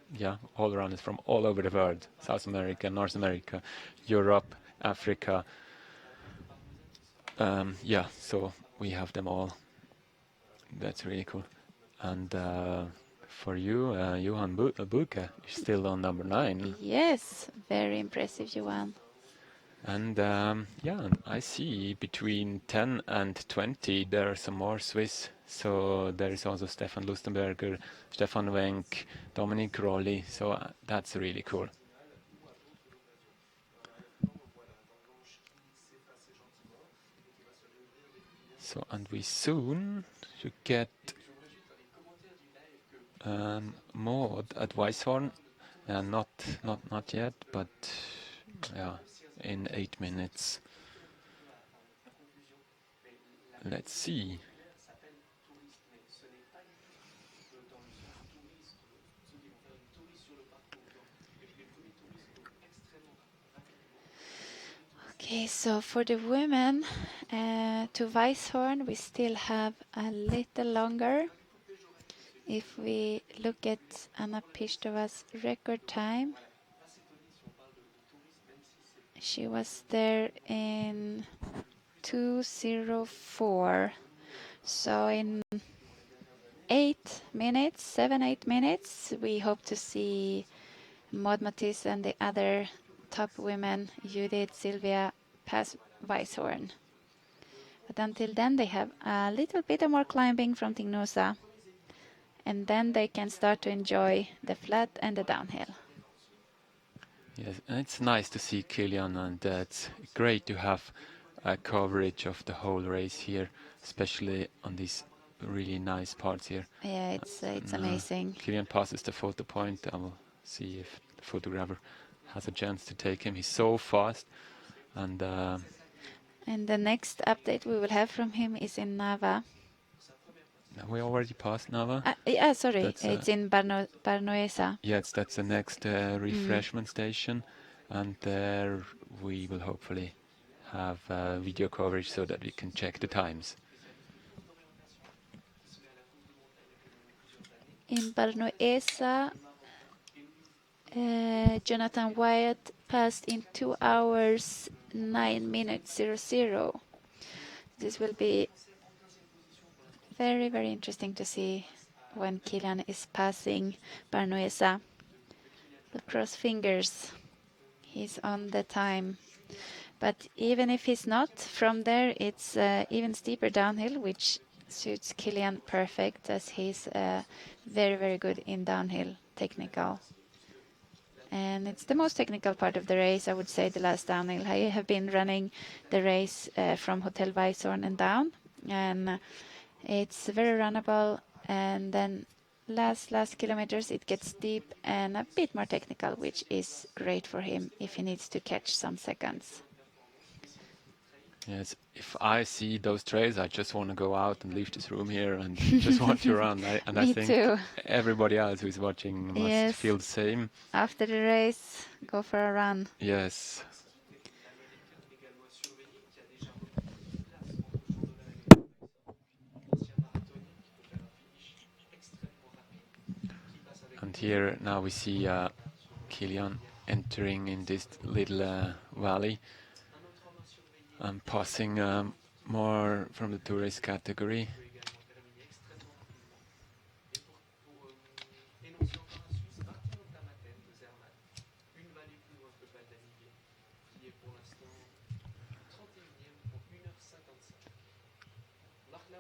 runners from all over the world: South America, North America, Europe, Africa. So we have them all. That's really cool. And for you, Johan Buke is still on number 9. Yes, very impressive, Johan. And I see between 10 and 20 there are some more Swiss. So there is also Stefan Lustenberger, Stefan Wenck, Dominic Rolli. So that's really cool. So, and we soon should get Maud at Weisshorn. Not yet, but yeah, in 8 minutes. Let's see. Okay, so for the women to Weisshorn, we still have a little longer. If we look at Anna Pistova's record time, she was there in 2:04. So in 8 minutes, 7-8 minutes, we hope to see Maud Matisse and the other top women, Judith, Sylvia, pass Weisshorn. But until then, they have a little bit more climbing from Tingnosa, and then they can start to enjoy the flat and the downhill. Yes, and it's nice to see Kilian, and it's great to have coverage of the whole race here, especially on these really nice parts here. Yeah, it's amazing. Kilian passes the photo point. I will see if the photographer has a chance to take him. He's so fast, and the next update we will have from him is in Nava. we already passed Nava. Sorry, it's in Barnoesa. Yes, that's the next refreshment station, and there we will hopefully have video coverage so that we can check the times. In Barnoesa, Jonathan Wyatt passed in 2 hours 9 minutes 00. This will be very, very interesting to see when Kilian is passing Barnoesa. But cross fingers, he's on the time. But even if he's not, from there it's even steeper downhill, which suits Kilian perfect, as he's very, very good in downhill technical. And it's the most technical part of the race, I would say, the last downhill. I have been running the race from Hotel Weisshorn and down, and it's very runnable. And then last kilometers it gets steep and a bit more technical, which is great for him if he needs to catch some seconds. Yes, if I see those trails, I just want to go out and leave this room here and just want to run. I think too. everybody else who is watching must feel the same. After the race, go for a run. Yes. And here now we see Kilian entering in this little valley. I'm passing more from the tourist category.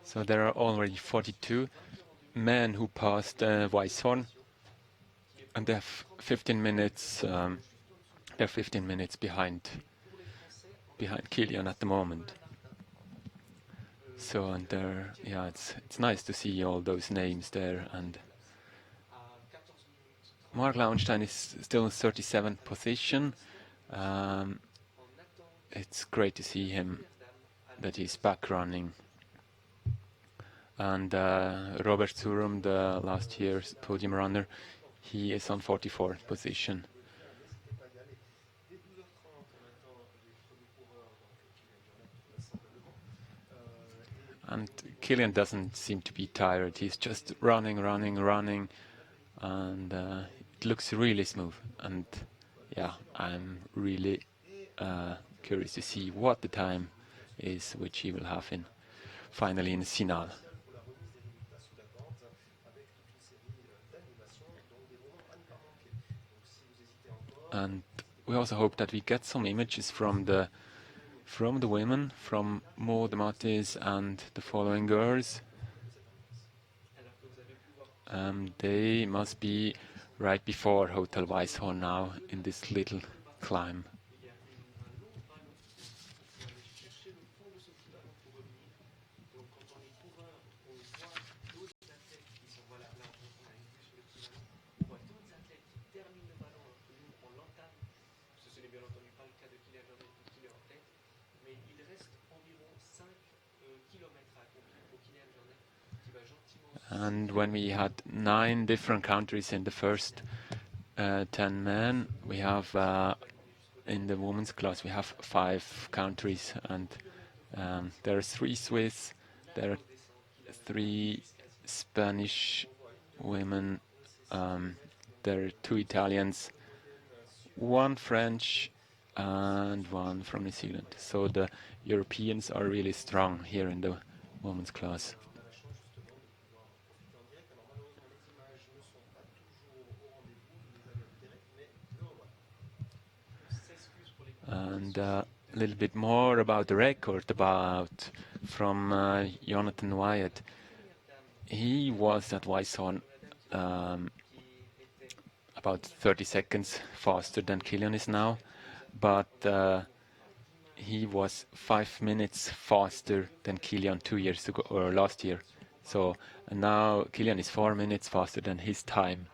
So there are already 42 men who passed Weisshorn, and they have 15 minutes. They're 15 minutes behind Kilian at the moment. So, and there, yeah, it's nice to see all those names there. And Mark Lauenstein is still in 37th position. It's great to see him, that he's back running. And Robert Thurum, the last year's podium runner, he is on 44th position. And Killian doesn't seem to be tired. He's just running, and it looks really smooth. And yeah, I'm really curious to see what the time is which he will have in finally in the SierreZinal. And we also hope that we get some images from the women, from Maud Mattis and the following girls. They must be right before Hotel Weisshorn now in this little climb. And when we had 9 different countries in the first 10 men, we have in the women's class we have 5 countries, and there are 3 Swiss, there are 3 Spanish women, there are 2 Italians, 1 French, and 1 from New Zealand. So the Europeans are really strong here in the women's class. And a little bit more about the record from Jonathan Wyatt. He was at Weisshorn about 30 seconds faster than Killian is now, but he was 5 minutes faster than Killian 2 years ago or last year. So now Killian is 4 minutes faster than his time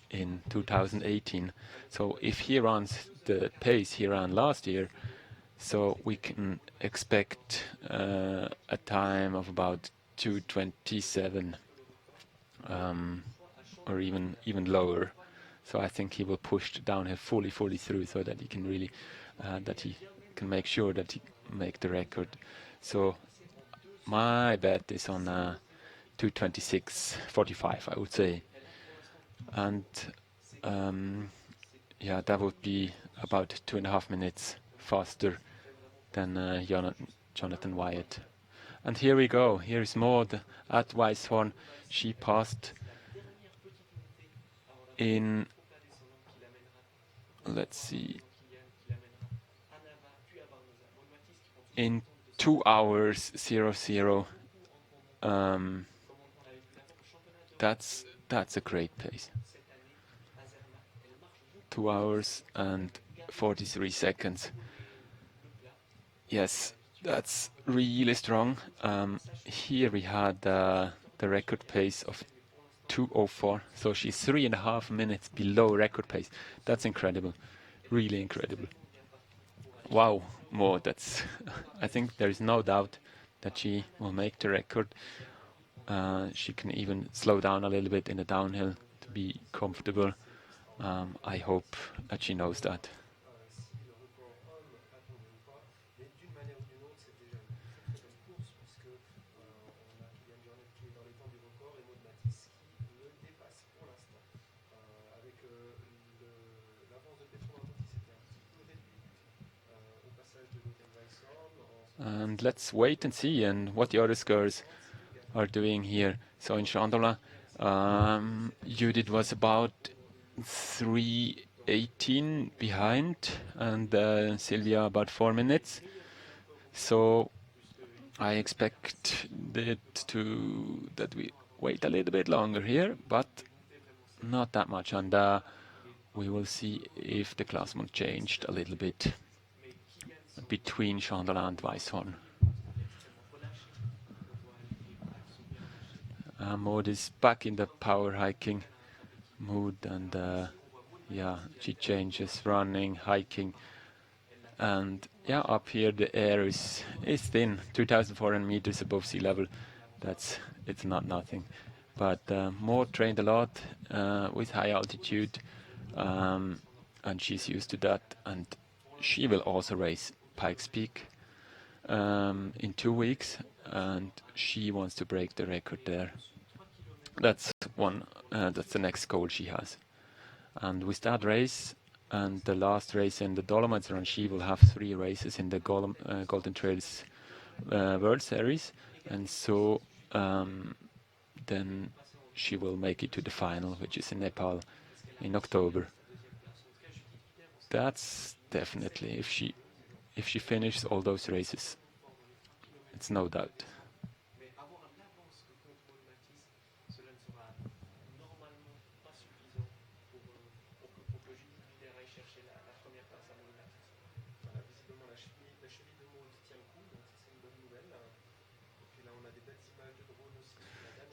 in 2018. So if he runs the pace he ran last year, so we can expect a time of about 2:27 or even lower. So I think he will push the downhill fully through, so that he can really that he can make sure that he make the record. So my bet is on 2:26:45, I would say, and yeah, that would be about 2.5 minutes faster than Jonathan Wyatt. And here we go. Here is Maud at Weisshorn. She passed in, let's see, in 2 hours 00. That's a great pace. 2 hours and 43 seconds. Yes, that's really strong. Here we had the record pace of 2:04, so she's 3.5 minutes below record pace. That's incredible, really incredible. Wow, more. That's. I think there is no doubt that she will make the record. She can even slow down a little bit in the downhill to be comfortable. I hope that she knows that. And let's wait and see and what the other skiers are doing here. So in Chandala, Judith was about 3:18 behind, and Sylvia about 4 minutes. So I expect that we wait a little bit longer here, but not that much. And we will see if the classement changed a little bit between Chandala and Weisshorn. Maud is back in the power hiking mood, and yeah, she changes running, hiking, and yeah, up here the air is thin, 2,400 meters above sea level. it's not nothing. But Maud trained a lot with high altitude, and she's used to that. And she will also race Pikes Peak in 2 weeks, and she wants to break the record there. That's the next goal she has. And with that race and the last race in the Dolomites run, she will have 3 races in the Golden Trails World Series, and so then she will make it to the final, which is in Nepal in October. That's definitely, if she finishes all those races, it's no doubt.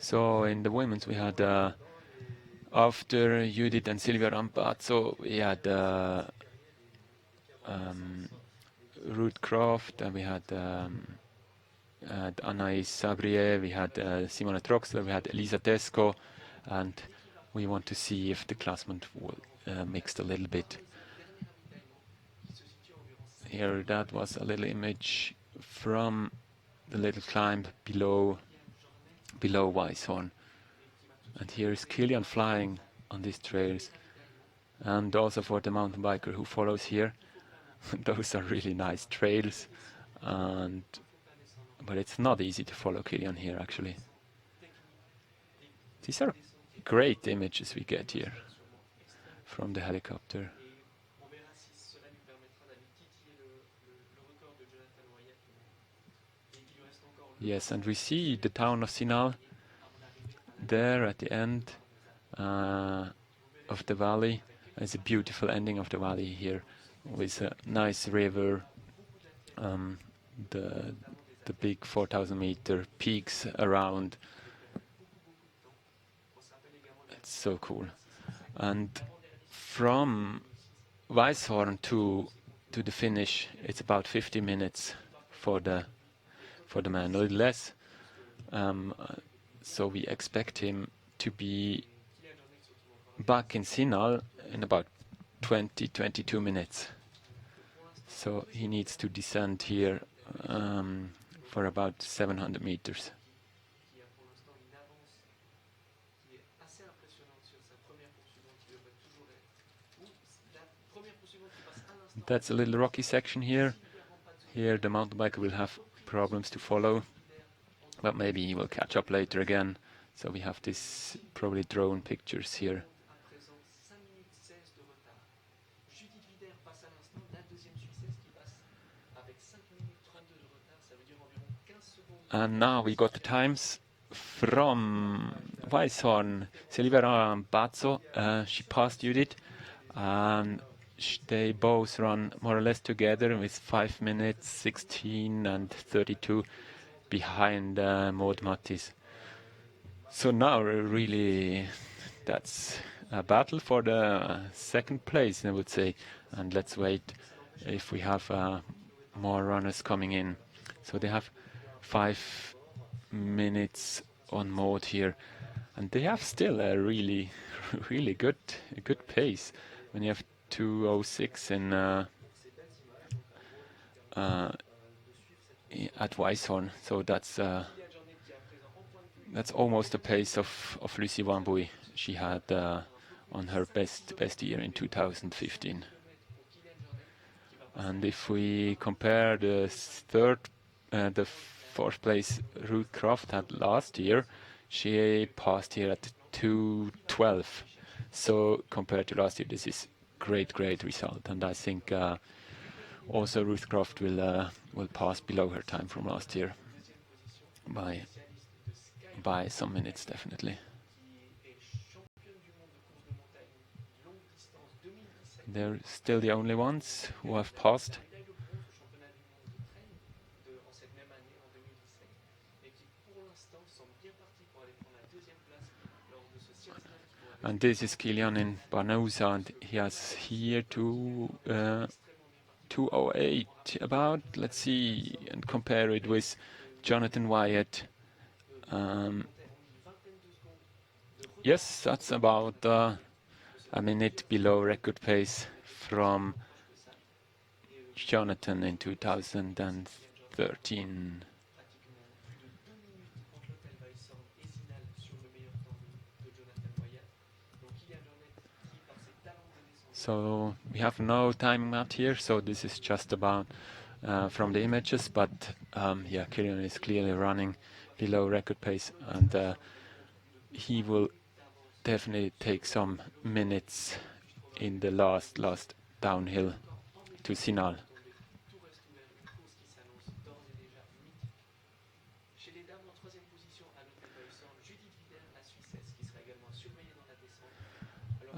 So in the women's we had after Judith and Sylvia Ambassador, we had Ruth Croft, and we had Anaïs Sabrier, we had Simona Troxler, we had Elisa Tesco, and we want to see if the classement will mixed a little bit. Here, that was a little image from the little climb below Weisshorn. And here is Kilian flying on these trails. And also for the mountain biker who follows here, those are really nice trails. But it's not easy to follow Kilian here, actually. These are great images we get here from the helicopter. Yes, and we see the town of Zinal there at the end of the valley. It's a beautiful ending of the valley here with a nice river, the big 4,000 meter peaks around. It's so cool. And from Weisshorn to the finish, it's about 50 minutes for the man, a little less. So we expect him to be back in Zinal in about 20-22 minutes. So he needs to descend here for about 700 meters. That's a little rocky section here. Here the mountain biker will have problems to follow, but maybe he will catch up later again. So we have this probably drone pictures here. And now we got the times from Weisshorn. Sylvia Ambassador, she passed Judith, and they both run more or less together with 5 minutes 16 and 32 behind Maud Mattis. So now really that's a battle for the second place, I would say, and let's wait if we have more runners coming in. So they have 5 minutes on Maud here, and they have still a really good pace when you have 2:06 in at Weisshorn. So that's almost the pace of Lucy Wambui she had on her best year in 2015. And if we compare the fourth place Ruth Croft had last year, she passed here at 2:12. So compared to last year, this is great result, and I think also Ruth Croft will pass below her time from last year by some minutes, definitely. They're still the only ones who have passed. And this is Kilian in Barnauza, and he has here 2:08 about. Let's see and compare it with Jonathan Wyatt Yes, that's about a minute below record pace from Jonathan in 2013. So we have no timing out here, so this is just about from the images, but yeah, Killian is clearly running below record pace, and he will definitely take some minutes in the last downhill to SierreZinal.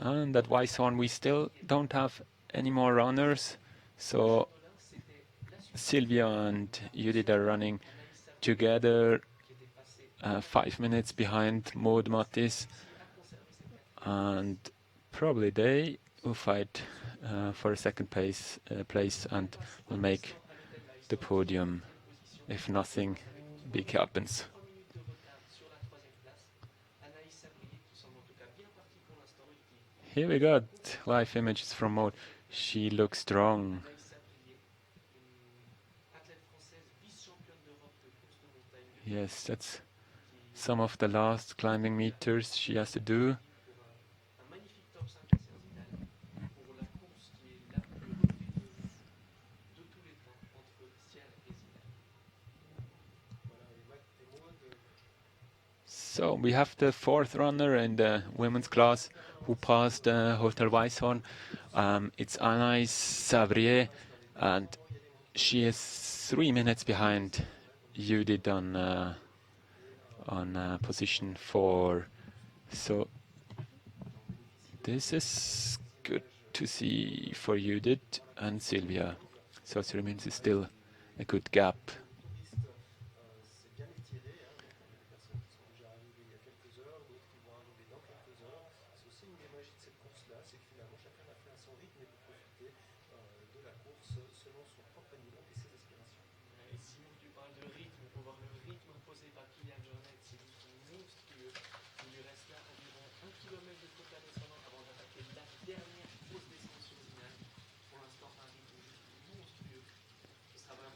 And at Weisshorn we still don't have any more runners, so Sylvia and Judith are running together 5 minutes behind Maud Mattis, and probably they will fight for a second place and will make the podium if nothing big happens. Here we got live images from Maud. She looks strong. Yes, that's some of the last climbing meters she has to do. So we have the fourth runner in the women's class who passed Hotel Weisshorn. It's Anaïs Savrier, and she is 3 minutes behind Judith on position 4. So this is good to see for Judith and Sylvia. So 3 minutes is still a good gap.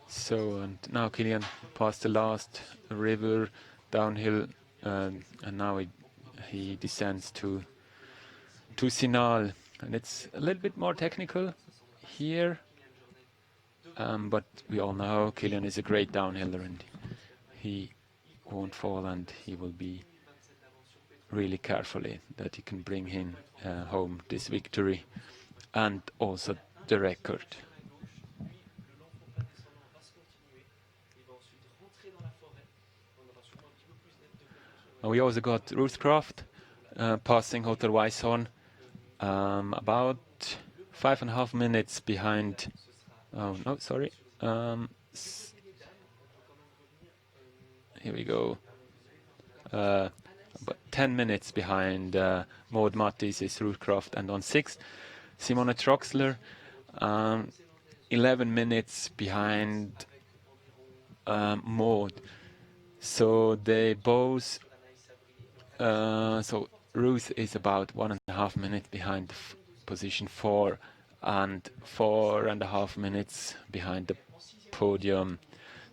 So, and now Killian passed the last river downhill, and now he descends to SierreZinal, and it's a little bit more technical here, but we all know Killian is a great downhiller and he won't fall, and he will be really carefully that he can bring him home this victory and also the record. We also got Ruth Croft passing Hotel Weisshorn, about 5.5 minutes behind. Oh no, sorry. Here we go. About 10 minutes behind Maud Mattis is Ruth Croft, and on 6th, Simone Troxler, 11 minutes behind Maud. So they both. So Ruth is about 1.5 minutes behind position 4 and 4.5 minutes behind the podium.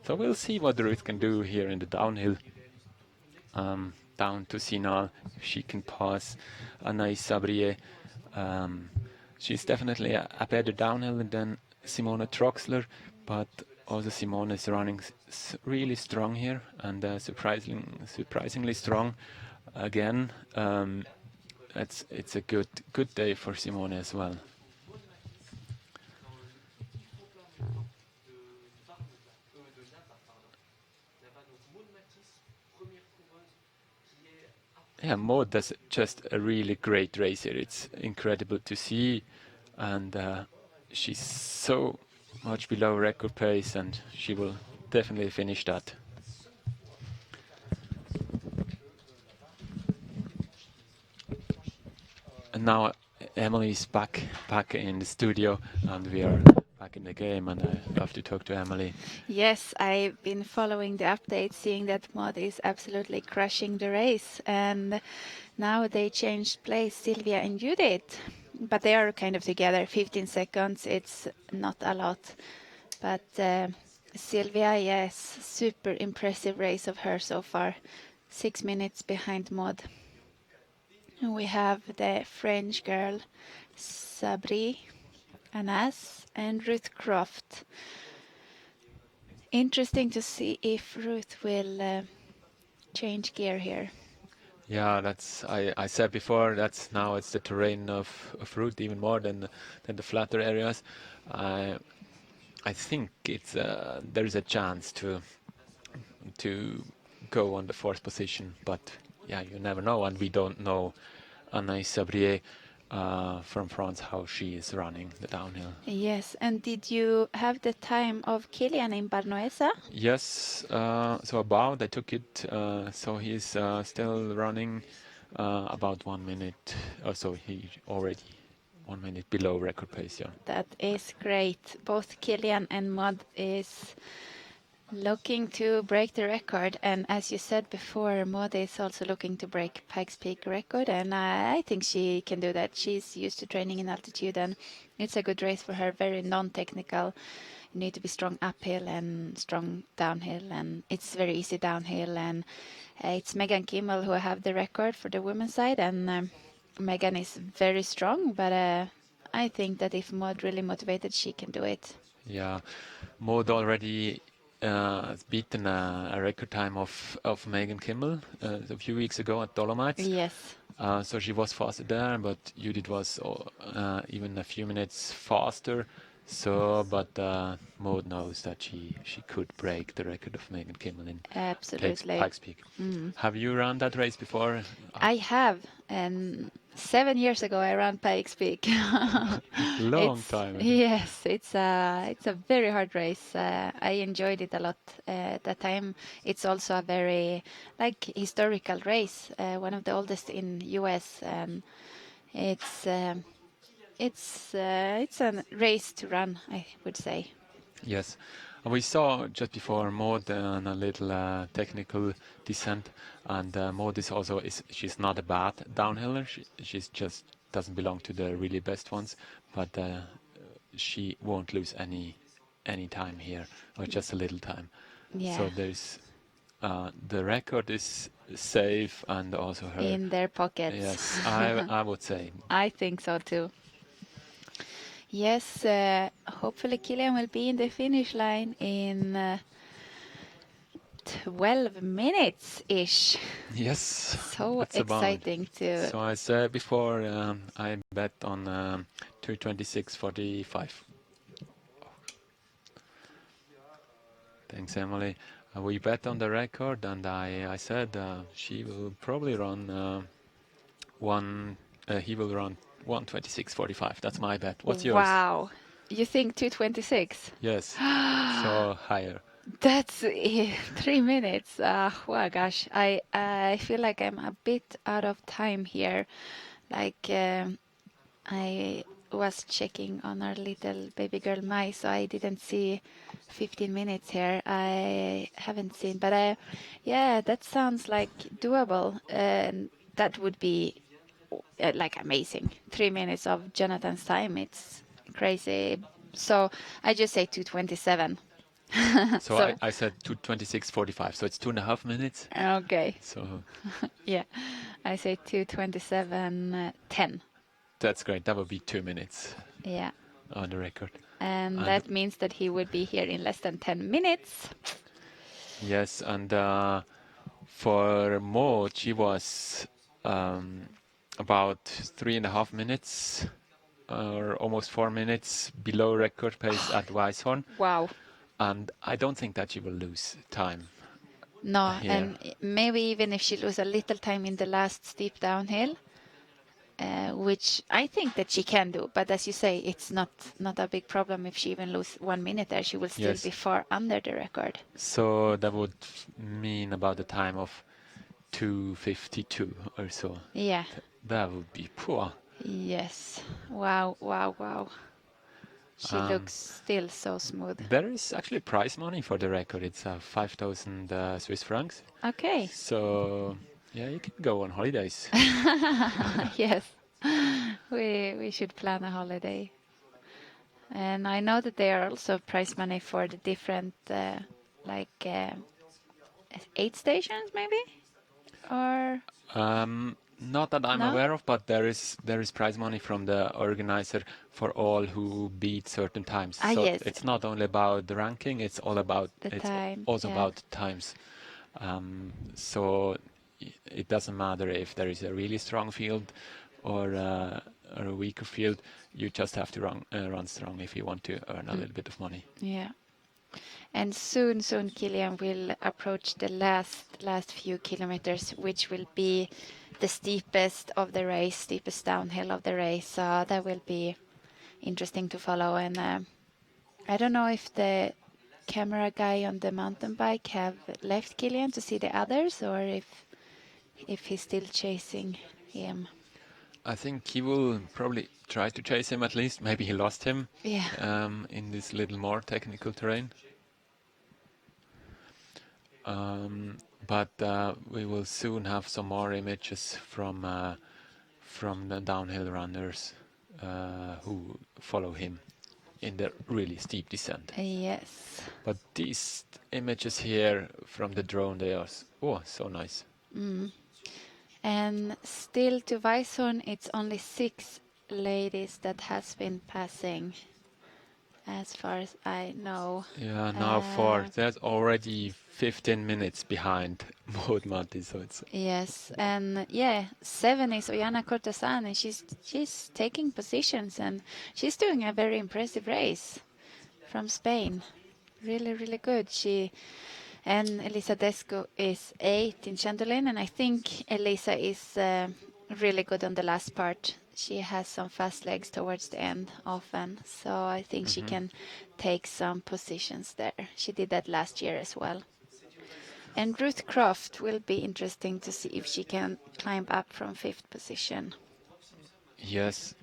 So we'll see what Ruth can do here in the downhill down to SierreZinal. If she can pass Anaïs Savrier. She's definitely a better downhill than Simone Troxler, but also Simone is running really strong here, and surprisingly strong. Again, it's a good day for Simone as well. Yeah, Maud does just a really great race here. It's incredible to see, and she's so much below record pace, and she will definitely finish that. And now Emily is back in the studio, and we are back back in the game, and I love to talk to Emily. Yes, I've been following the updates, seeing that Maud is absolutely crushing the race, and now they changed place, Sylvia and Judith, but they are kind of together. 15 seconds, it's not a lot, but Sylvia, yes, super impressive race of her so far. 6 minutes behind Maud. And we have the French girl Sabri Anas and Ruth Croft. Interesting to see if Ruth will change gear here. Yeah, that's I said before. That's now it's the terrain of Route even more than the flatter areas. I think it's there's a chance to go on the fourth position, but yeah, you never know, and we don't know Anaïs Sabrier from France how she is running the downhill. Yes, and did you have the time of Kilian in Barnoesa? Yes, so about I took it, so he's still running about 1 minute, so he already 1 minute below record pace, yeah. That is great. Both Kilian and Maud is looking to break the record, and as you said before, Maud is also looking to break Pikes Peak record, and I think she can do that. She's used to training in altitude, and it's a good race for her, very non-technical. You need to be strong uphill and strong downhill, and it's very easy downhill, and it's Megan Kimmel who have the record for the women's side, and Megan is very strong, but I think that if Maud really motivated, she can do it. Yeah, Maud already beaten a record time of Megan Kimmel a few weeks ago at Dolomites. Yes. So she was faster there, but Judith was even a few minutes faster. So, but Maud knows that she could break the record of Megan Kimmel in Absolutely. Pikes Peak. Have you run that race before? I have, and 7 years ago I ran Pikes Peak. Long time ago. Yes, it's a very hard race. I enjoyed it a lot at that time. It's also a very historical race, one of the oldest in US, and it's a race to run, I would say. Yes. We saw just before Maud on a little technical descent, and Maud is also she's not a bad downhiller. She's just doesn't belong to the really best ones, but she won't lose any time here, or just a little time. Yeah. So there's the record is safe, and also her In their pockets. Yes, I would say. I think so too. Yes, hopefully Kilian will be in the finish line in 12 minutes-ish. Yes. So that's about it. exciting to... So I said before, I bet on 2:26:45. Thanks, Emily. We bet on the record, and I said she will probably run he will run 1:26:45. That's my bet. What's yours? Wow. You think 2:26? Yes. So higher. That's 3 minutes. Well, gosh, I feel like I'm a bit out of time here. I was checking on our little baby girl Mai, so I didn't see 15 minutes here. I haven't seen, but yeah, that sounds like doable. That would be amazing. 3 minutes of Jonathan's time. It's crazy. So I just say 2:27. So I said 2:26:45. So it's 2.5 minutes. Okay. So yeah, I say 2:27:10. That's great. That would be 2 minutes. Yeah. On the record. And that means that he would be here in less than 10 minutes. Yes, and for Maud, she was about 3.5 minutes or almost 4 minutes below record pace at Weisshorn. Wow. And I don't think that she will lose time. No, here. And maybe even if she loses a little time in the last steep downhill, which I think that she can do. But as you say, it's not a big problem if she even loses 1 minute there. She will still be far under the record. So that would mean about the time of 2:52 or so. Yeah. That would be poor. Yes. Wow, wow, wow. She looks still so smooth. There is actually prize money for the record. It's 5,000 Swiss francs. Okay. So, yeah, you can go on holidays. Yes. We should plan a holiday. And I know that there are also prize money for the different, aid stations, maybe? Or Not that I'm no? aware of, but there is prize money from the organizer for all who beat certain times. Ah, So yes. it's not only about the ranking; it's time, also yeah. about times. So it doesn't matter if there is a really strong field or a weaker field. You just have to run strong if you want to earn a little bit of money. Yeah. And soon Kilian will approach the last few kilometers, which will be the steepest of the race, steepest downhill of the race. So that will be interesting to follow. And I don't know if the camera guy on the mountain bike have left Kilian to see the others, or if he's still chasing him. I think he will probably try to chase him at least. Maybe he lost him in this little more technical terrain. But we will soon have some more images from the downhill runners who follow him in the really steep descent. Yes. But these images here from the drone, they are so nice. And still to Weisshorn, it's only 6 ladies that has been passing, as far as I know. Yeah, now 4. There's already 15 minutes behind Maud Matti, so it's... Yes, and 7 is Ollana Cortazan, and she's taking positions, and she's doing a very impressive race from Spain. Really, really good. And Elisa Desco is 8 in Chandolin, and I think Elisa is really good on the last part. She has some fast legs towards the end often, so I think she can take some positions there. She did that last year as well. And Ruth Croft will be interesting to see if she can climb up from 5th position. Yes,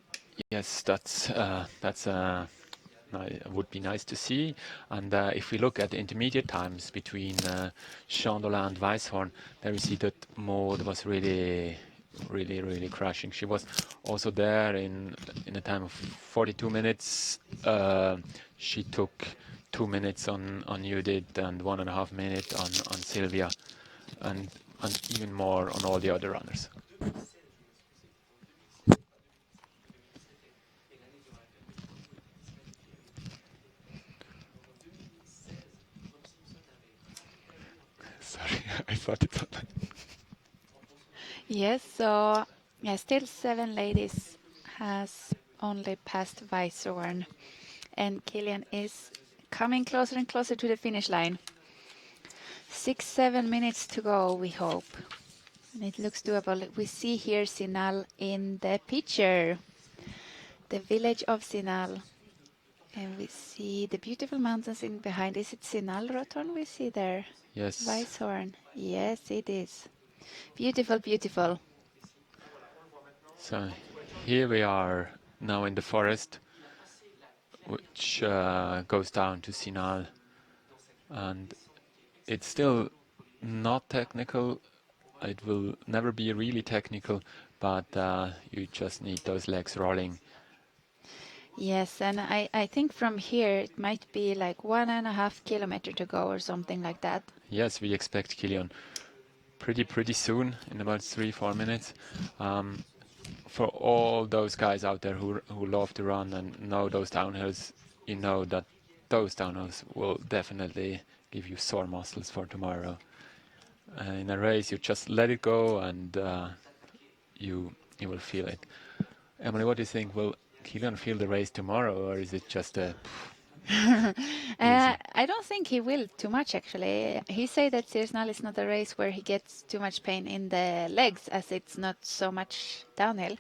that's would be nice to see. And if we look at the intermediate times between Chandolin and Weisshorn, there we see that Maud was really crashing. She was also there in a time of 42 minutes. She took 2 minutes on Judith and 1.5 minutes on Sylvia, and even more on all the other runners. Sorry, I thought it was... Yes, so still 7 ladies has only passed Weisshorn, and Kilian is coming closer and closer to the finish line. 6-7 minutes to go, we hope. And it looks doable. We see here SierreZinal in the picture, the village of SierreZinal. And we see the beautiful mountains in behind. Is it SierreZinal Rotorn we see there? Yes. Weisshorn. Yes, it is. Beautiful, beautiful. So here we are now in the forest, which goes down to SierreZinal, and it's still not technical. It will never be really technical, but you just need those legs rolling. Yes, and I think from here it might be like 1.5 kilometers to go or something like that. Yes, we expect Kilian pretty soon, in about 3-4 minutes. For all those guys out there who love to run and know those downhills, you know that those downhills will definitely give you sore muscles for tomorrow. In a race, you just let it go, and you will feel it. Emily, what do you think? Will Kilian feel the race tomorrow, or is it just a... I don't think he will too much, actually. He said that SierreZinal is not a race where he gets too much pain in the legs, as it's not so much downhill.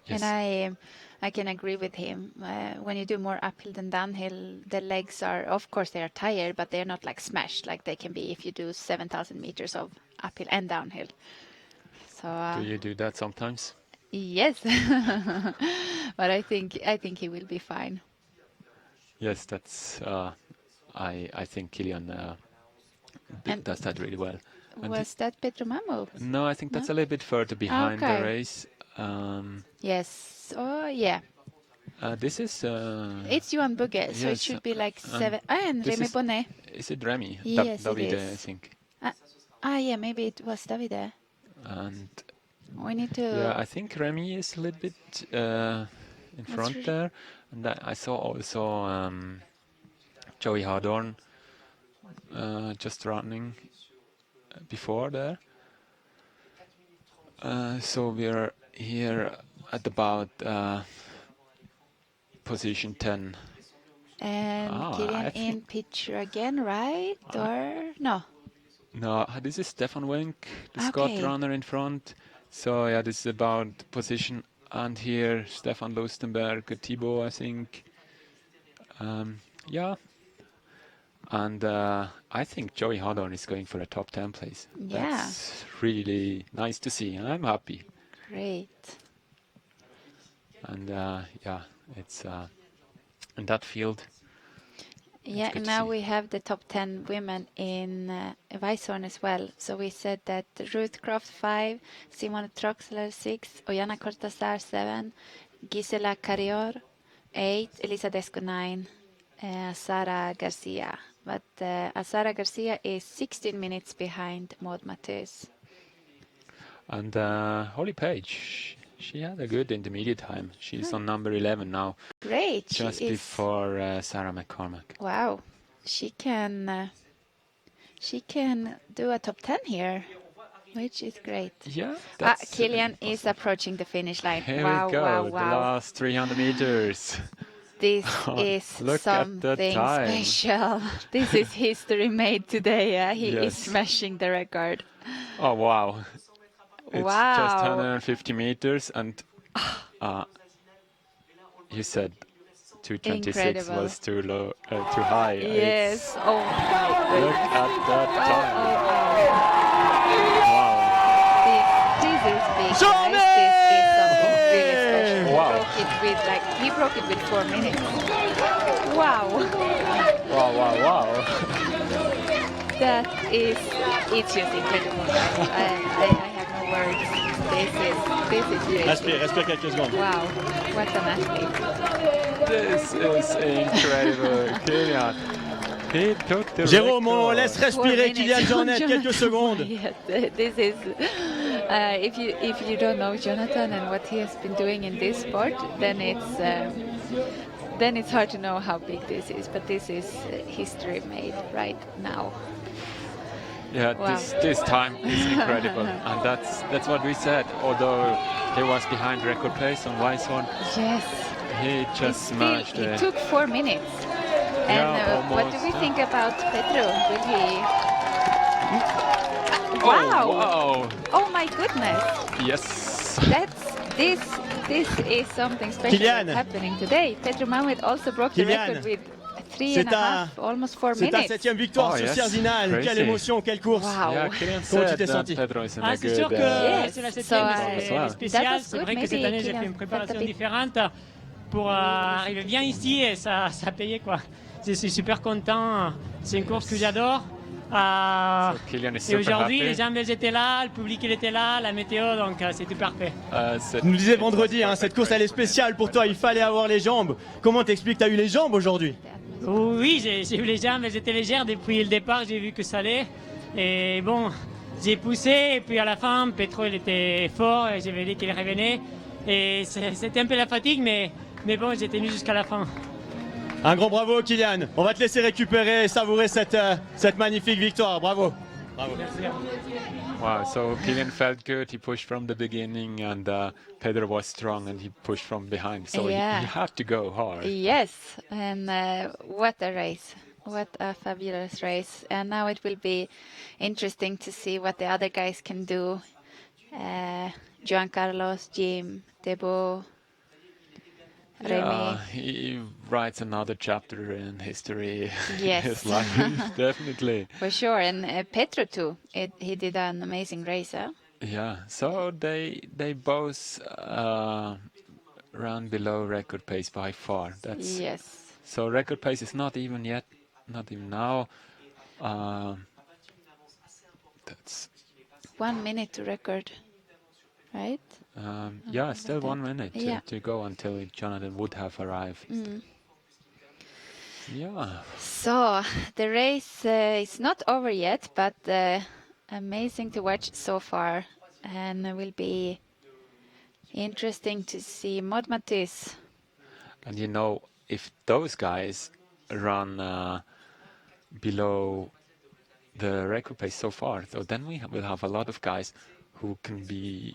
Yes. And I can agree with him. When you do more uphill than downhill, the legs are, of course, they are tired, but they're not like smashed like they can be if you do 7,000 meters of uphill and downhill. So do you do that sometimes? Yes, but I think he will be fine. Yes, that's. I think Kilian And does that really well. And was that Petru Mammu? no, I think that's No? a little bit further behind the Okay. race. Yes. Oh, yeah. This is. It's Johan Bugge, so it Yes, should be like and 7. And this Remy is- Bonnet. Is it Remy? Yes, it Davide, is. I think. Yeah, maybe it was Davide. And We need to. yeah, I think Remy is a little bit in front really- there. And I saw also Joey Hardorn just running before there. So we're here at about position 10. And I Kilian in think- picture again, right? Or no? No, this is Stefan Wenk, the Scott Okay. runner in front. So yeah, this is about position. And here Stefan Lustenberg, Thibaut, I think. Yeah. And I think Joey Hardorn is going for a top 10 place. Yeah. That's really nice to see. I'm happy. Great. And yeah, it's in that field. Yeah, good and to now see. we have the top 10 women in Weisshorn as well. So we said that Ruth Croft 5, Simone Troxler 6, Oyana Cortazar 7, Gisela Carrior 8, Elisa Desco 9, Sara Garcia. But Sara Garcia is 16 minutes behind Maud Matthews. And Holly Page, she had a good intermediate time. She's on number 11 now, Great. just she is, before Sarah McCormack. Wow. She can do a top 10 here, which is great. Yeah, that's Kilian is approaching the finish line. Here wow, we go, wow, the wow. last 300 meters. This Oh, is look at the something time. special. This is history made today. He is Yes. smashing the record. Oh, wow. It's just Wow. 150 meters, and you said 226 Incredible. was too low, too high. Yes. Oh my Look goodness. at that time. Oh, Wow. This is big, guys. This is something really special. Wow. He broke it with 4 minutes. Wow. Wow, wow, wow. It's just incredible. I have no words. This is crazy. Respire quelques secondes. Wow, what an athlete. This is incredible. Kilian, he took the Jérôme, on record. laisse 4 respirer minutes. Kylian Jornet, quelques secondes. Yes, this is if you don't know Jonathan and what he has been doing in this sport, then it's hard to know how big this is. But this is history made right now. Yeah, Wow. this time is incredible, and that's what we said. Although he was behind record pace on Weisshorn, Yes. he just smashed It it. took 4 minutes. And Yeah, what do we almost, think about Petru? Will he? Oh, Wow! wow! Oh my goodness! Yes. This is something special Kylian. that's happening today. Petru Mammu also broke the Kylian. record with three C'est and a half, almost 4 C'est ta minutes. 7e victoire Oh, sur yes. SierreZinal. Crazy. Quelle émotion, quelle course. Wow. Yeah, Kilian Comment tu said t'es that senti? Pedro is in Ah, a c'est good. sûr que Yes. c'est la So, 7e, that c'est was spécial. good. C'est vrai que Maybe cette année, j'ai Kylian fait une felt a préparation bit- différente pour arriver bien ici et ça payait quoi. Je suis super content. C'est une course que j'adore. So Kilian is Et super aujourd'hui, les happy. jambes elles étaient là, le public il était là, la météo, donc c'était parfait. Said Tu nous disais it was vendredi, hein, cette course elle est spéciale pour toi, il fallait avoir les jambes. Comment t'expliques, t'as eu les jambes aujourd'hui? Oui, j'ai eu les jambes, elles étaient légères depuis le départ, j'ai vu que ça allait. Et bon, j'ai poussé et puis à la fin, Petro il était fort et j'avais dit qu'il revenait. Et c'était un peu la fatigue, mais bon, j'ai tenu jusqu'à la fin. Un grand bravo Kylian, on va te laisser récupérer et savourer cette magnifique victoire, bravo. Bravo. Wow, so Kilian felt good. He pushed from the beginning, and Pedro was strong, and he pushed from behind. So Yeah. he had to go hard. Yes, and what a race. What a fabulous race. And now it will be interesting to see what the other guys can do. Juan Carlos, Jim, Debo, Remy. Yeah, he writes another chapter in history. Yes. His life, definitely. For sure, and Petro too. He did an amazing race. Huh? Yeah. So they both ran below record pace by far. That's Yes. So record pace is not even now. That's 1 minute to record, right? yeah, still 1 minute Yeah. to go until Jonathan would have arrived. Yeah. So the race is not over yet, but amazing to watch so far, and it will be interesting to see Maud Matisse. And if those guys run below the record pace so far, so then we will have a lot of guys who can be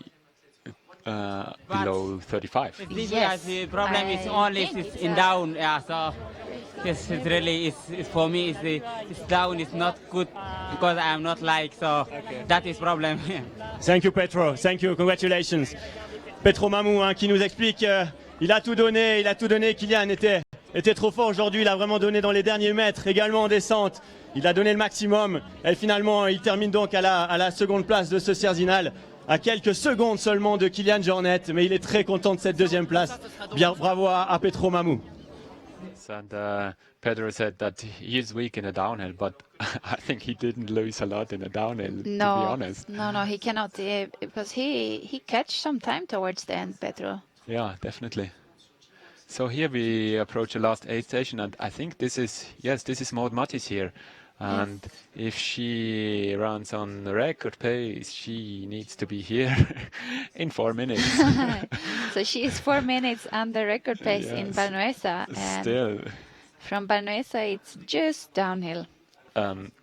below 35. This Yes, the problem is I only think it's it's in a- down. Yeah, so it's really it's for me. It's down is not good because I am not like so. That is problem. Thank you, Petro. Thank you. Congratulations. Petro Mamou, hein, qui nous explique, il a tout donné. Kylian était trop fort aujourd'hui. Il a vraiment donné dans les derniers mètres, également en descente. Il a donné le maximum. Et finalement, il termine donc à la seconde place de ce SierreZinal, à quelques secondes seulement de Kylian Jornet. Mais il est très content de cette deuxième place. Bien, bravo à Petro Mamou. And Pedro said that he is weak in the downhill, but I think he didn't lose a lot in the downhill, to be honest. No, he cannot, because he catch some time towards the end, Petro. Yeah, definitely. So here we approach the last aid station, and I think this is Maud Matisse here. And if she runs on record pace, she needs to be here in 4 minutes. So she is 4 minutes under record pace in Yes. Barnuesa, and Still. from Barnuesa it's just downhill.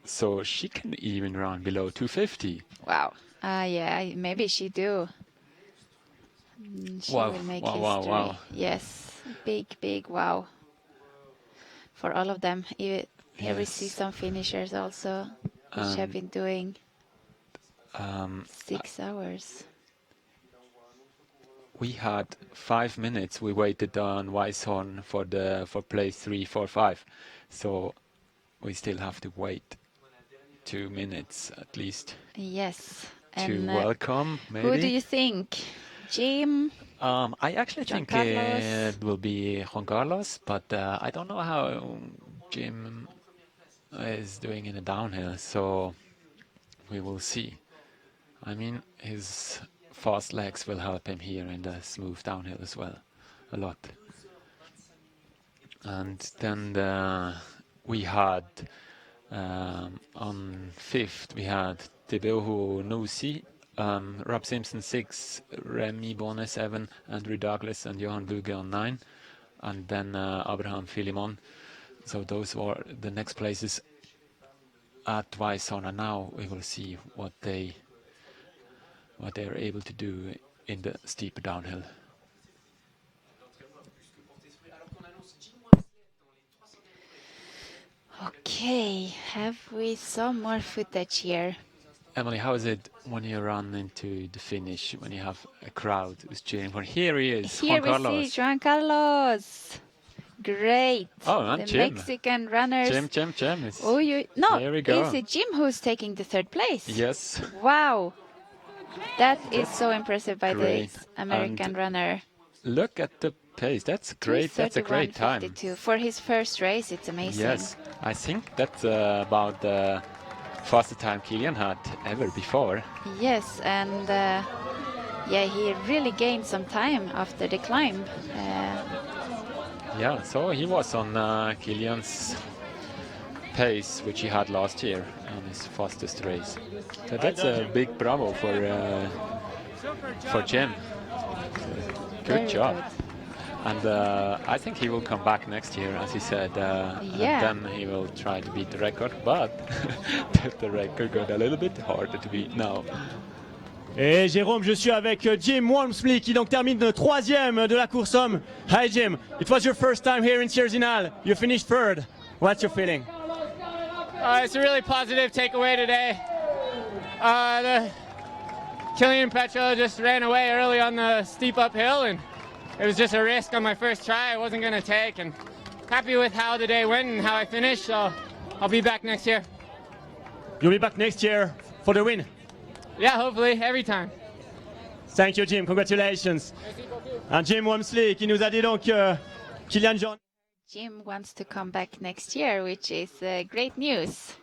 So she can even run below 250. Wow. Yeah, maybe she do. She Wow, will make wow, history. wow. Yes, big wow for all of them. Here we see some finishers also, which have been doing 6 hours. We had 5 minutes. We waited on Weisshorn for place 3, 4, 5. So we still have to wait 2 minutes at least Yes. to And welcome. Maybe. who do you think? Jim? I actually Juan think Carlos? it will be Juan Carlos, but I don't know how Jim is doing in the downhill. So we will see. I mean, his fast legs will help him here in the smooth downhill as well, a lot. And then we had on 5th we had Tebeohu Nusi, Rob Simpson 6, Remy Bonnet 7, Andrew Douglas and Johan Buge on 9, and then Abraham Philemon. So those were the next places at Weisshorn, and now we will see what they are able to do in the steep downhill. Okay, have we some more footage here? Emily, how is it when you run into the finish, when you have a crowd who's cheering for? Here he is, Here Juan we Carlos. see Juan Carlos. Great. Oh, and the Jim. Mexican runners. Jim. Is, Oh, no, Here we go. is it Jim who's taking the 3rd place? Yes. Wow. That is so impressive by great. this American And runner. Look at the pace. That's great. That's a great time. 2:31:52. For his first race, it's amazing. Yes. I think that's about the fastest time Kilian had ever before. Yes, and yeah, he really gained some time after the climb. Yeah, so he was on Kilian's pace, which he had last year on his fastest race. So that's a big bravo for Jim. Good Very job. good. And I think he will come back next year, as he said, Yeah. and then he will try to beat the record, but the record got a little bit harder to beat now. Et Jérôme, je suis avec Jim Wormsley qui donc termine le 3e de la course homme. Hi Jim, it was your first time here in SierreZinal. You finished 3rd. What's your feeling? It's a really positive takeaway today. The Kilian Petro just ran away early on the steep uphill, and it was just a risk on my first try I wasn't going to take. And happy with how the day went and how I finished, so I'll be back next year. You'll be back next year for the win. Yeah, hopefully, every time. Thank you Jim, congratulations. Un Jim Wormsley qui nous a dit donc Kylian Jornet. Jim wants to come back next year, which is great news.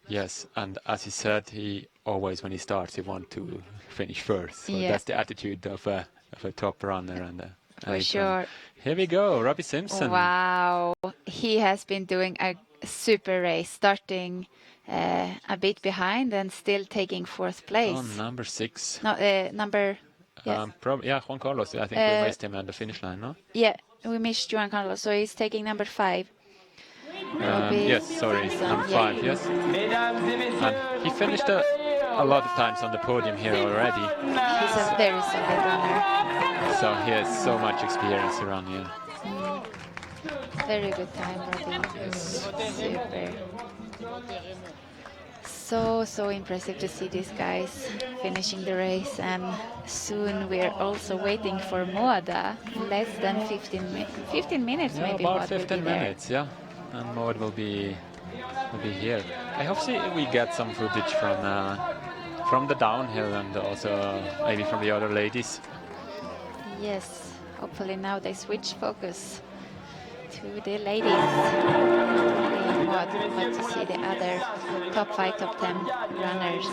Yes, and as he said, he always, when he starts, he wants to finish first. So Yeah. that's the attitude of a top runner. And For sure. Here we go, Robbie Simpson. Wow, he has been doing a super race, starting a bit behind and still taking 4th place. Oh, number 6. No, number. Yes. Juan Carlos. I think we missed him at the finish line, no? Yeah, we missed Juan Carlos, so he's taking number 5. Robbie Yes, sorry, Simpson, number 5, yes. And he finished a lot of times on the podium here already. He's a very solid runner. So he has so much experience around here. Very good time, Robbie. Super. So impressive to see these guys finishing the race, and soon we're also waiting for Moda. Less than 15 minutes, Yeah, maybe. about Maud will 15 be there. minutes, yeah. And Maud will be here. I hope we get some footage from the downhill and also maybe from the other ladies. Yes, hopefully now they switch focus to the ladies. We want to see the other top 5, top 10 runners.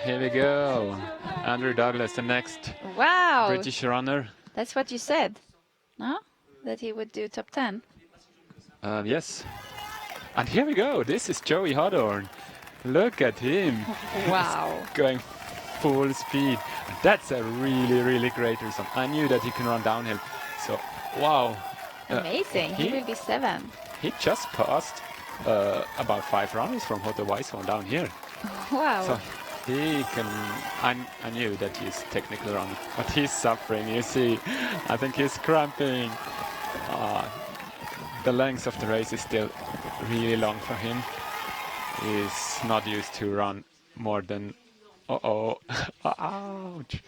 Here we go. Andrew Douglas, the next Wow, British runner. that's what you said, no? That he would do top 10. Yes. And here we go. This is Joey Hodorn. Look at him. Wow. Going full speed. That's a really, really great result. I knew that he can run downhill. So, wow. Amazing. He will be 7. He just passed about 5 runners from Otto Weishorn down here. Wow. So he can. I knew that he's technical runner, but he's suffering. You see, I think he's cramping. The length of the race is still really long for him. He's not used to run more than. Ouch!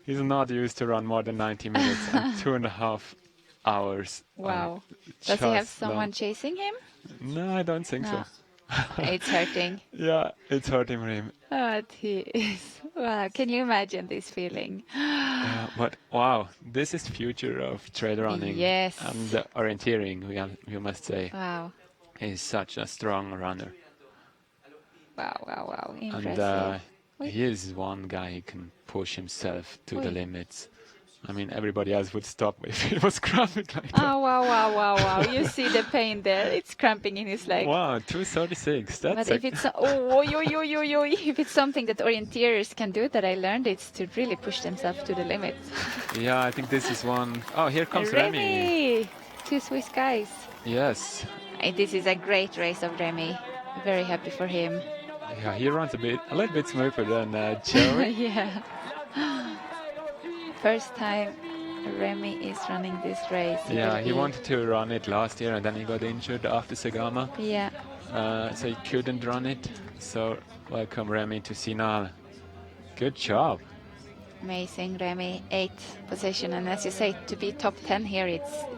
He's not used to run more than 90 minutes and 2.5 hours. Wow. Does he have just someone long. chasing him? No, I don't think so. It's hurting. Yeah, it's hurting for him. But he is. Wow, can you imagine this feeling? But wow, this is future of trail running. Yes. And the orienteering, we must say. Wow. He's such a strong runner. Wow. Impressive. And he is one guy who can push himself to the limits. I mean, everybody else would stop if he was cramping like that. Oh, wow. You see the pain there. It's cramping in his leg. Wow, 2:36. That's But if it's if it's something that orienteers can do that I learned, it's to really push themselves to the limit. Yeah, I think this is one. Oh, here comes Remy. 2 Swiss guys. Yes. This is a great race of Remy. Very happy for him. Yeah, he runs a little bit smoother than Joey. Yeah. First time Remy is running this race. Yeah, he wanted to run it last year and then he got injured after Sagama. Yeah. So he couldn't run it. So welcome Remy to SierreZinal. Good job. Amazing, Remy. 8th position, and as you say, to be top 10 here,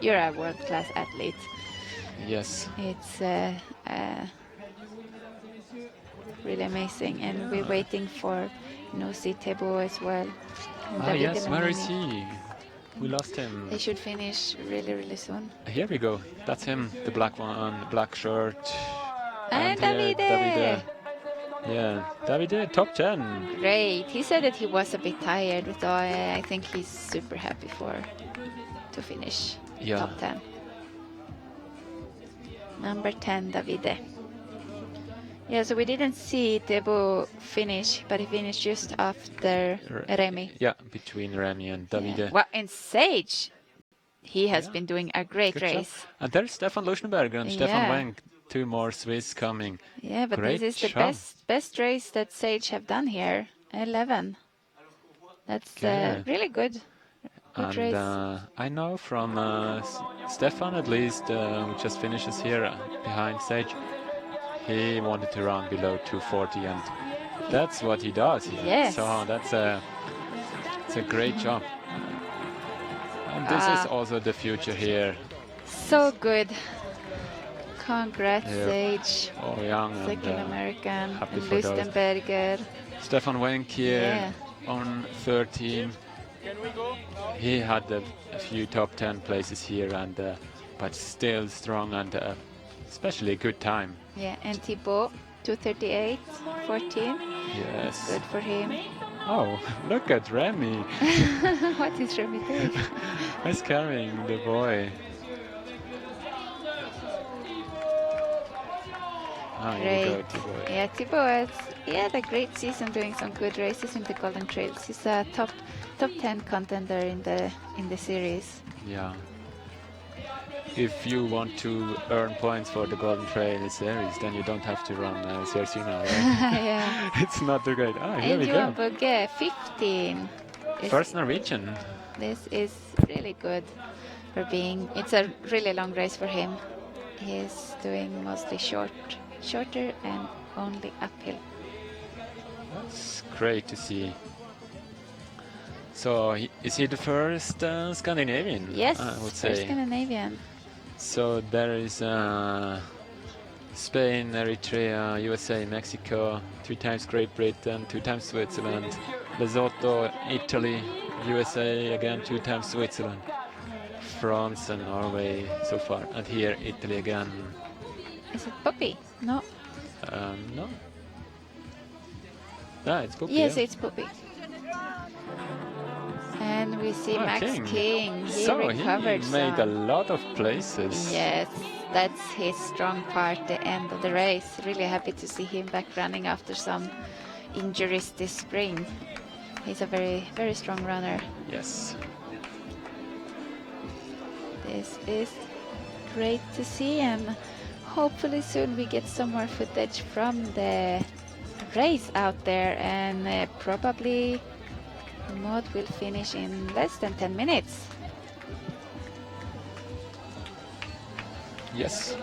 you're a world-class athlete. Yes. It's really amazing, and we're waiting for Nosy Tebo as well. Yes, where is he? We lost him. They should finish really soon. Here we go. That's him, the black one, black shirt. And here, Davide! Yeah, Davide, top 10. Great. He said that he was a bit tired, so I think he's super happy to finish top 10. Number 10, Davide. Yeah, so we didn't see Tebo finish, but he finished just after Remy. Yeah, between Remy and Davide. Yeah. Well, and Sage, he has been doing a great race. Job. And there's Stefan Luschenberger and Stefan Wenk, 2 more Swiss coming. Yeah, but great this is job. the best race that Sage have done here. 11. That's really good. Good race. I know from Stefan at least, who just finishes here behind Sage. He wanted to run below 240, and that's what he does. Yes. So it's a great job. this is also the future here. So good. Congrats, Sage. Oh, young. Second American. Happy And for those. Lustenberger. Stefan Wenck here on 13. He had a few top 10 places here, and but still strong and especially a good time. Yeah, and Thibaut, 2:38.14. Yes. Good for him. Oh, look at Remy. What is Remy doing? He's carrying the boy. Ah, Great. you go, Thibaut. Yeah, Thibaut had a great season doing some good races in the Golden Trails. He's a top 10 contender in the series. Yeah. If you want to earn points for the Golden Trail series, then you don't have to run SierreZinal, right? Yeah. It's not too great. Ah, here And we Johan go. Bugge, 15. First Norwegian. This is really good for being. It's a really long race for him. He's doing mostly shorter and only uphill. That's great to see. So, is he the first Scandinavian? Yes, I would first say. Scandinavian. So there is Spain, Eritrea, USA, Mexico, 3 times Great Britain, 2 times Switzerland, Lesotho, Italy, USA again, 2 times Switzerland, France and Norway so far, and here Italy again. Is it Poppy? No. No. Ah, it's Poppy. Yes, yeah. it's Poppy. And we see Ah, Max King. He so recovered he made a some. lot of places. Yes, that's his strong part, the end of the race. Really happy to see him back running after some injuries this spring. He's a very, very strong runner. Yes. This is great to see, and hopefully soon we get some more footage from the race out there, and probably Maud will finish in less than 10 minutes. Yes.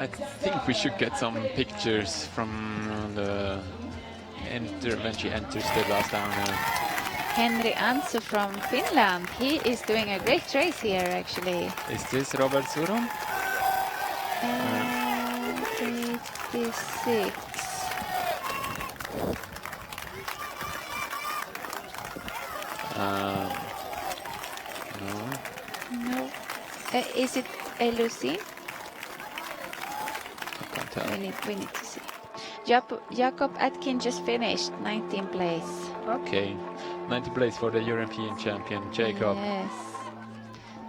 I think we should get some pictures from the when she enters the last down. Henry Ansu from Finland. He is doing a great race here, actually. Is this Robert Suron? 86. No. Is it Lucine? I can't tell. We need to see. Jakob Adkins just finished 19th place. Okay. 90th place for the European champion, Jacob. Yes.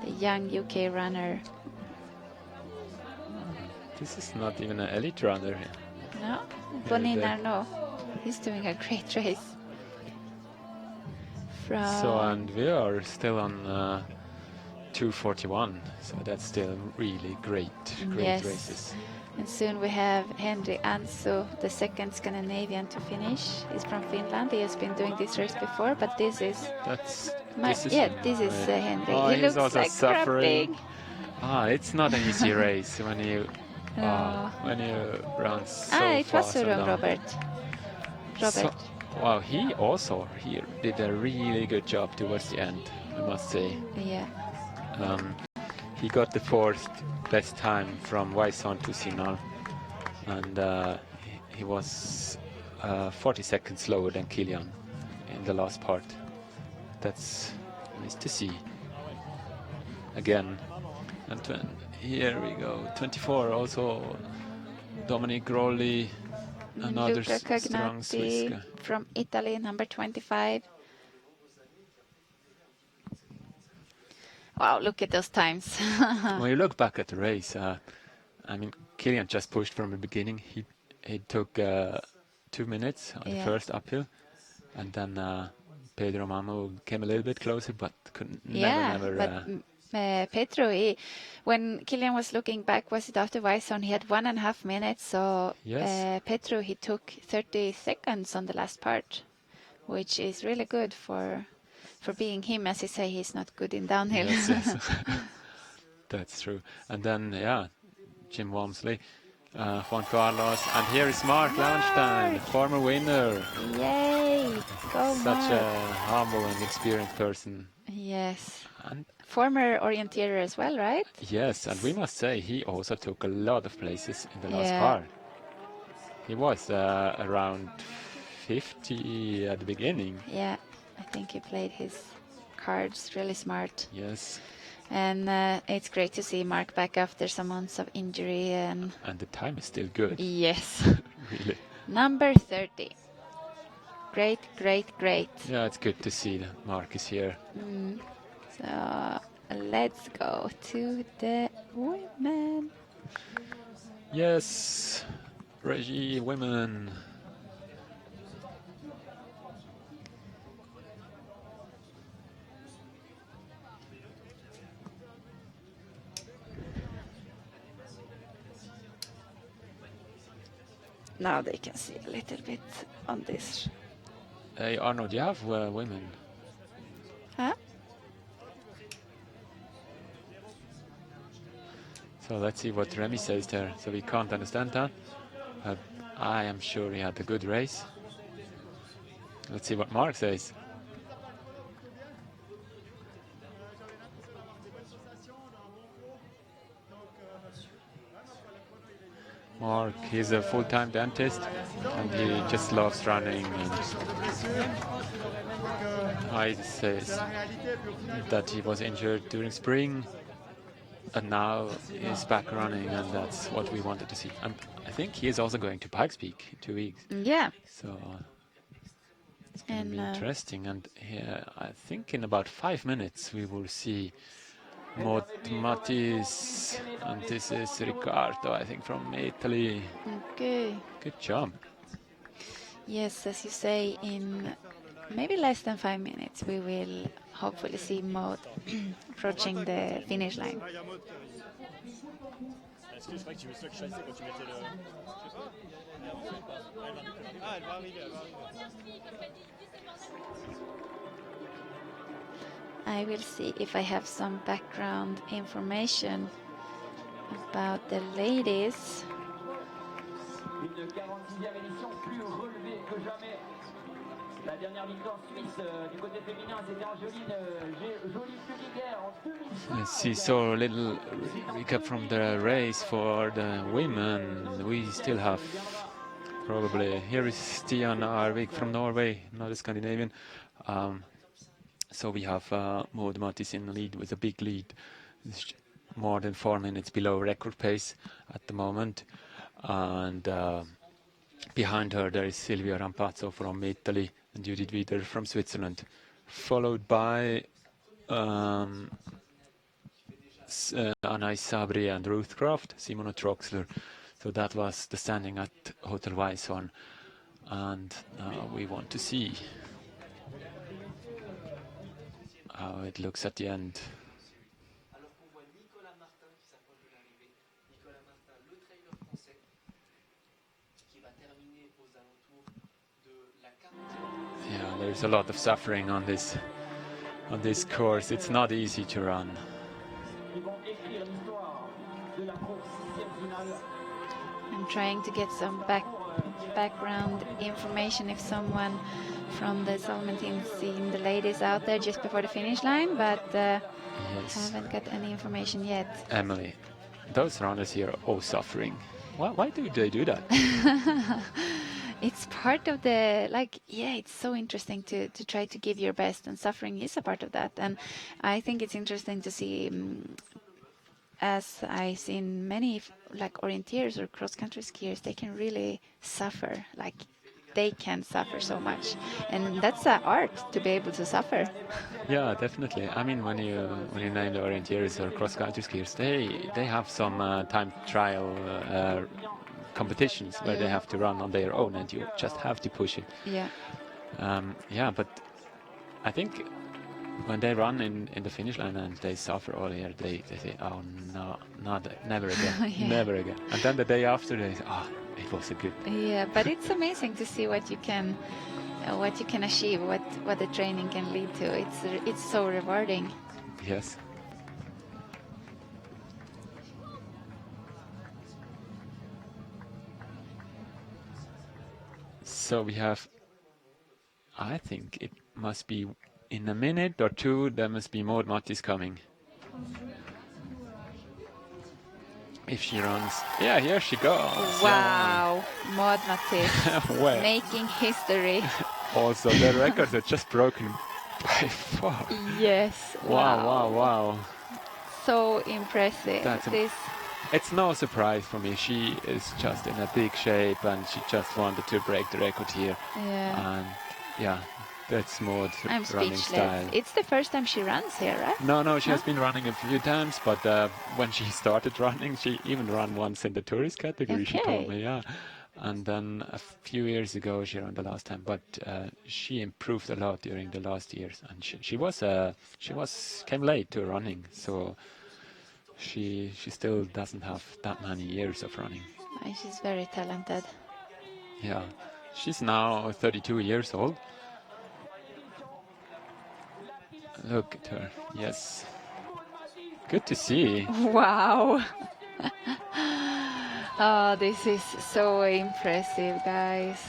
The young UK runner. This is not even an elite runner. No, Bonin Arnaud. He's doing a great race. So, and we are still on 2:41, so that's still really great Yes. races. And soon we have Henry Ansu, the second Scandinavian to finish. He's from Finland. He has been doing this race before, but this is this is Henry. Oh, he he's looks also like suffering. cramping. It's not an easy race when you run so it was fast. so and wrong, long. Robert. So, wow, he also here did a really good job towards the end, I must say. Yeah. He got the 4th best time from Weisshorn to Zinal, and he was 40 seconds slower than Kilian in the last part. That's nice to see. Again, and here we go, 24 also Dominic Grolli, another Luca strong Swiss Cagnati guy. from Italy, number 25. Wow, look at those times. When you look back at the race, I mean, Kilian just pushed from the beginning. He took 2 minutes on the first uphill, and then Pedro Mamu came a little bit closer, but could never. But Pedro, when Kilian was looking back, was it after Weisshorn? He had 1.5 minutes, so Yes. Pedro, he took 30 seconds on the last part, which is really good for being him. As you say, he's not good in downhill. Yes. That's true. And then, Jim Walmsley, Juan Carlos, and here is Mark Launstein, former winner. Yay! Go Such Mark. a humble and experienced person. Yes. And former orienteer as well, right? yes, and we must say he also took a lot of places in the last Yeah. part. He was around 50 at the beginning. Yeah, I think he played his cards really smart. Yes. And it's great to see Mark back after some months of injury. And the time is still good. Yes. Really. Number 30. Great, great, great. Yeah, it's good to see that Mark is here. So let's go to the women. Yes, Reggie women. Now they can see a little bit on this. Hey Arnold, you have women. Huh? So let's see what Remy says there. So we can't understand that. But I am sure he had a good race. Let's see what Mark says. Mark, he's a full-time dentist and he just loves running. And I says that he was injured during spring and now he's back running, and that's what we wanted to see. And I think he is also going to Pikes Peak in 2 weeks. Yeah. So it's going to be interesting. And here, I think in about 5 minutes we will see Maud Mattis, and this is Riccardo, I think, from Italy. Okay. Good job. Yes, as you say, in maybe less than 5 minutes we will hopefully see Maud approaching the finish line. I will see if I have some background information about the ladies. Let's see, so a little recap from the race for the women. We still have probably, here is Stian Arvik from Norway, not a Scandinavian. So we have Maud Mattis in the lead with a big lead. It's more than 4 minutes below record pace at the moment. And behind her there is Sylvia Ambassador from Italy and Judith Wieder from Switzerland, followed by Anais Sabri and Ruth Croft, Simona Troxler. So that was the standing at Hotel Weisshorn, and we want to see how it looks at the end. Yeah, there's a lot of suffering on this course. It's not easy to run. I'm trying to get some background information if someone from the Solomon team seen the ladies out there just before the finish line, but Yes. haven't got any information yet. Emily, those runners here are all suffering. Why do they do that? It's part of the, it's so interesting to try to give your best, and suffering is a part of that. And I think it's interesting to see, as I've seen many orienteers or cross-country skiers, they can really suffer. They can suffer so much, and that's an art to be able to suffer. Yeah, definitely. I mean, when you name the orienteers or cross-country skiers, they have some time trial competitions where they have to run on their own, and you just have to push it. Yeah. But I think when they run in the finish line and they suffer all year, they say, oh no, never again, Yeah. never again. And then the day after, they say, it was a good. Yeah, but it's amazing to see what you can achieve, what the training can lead to. It's so rewarding. Yes. So we have, I think it must be in a minute or two, there must be Maud Mattis coming. If she runs. Yeah, here she goes. Wow, Maud Mattis Well, making history. also, the records are just broken by far. Yes. Wow. So impressive. It's no surprise for me. She is just in a big shape and she just wanted to break the record here. Yeah. And yeah, that's Maud's I'm running speechless. style. It's the first time she runs here, right? No, she has been running a few times, but when she started running, she even ran once in the tourist category, she told me, yeah. And then a few years ago, she ran the last time, but she improved a lot during the last years, and she came late to running, so she still doesn't have that many years of running. She's very talented. Yeah, she's now 32 years old. Look at her, yes. Good to see. Wow. Oh, this is so impressive, guys.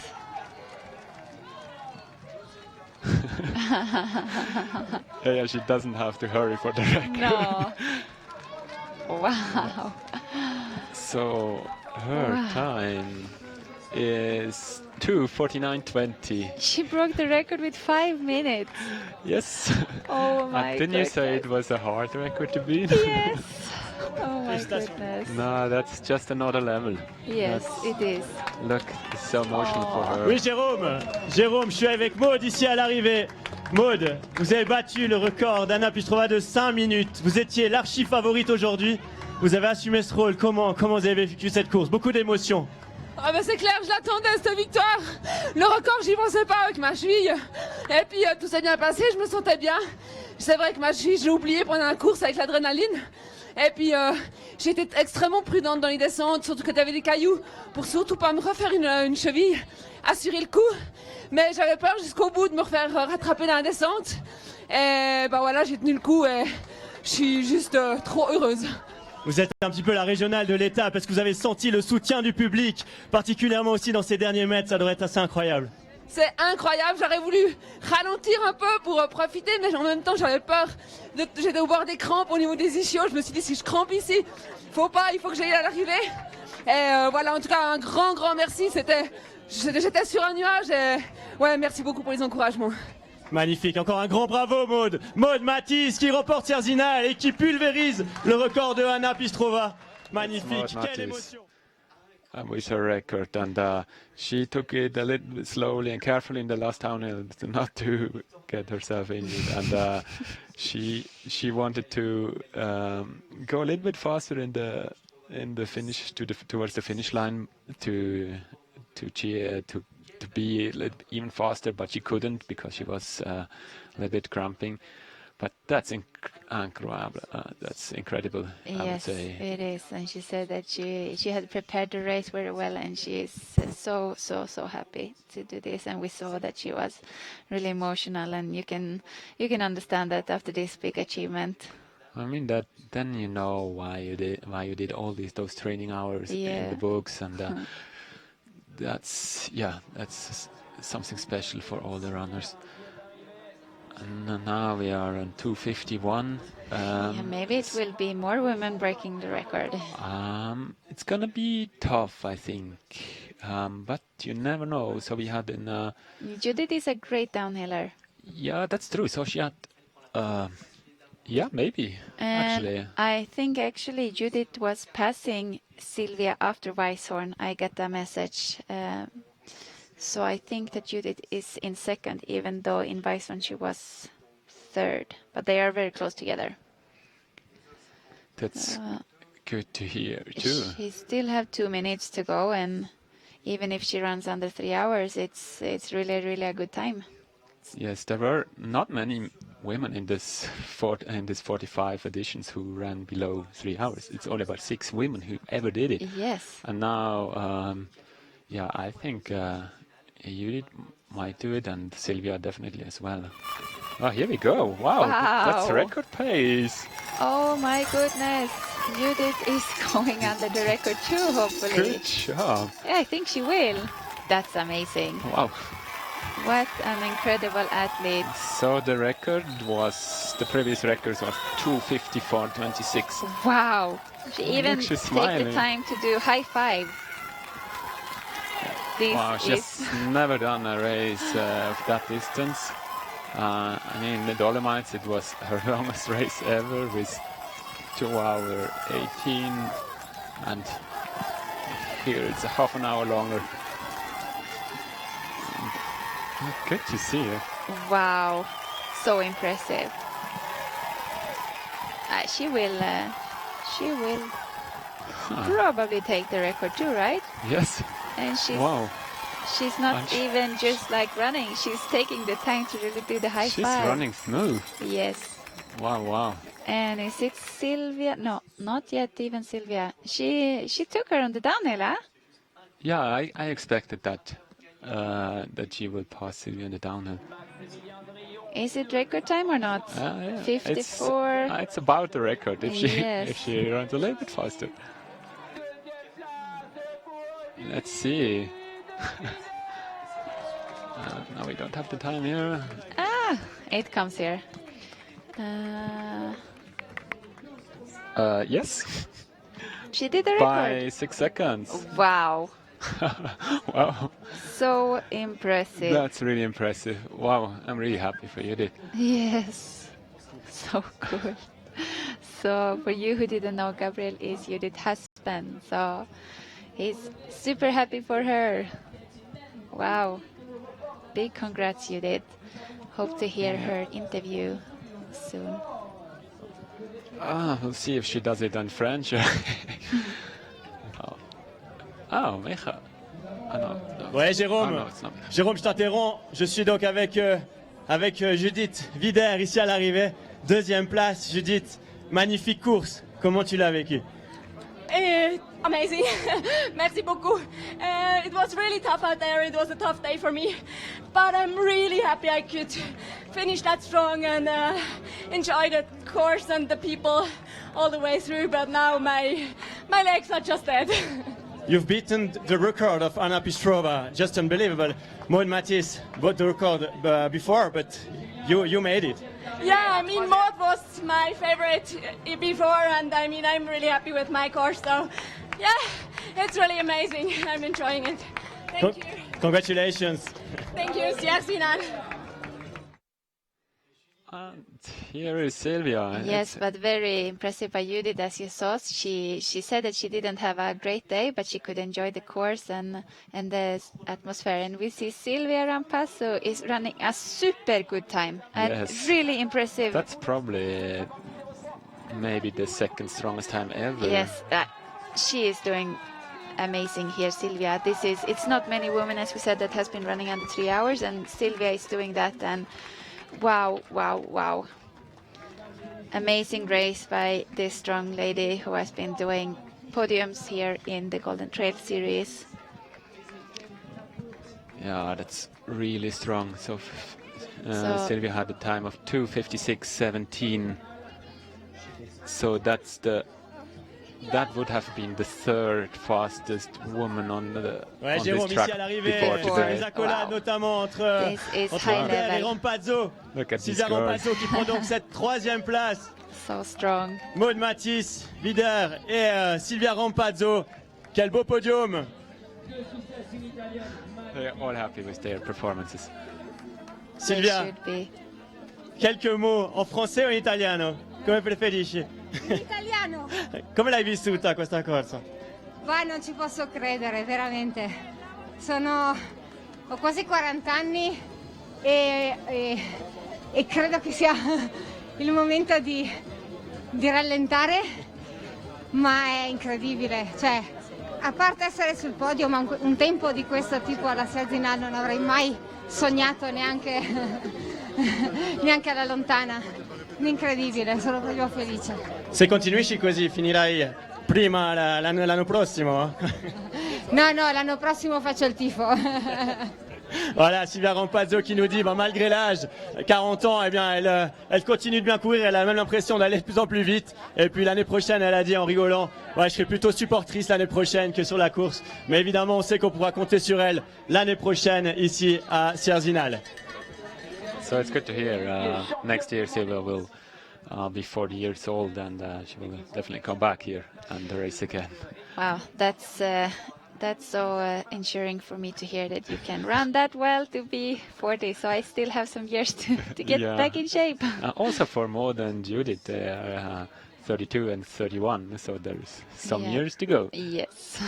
Yeah, she doesn't have to hurry for the record. No. Wow. So her time is 2:49:20. She broke the record with 5 minutes. Yes. Oh my Didn't you say it goodness. was a hard record to beat? Yes. Oh my goodness. No, that's just another level. Yes, it is. Look, it's so emotional for her. Oui, Jérôme, je suis avec Maud ici à l'arrivée. Maud, vous avez battu le record d'Anna Pistrova de 5 minutes. Vous étiez l'archi-favorite aujourd'hui. Vous avez assumé ce rôle. Comment vous avez vécu cette course? Beaucoup d'émotions. Ah ben c'est clair, je l'attendais cette victoire. Le record, j'y pensais pas avec ma cheville. Et puis tout s'est bien passé, je me sentais bien. C'est vrai que ma cheville, je l'ai oubliée pendant la course avec l'adrénaline. Et puis j'étais extrêmement prudente dans les descentes, surtout que t'avais des cailloux, pour surtout pas me refaire une cheville, assurer le coup. Mais j'avais peur jusqu'au bout de me refaire rattraper dans la descente. Et ben voilà, j'ai tenu le coup et je suis juste trop heureuse. Vous êtes un petit peu la régionale de l'étape. Est-ce que vous avez senti le soutien du public, particulièrement aussi dans ces derniers mètres? Ça doit être assez incroyable. C'est incroyable, j'aurais voulu ralentir un peu pour profiter, mais en même temps j'avais peur. J'étais au bord des crampes au niveau des ischios, je me suis dit si je crampe ici, il faut que j'aille à l'arrivée. Et voilà, en tout cas un grand merci, j'étais sur un nuage et ouais, merci beaucoup pour les encouragements. Magnifique, encore un grand bravo Maud. Maud Mattis qui remporte SierreZinal et qui pulvérise le record de Anna Pistrova. Magnifique, quelle émotion. With her record, and she took it a little bit slowly and carefully in the last downhill not to get herself injured, and she wanted to go a little bit faster in the finish towards the finish line to be a little even faster, but she couldn't because she was a little bit cramping. But that's incredible. That's incredible. I would say. Yes, it is. And she said that she had prepared the race very well, and she is so happy to do this. And we saw that she was really emotional, and you can understand that after this big achievement. I mean that then you know why you did all those training hours in the books, and that's something special for all the runners. And now we are on 2:51. Maybe it will be more women breaking the record. It's gonna be tough, I think, but you never know. So we had Judith is a great downhiller. Yeah, that's true. So she had, maybe actually. I think actually Judith was passing Sylvia after Weisshorn. I got a message. So I think that Judith is in second, even though in Weisshorn she was third. But they are very close together. That's good to hear too. She still have 2 minutes to go, and even if she runs under 3 hours, it's really a good time. Yes, there were not many women in this 45 editions who ran below 3 hours. It's only about 6 women who ever did it. Yes. And now, I think Judith might do it, and Sylvia definitely as well. Oh, here we go. Wow. That's record pace. Oh my goodness. Judith is going under the record too, hopefully. Good job. Yeah, I think she will. That's amazing. Wow. What an incredible athlete. So the previous record was 2:54.26. Wow. She even she's take smiling. the time to do high five. This Wow, is she's never done a race of that distance. I mean, the Dolomites, it was her longest race ever with 2 hours 18, and here it's a half an hour longer. Good to see her. wow, so impressive. She will probably take the record too, right? Yes. And Wow. she's not And even just like running. She's taking the time to really do the high She's five. running smooth. Yes. Wow, wow. And is it Sylvia? No, not yet even Sylvia. She took her on the downhill, huh? Yeah, I expected that she will pass Sylvia in the downhill. Is it record time or not? Yeah. 54. It's about the record if Yes. she runs a little bit faster. Let's see. Now we don't have the time here. It comes here. Yes. She did the record. By 6 seconds. Wow. Wow. So impressive. That's really impressive. Wow, I'm really happy for Judith. Yes. So cool. So for you who didn't know, Gabriel is Judith's husband. So he's super happy for her. Wow. Big congrats, Judith. Hope to hear her interview soon. We'll see if she does it in French. Micha. No. Ouais, Jérôme. No, it's not. Jérôme, je t'interromps. Je suis donc avec Judith Wider ici à l'arrivée. 2e place, Judith. Magnifique course. Comment tu l'as vécu? Amazing. Merci beaucoup. It was really tough out there. It was a tough day for me. But I'm really happy I could finish that strong and enjoy the course and the people all the way through. But now my legs are just dead. You've beaten the record of Anna Pistrova. Just unbelievable. Maud Matisse broke the record before, but you made it. Yeah, I mean, Maud was my favorite before, and I mean, I'm really happy with my course. So, yeah, it's really amazing. I'm enjoying it. Thank you. Congratulations. Thank you, SierreZinal. And here is Sylvia. Yes, but very impressive by Judith, as you saw. She said that she didn't have a great day, but she could enjoy the course and the atmosphere. And we see Sylvia Ambassador is running a super good time. Yes. Really impressive. That's probably maybe the second strongest time ever. Yes, she is doing amazing here, Sylvia. It's not many women, as we said, that has been running under 3 hours, and Sylvia is doing that. And wow, wow, wow. Amazing race by this strong lady who has been doing podiums here in the Golden Trail Series. Yeah, that's really strong. So Sylvia had a time of 2:56.17. So that would have been the third fastest woman on Ouais, on Jérôme, this track ici à l'arrivée, before today. les accolades notamment entre Wider et Rampazzo. Look at Sylvia this girl. Rampazzo qui prend donc cette 3e place. So strong. Maud Matisse, Wider et Sylvia Rampazzo. Quel beau podium. They're all happy with their performances. Sylvia, Should be. quelques mots en français o in italiano? Come preferisci? In italiano. Come l'hai vissuta questa corsa? Va, non ci posso credere, veramente. Ho quasi 40 anni e credo che sia il momento di rallentare, ma è incredibile. Cioè, a parte essere sul podio, ma un tempo di questo tipo alla SierreZinal non avrei mai sognato neanche alla lontana. Incredibile, sono proprio felice. Se continuisci così finirai prima l'anno prossimo? No, l'anno prossimo faccio il tifo. Voilà, Sylvia Ambassador qui nous dit, malgré l'âge, 40 ans, eh bien, elle continue de bien courir, elle a même l'impression d'aller de plus en plus vite. Et puis l'année prochaine, elle a dit en rigolant, je serai plutôt supportrice l'année prochaine que sur la course. Mais évidemment, on sait qu'on pourra compter sur elle l'année prochaine ici à SierreZinal. So it's good to hear. Next year, Sylvia will be 40 years old, and she will definitely come back here and race again. Wow, that's so ensuring for me to hear that you can run that well to be 40. So I still have some years to get back in shape. Also for more than Judith, they are 32 and 31, so there's some years to go. Yes.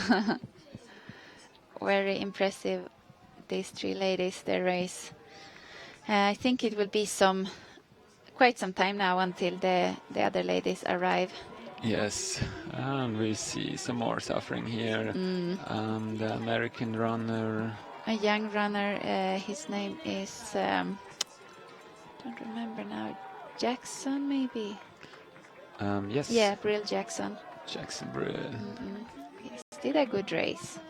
Very impressive, these three ladies, their race. I think it will be quite some time now until the other ladies arrive. Yes, and we see some more suffering here. The American runner. A young runner, his name is, don't remember now, Jackson maybe? Yes. Yeah, Brill Jackson. Jackson Brill. He did a good race.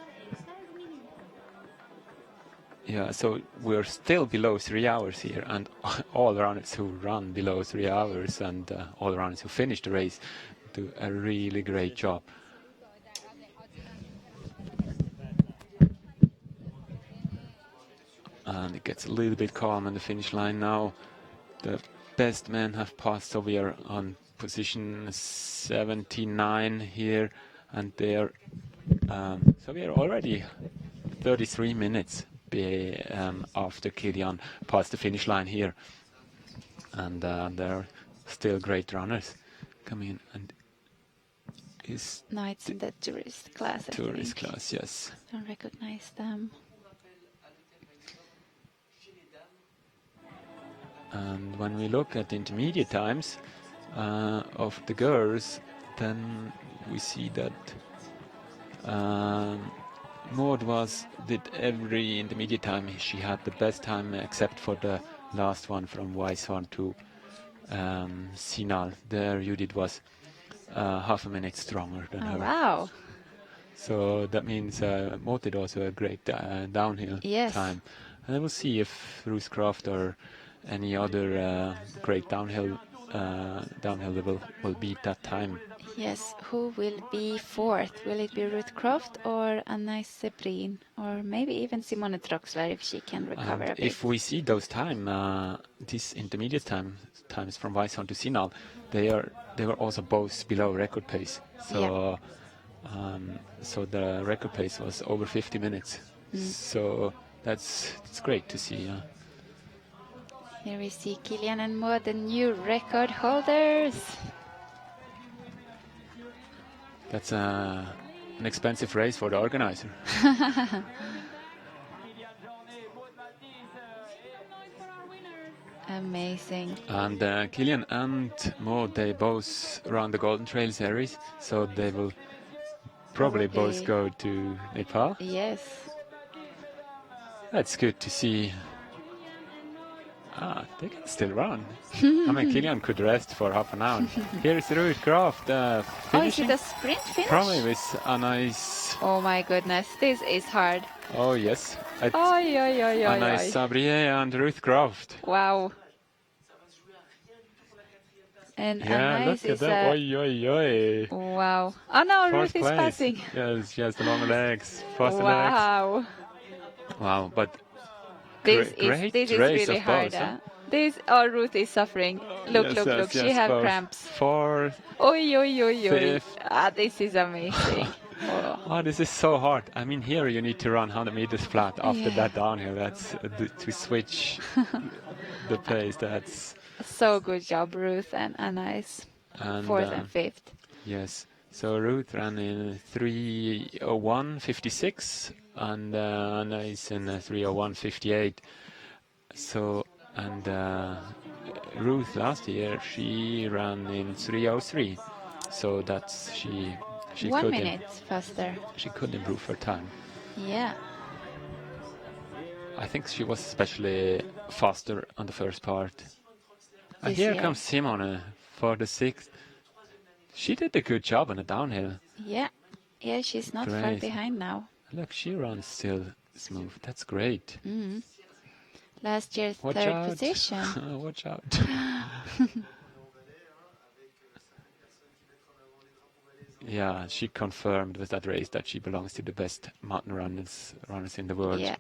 Yeah, so we're still below 3 hours here, and all runners who run below 3 hours and all runners who finish the race do a really great job. And it gets a little bit calm on the finish line now. The best men have passed, so we are on position 79 here, and they're so we are already 33 minutes after Kilian passed the finish line here, and they're still great runners coming in. And no, it's in the tourist class. Tourist class, yes. Don't recognize them. And when we look at the intermediate times of the girls, then we see that Maud did every intermediate time. She had the best time except for the last one from Weishorn to SierreZinal. There Judith was half a minute stronger than her. Wow. So that means Maud did also a great downhill time. And we'll see if Ruth Croft or any other great downhill will beat that time. Yes, who will be fourth? Will it be Ruth Croft or Anna Sebrin, or maybe even Simone Troxler if she can recover a bit? If we see those these intermediate times from Weishorn to SierreZinal, they were also both below record pace. So so the record pace was over 50 minutes. So it's great to see. Here we see Kilian and Maud, the new record holders. That's an expensive race for the organizer. Amazing. And Kilian and Maud, they both run the Golden Trail Series, so they will probably both go to Nepal. Yes. That's good to see. They can still run. I mean, Kilian could rest for half an hour. Here's Ruth Croft finishing. Is it a sprint finish? Probably with a nice... Oh my goodness, this is hard. Oh yes. Anais Sabrier and Ruth Croft. Wow. And Anais look at that. Oi. Wow. Oh no, Ruth is passing. Yes, she has the long legs. Faster legs. Wow, but this is really hard. Ruth is suffering. Look, she has cramps. Fourth. Oi. This is amazing. This is so hard. I mean, here you need to run 100 meters flat after that downhill. That's to switch the pace. That's so good job, Ruth and Anais. Fourth and fifth. Yes. So Ruth ran in 3:01:56 and Anais in 3:01:58. So Ruth last year she ran in 3:03. So that's she 1 minute faster. She could improve her time. Yeah. I think she was especially faster on the first part. And here comes Simone for the sixth. She did a good job on the downhill. Yeah, she's not far behind now. Look, she runs still smooth. That's great. Last year, Watch third out. position. Watch out. Yeah, she confirmed with that race that she belongs to the best mountain runners in the world. Yeah,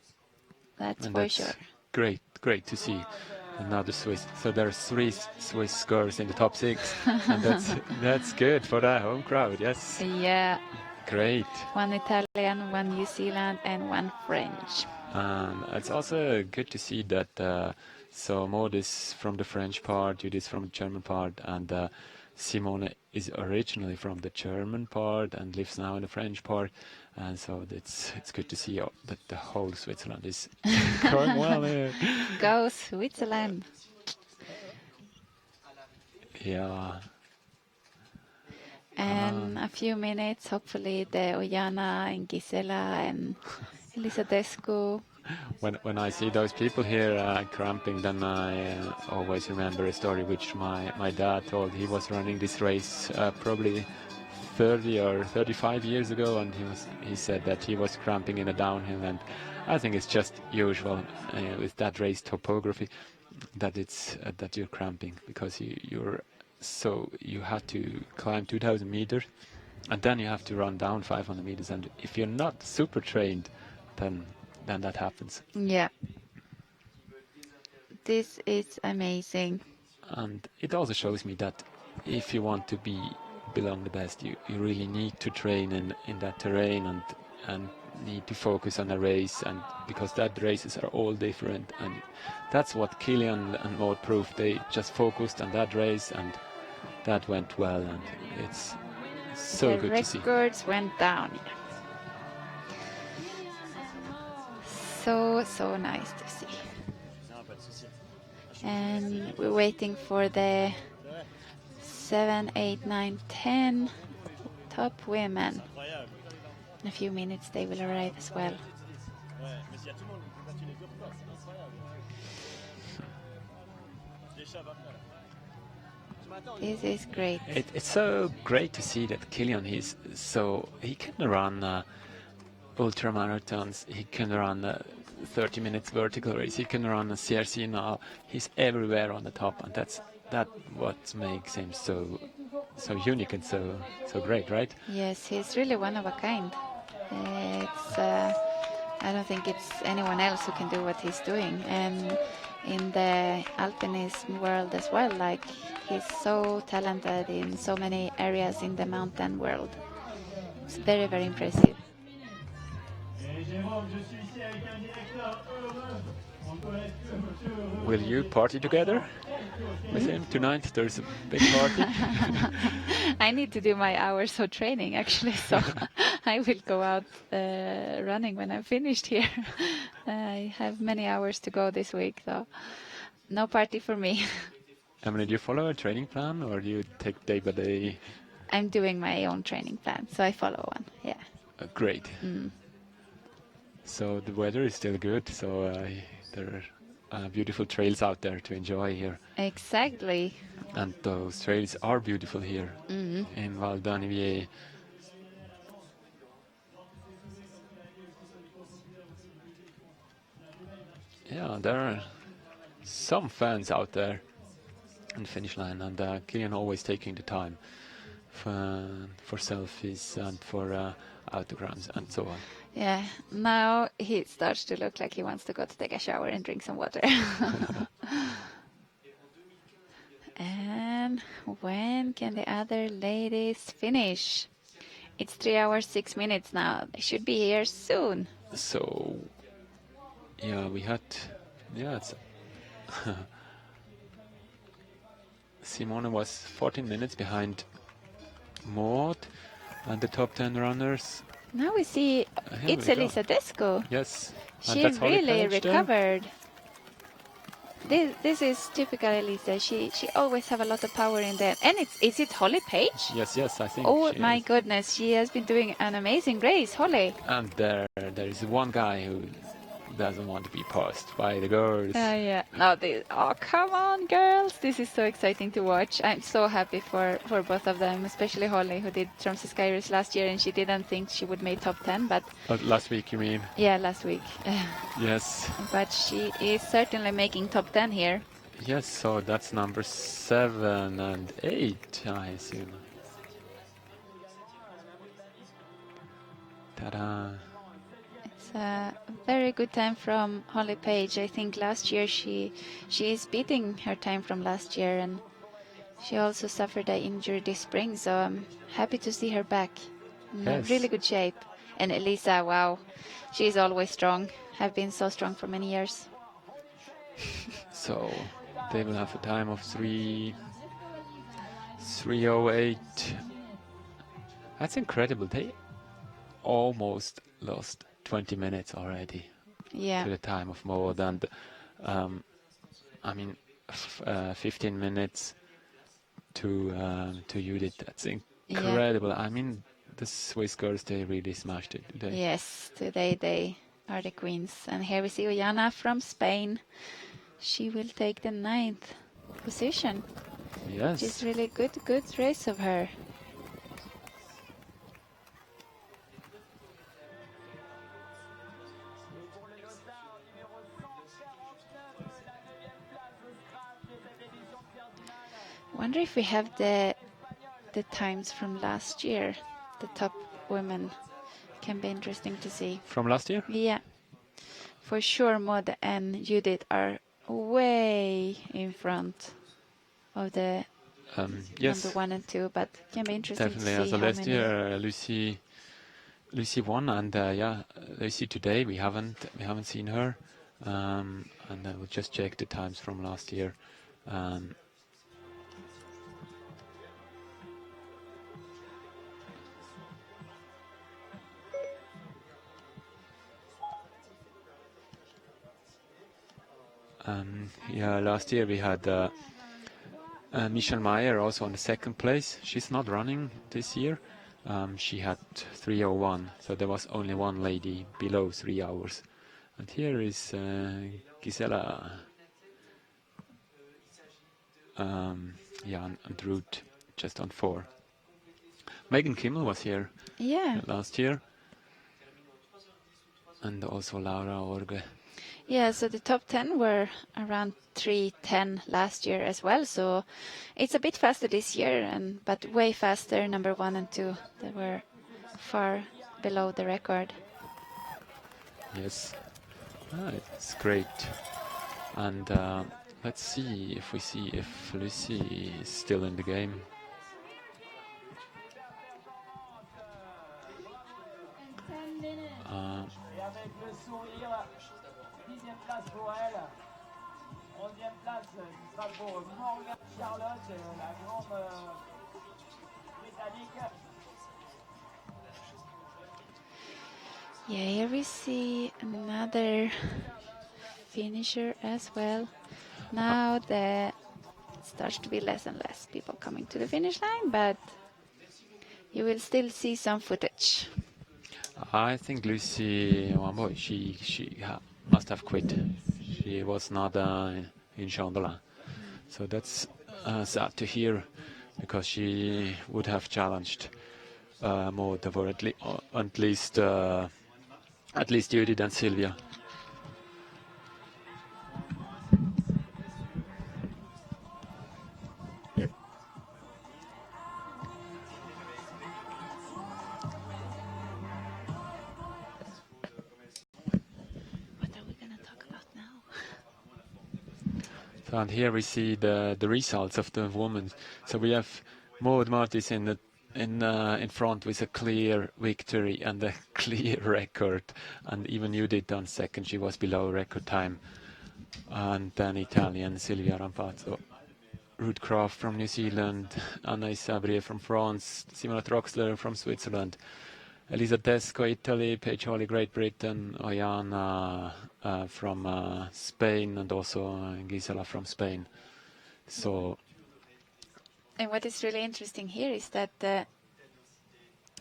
that's And for that's sure. great to see. Another Swiss. So there's 3 Swiss girls in the top 6, and that's good for the home crowd. Yes. Yeah, Great. 1 Italian, 1 New Zealand, and 1 French. It's also good to see that so Maud is from the French part, Judith is from the German part, and Simone is originally from the German part and lives now in the French part. And so it's good to see that the whole Switzerland is going well here. Go Switzerland. Yeah. And a few minutes, hopefully, the Oyana and Gisela and Elisabescu. When I see those people here cramping, then I always remember a story which my dad told. He was running this race probably 30 or 35 years ago, and he said that he was cramping in a downhill, and I think it's just usual with that race Topography that it's that you're cramping because you have to climb 2,000 meters, and then you have to run down 500 meters, and if you're not super trained, then that happens. Yeah. This is amazing. And it also shows me that if you want to belong the best, you really need to train in that terrain and need to focus on a race, and because that races are all different, and that's what Kilian and Maud proved. They just focused on that race, and that went well, and it's so good to see. The records went down. So nice to see. And we're waiting for the 7, 8, 9, 10 top women. In a few minutes they will arrive as well. This is great. It's so great to see that Kilian, he can run ultra marathons, he can run 30 minutes vertical race, he can run a SierreZinal. He's everywhere on the top, and that's what makes him so unique and so great, right? Yes, he's really one of a kind. I don't think it's anyone else who can do what he's doing, and in the alpinism world as well. Like, he's so talented in so many areas in the mountain world. It's very, very impressive. Will you party together with him tonight? There's a big party. I need to do my hours of training, actually, so I will go out running when I'm finished here. I have many hours to go this week, so no party for me. Emily, do you follow a training plan, or do you take day by day? I'm doing my own training plan, so I follow one, yeah. Great. So the weather is still good, so there are beautiful trails out there to enjoy here. Exactly. And those trails are beautiful here in Val d'Anivier. Yeah, there are some fans out there in the finish line, and Kilian always taking the time for selfies and for autograms and so on. Yeah, now he starts to look like he wants to go to take a shower and drink some water. And when can the other ladies finish? It's 3 hours, 6 minutes now. They should be here soon. So, yeah, it's Simone was 14 minutes behind Maud and the top 10 runners. Now we see it's Elisa Desco. Yes. She really recovered. This is typical Elisa. She always have a lot of power in there. And is it Holly Page? Yes, I think. Oh my goodness, she has been doing an amazing race, Holly. And there is one guy who doesn't want to be passed by the girls. Yeah. No, oh, come on, girls. This is so exciting to watch. I'm so happy for both of them, especially Holly, who did Tromsø Sky Race last year, and she didn't think she would make top 10, but... Last week, you mean? Yeah, last week. Yes. But she is certainly making top 10 here. Yes, so that's number 7 and 8, I assume. Ta-da! It's a very good time from Holly Page. I think last year she is beating her time from last year, and she also suffered an injury this spring, so I'm happy to see her back in a really good shape. And Elisa, wow, she's always strong, have been so strong for many years. So they will have a time of 3:08. That's incredible. They almost lost 20 minutes already to the time of Maud, and I mean 15 minutes to Judith. That's incredible. I mean, the Swiss girls, they really smashed it today. Yes, today they are the queens. And here we see Ollana from Spain. She will take the 9th position. Yes. Which is really good race of her. Wonder if we have the times from last year. The top women can be interesting to see. From last year? Yeah. For sure, Maud and Judith are way in front of the yes, number 1 and 2, but can be interesting definitely. to see So how last many. year, Lucy won, and Lucy today we haven't seen her, and I will just check the times from last year. Yeah, last year we had Michelle Meyer also on the 2nd place. She's not running this year. She had 3:01, so there was only one lady below 3 hours. And here is Gisela, and Ruth just on 4. Megan Kimmel was here last year, and also Laura Orge. Yeah, so the top 10 were around 3:10 last year as well, so it's a bit faster this year, but way faster number 1 and 2. They were far below the record. Yes, it's great. And let's see if Lucy is still in the game. Yeah, here we see another finisher as well. Now it starts to be less and less people coming to the finish line, but you will still see some footage. I think Lucy, she must have quit. She was not in Chandler. So that's sad to hear, because she would have challenged Maud, or at least Judith and Sylvia. And here we see the results of the women. So we have Maud Martis in front with a clear victory and a clear record, and even Judith on 2nd. She was below record time, and then Italian Sylvia Ambassador, Ruth Croft from New Zealand, Anna Isabrie from France, Simona Troxler from Switzerland, Elisa Tesco, Italy, Paige Holly, Great Britain, Ollana from Spain, and also Gisela from Spain. So, and what is really interesting here is that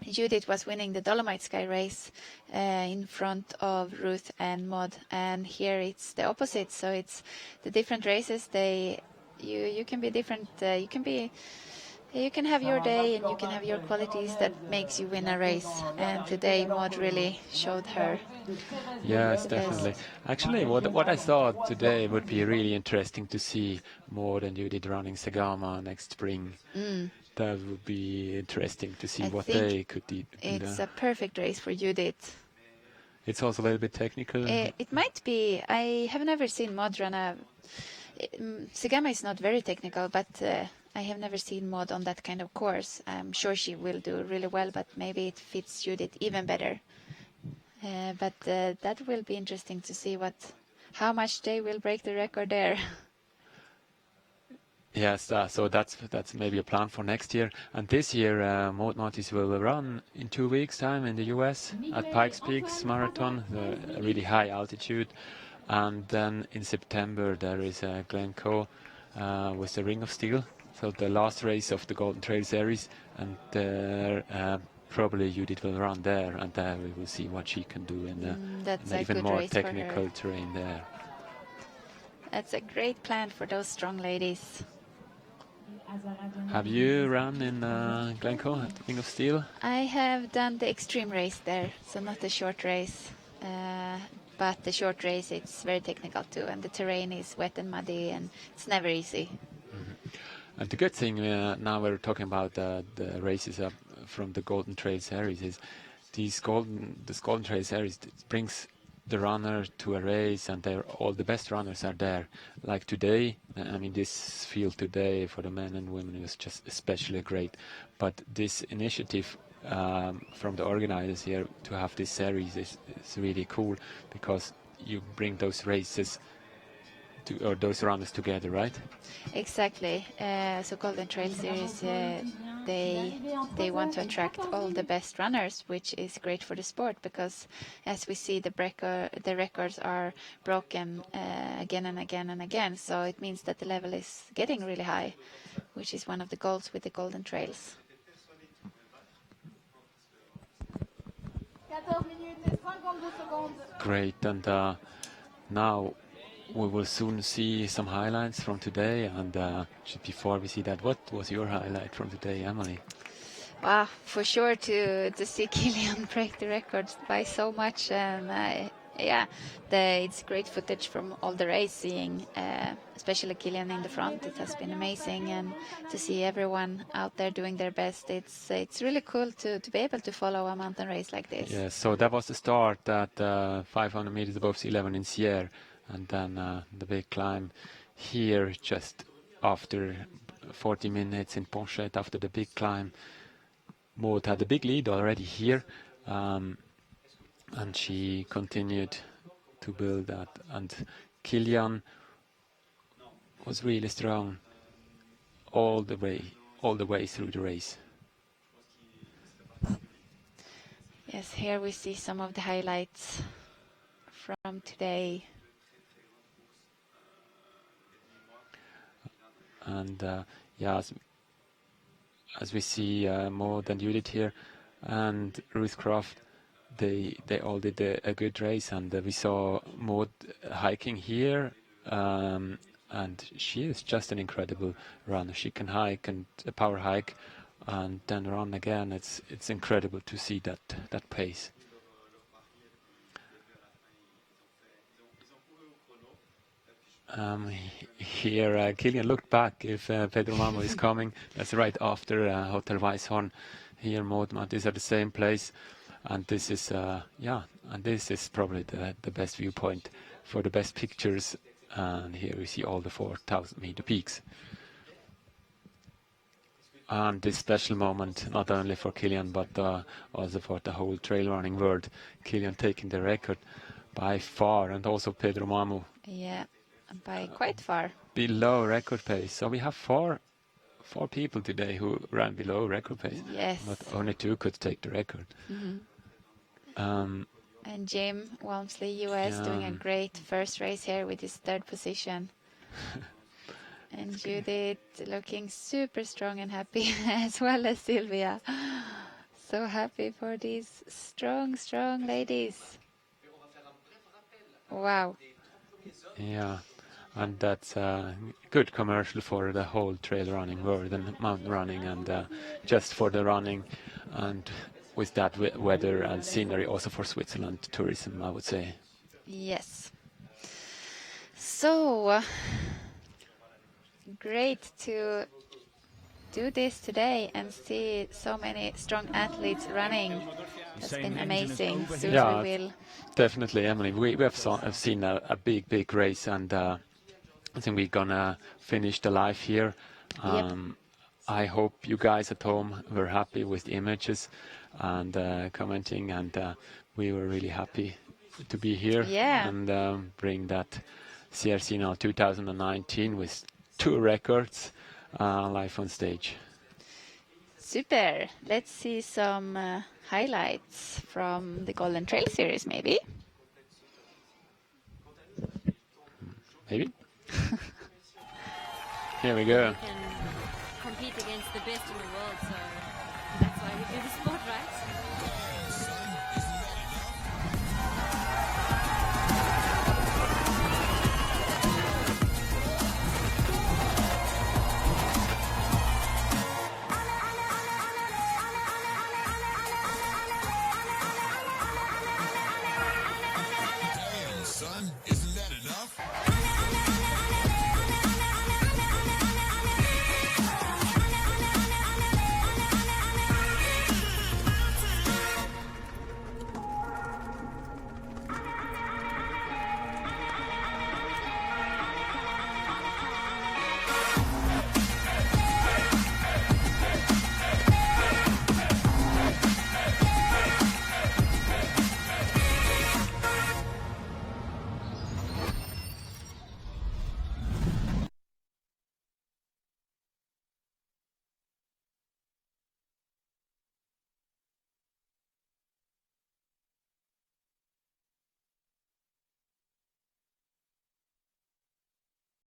Judith was winning the Dolomite Sky race in front of Ruth and Maud, and here it's the opposite. So it's the different races. You can be different. You can have your day and you can have your qualities that makes you win a race. And today Maud really showed her. Yes, definitely. Actually, what I thought today would be really interesting to see more than Judith running Sagama next spring. That would be interesting to see what they could do. It's a perfect race for Judith. It's also a little bit technical. It might be. I have never seen Maud run a... Sagama is not very technical, but I have never seen Maud on that kind of course. I'm sure she will do really well, but maybe it fits Judith even better. But that will be interesting to see how much they will break the record there. Yes, so that's maybe a plan for next year. And this year, Maud Mattis will run in 2 weeks' time in the US at Pikes Peaks Marathon, a really high altitude. And then in September there is Glencoe with the Ring of Steel, so the last race of the Golden Trail Series, and there probably Judith will run there, and we will see what she can do in an even more technical terrain there. That's a great plan for those strong ladies. Have you run in Glencoe at the Ring of Steel? I have done the extreme race there, so not the short race. But the short race, it's very technical too, and the terrain is wet and muddy, and it's never easy. And the good thing, now we're talking about the races from the Golden Trail Series, is this Golden Trail Series brings the runner to a race, and all the best runners are there. Like today, I mean, this field today for the men and women was just especially great. But this initiative from the organizers here to have this series is really cool, because you bring those races or those runners together, right? Exactly. So Golden Trail Series, they want to attract all the best runners, which is great for the sport, because as we see, the records are broken again and again and again. So it means that the level is getting really high, which is one of the goals with the Golden Trails. Great, and now we will soon see some highlights from today, and just before we see that, what was your highlight from today, Emily? Wow, for sure to see Kilian break the records by so much, and it's great footage from all the race, seeing especially Kilian in the front. It has been amazing, and to see everyone out there doing their best, it's really cool to be able to follow a mountain race like this. Yes, so that was the start at 500 meters above sea level in Sierre, and then the big climb here just after 40 minutes in Ponchet. After the big climb, Maud had a big lead already here, and she continued to build that, and Kilian was really strong all the way through the race. Yes, here we see some of the highlights from today. And as we see Maud and Judith here and Ruth Croft, they all did a good race, and we saw Maud hiking here, and she is just an incredible runner. She can hike and power hike and then run again. It's incredible to see that pace. Here Kilian looked back if Pedro Mamo is coming. That's right after Hotel Weisshorn. Here Maud is at the same place, and this is probably the best viewpoint for the best pictures. And here we see all the 4,000 meter peaks. And this special moment, not only for Kilian, but also for the whole trail running world. Kilian taking the record by far, and also Pedro Mamo. Yeah, by quite far. Below record pace. So we have four people today who ran below record pace. Yes. But only 2 could take the record. Mm-hmm. And Jim Walmsley, US, doing a great first race here with his 3rd position. And Judith looking super strong and happy, as well as Sylvia. So happy for these strong, strong ladies. Wow. Yeah, and that's a good commercial for the whole trail running world and mountain running, and just for the running, and with that weather and scenery also for Switzerland tourism, I would say. Yes. So great to do this today and see so many strong athletes running. That's been amazing. Soon Yeah, we will. definitely, Emily. We have seen a big race, and I think we're gonna finish the live here. Yep. I hope you guys at home were happy with the images and commenting, and we were really happy to be here and bring that SierreZinal 2019 with 2 records live on stage. Super. Let's see some highlights from the Golden Trail Series, maybe. Maybe. Here we go. We can compete against the best in the world, so that's why we do the sport, right? Son, isn't that enough?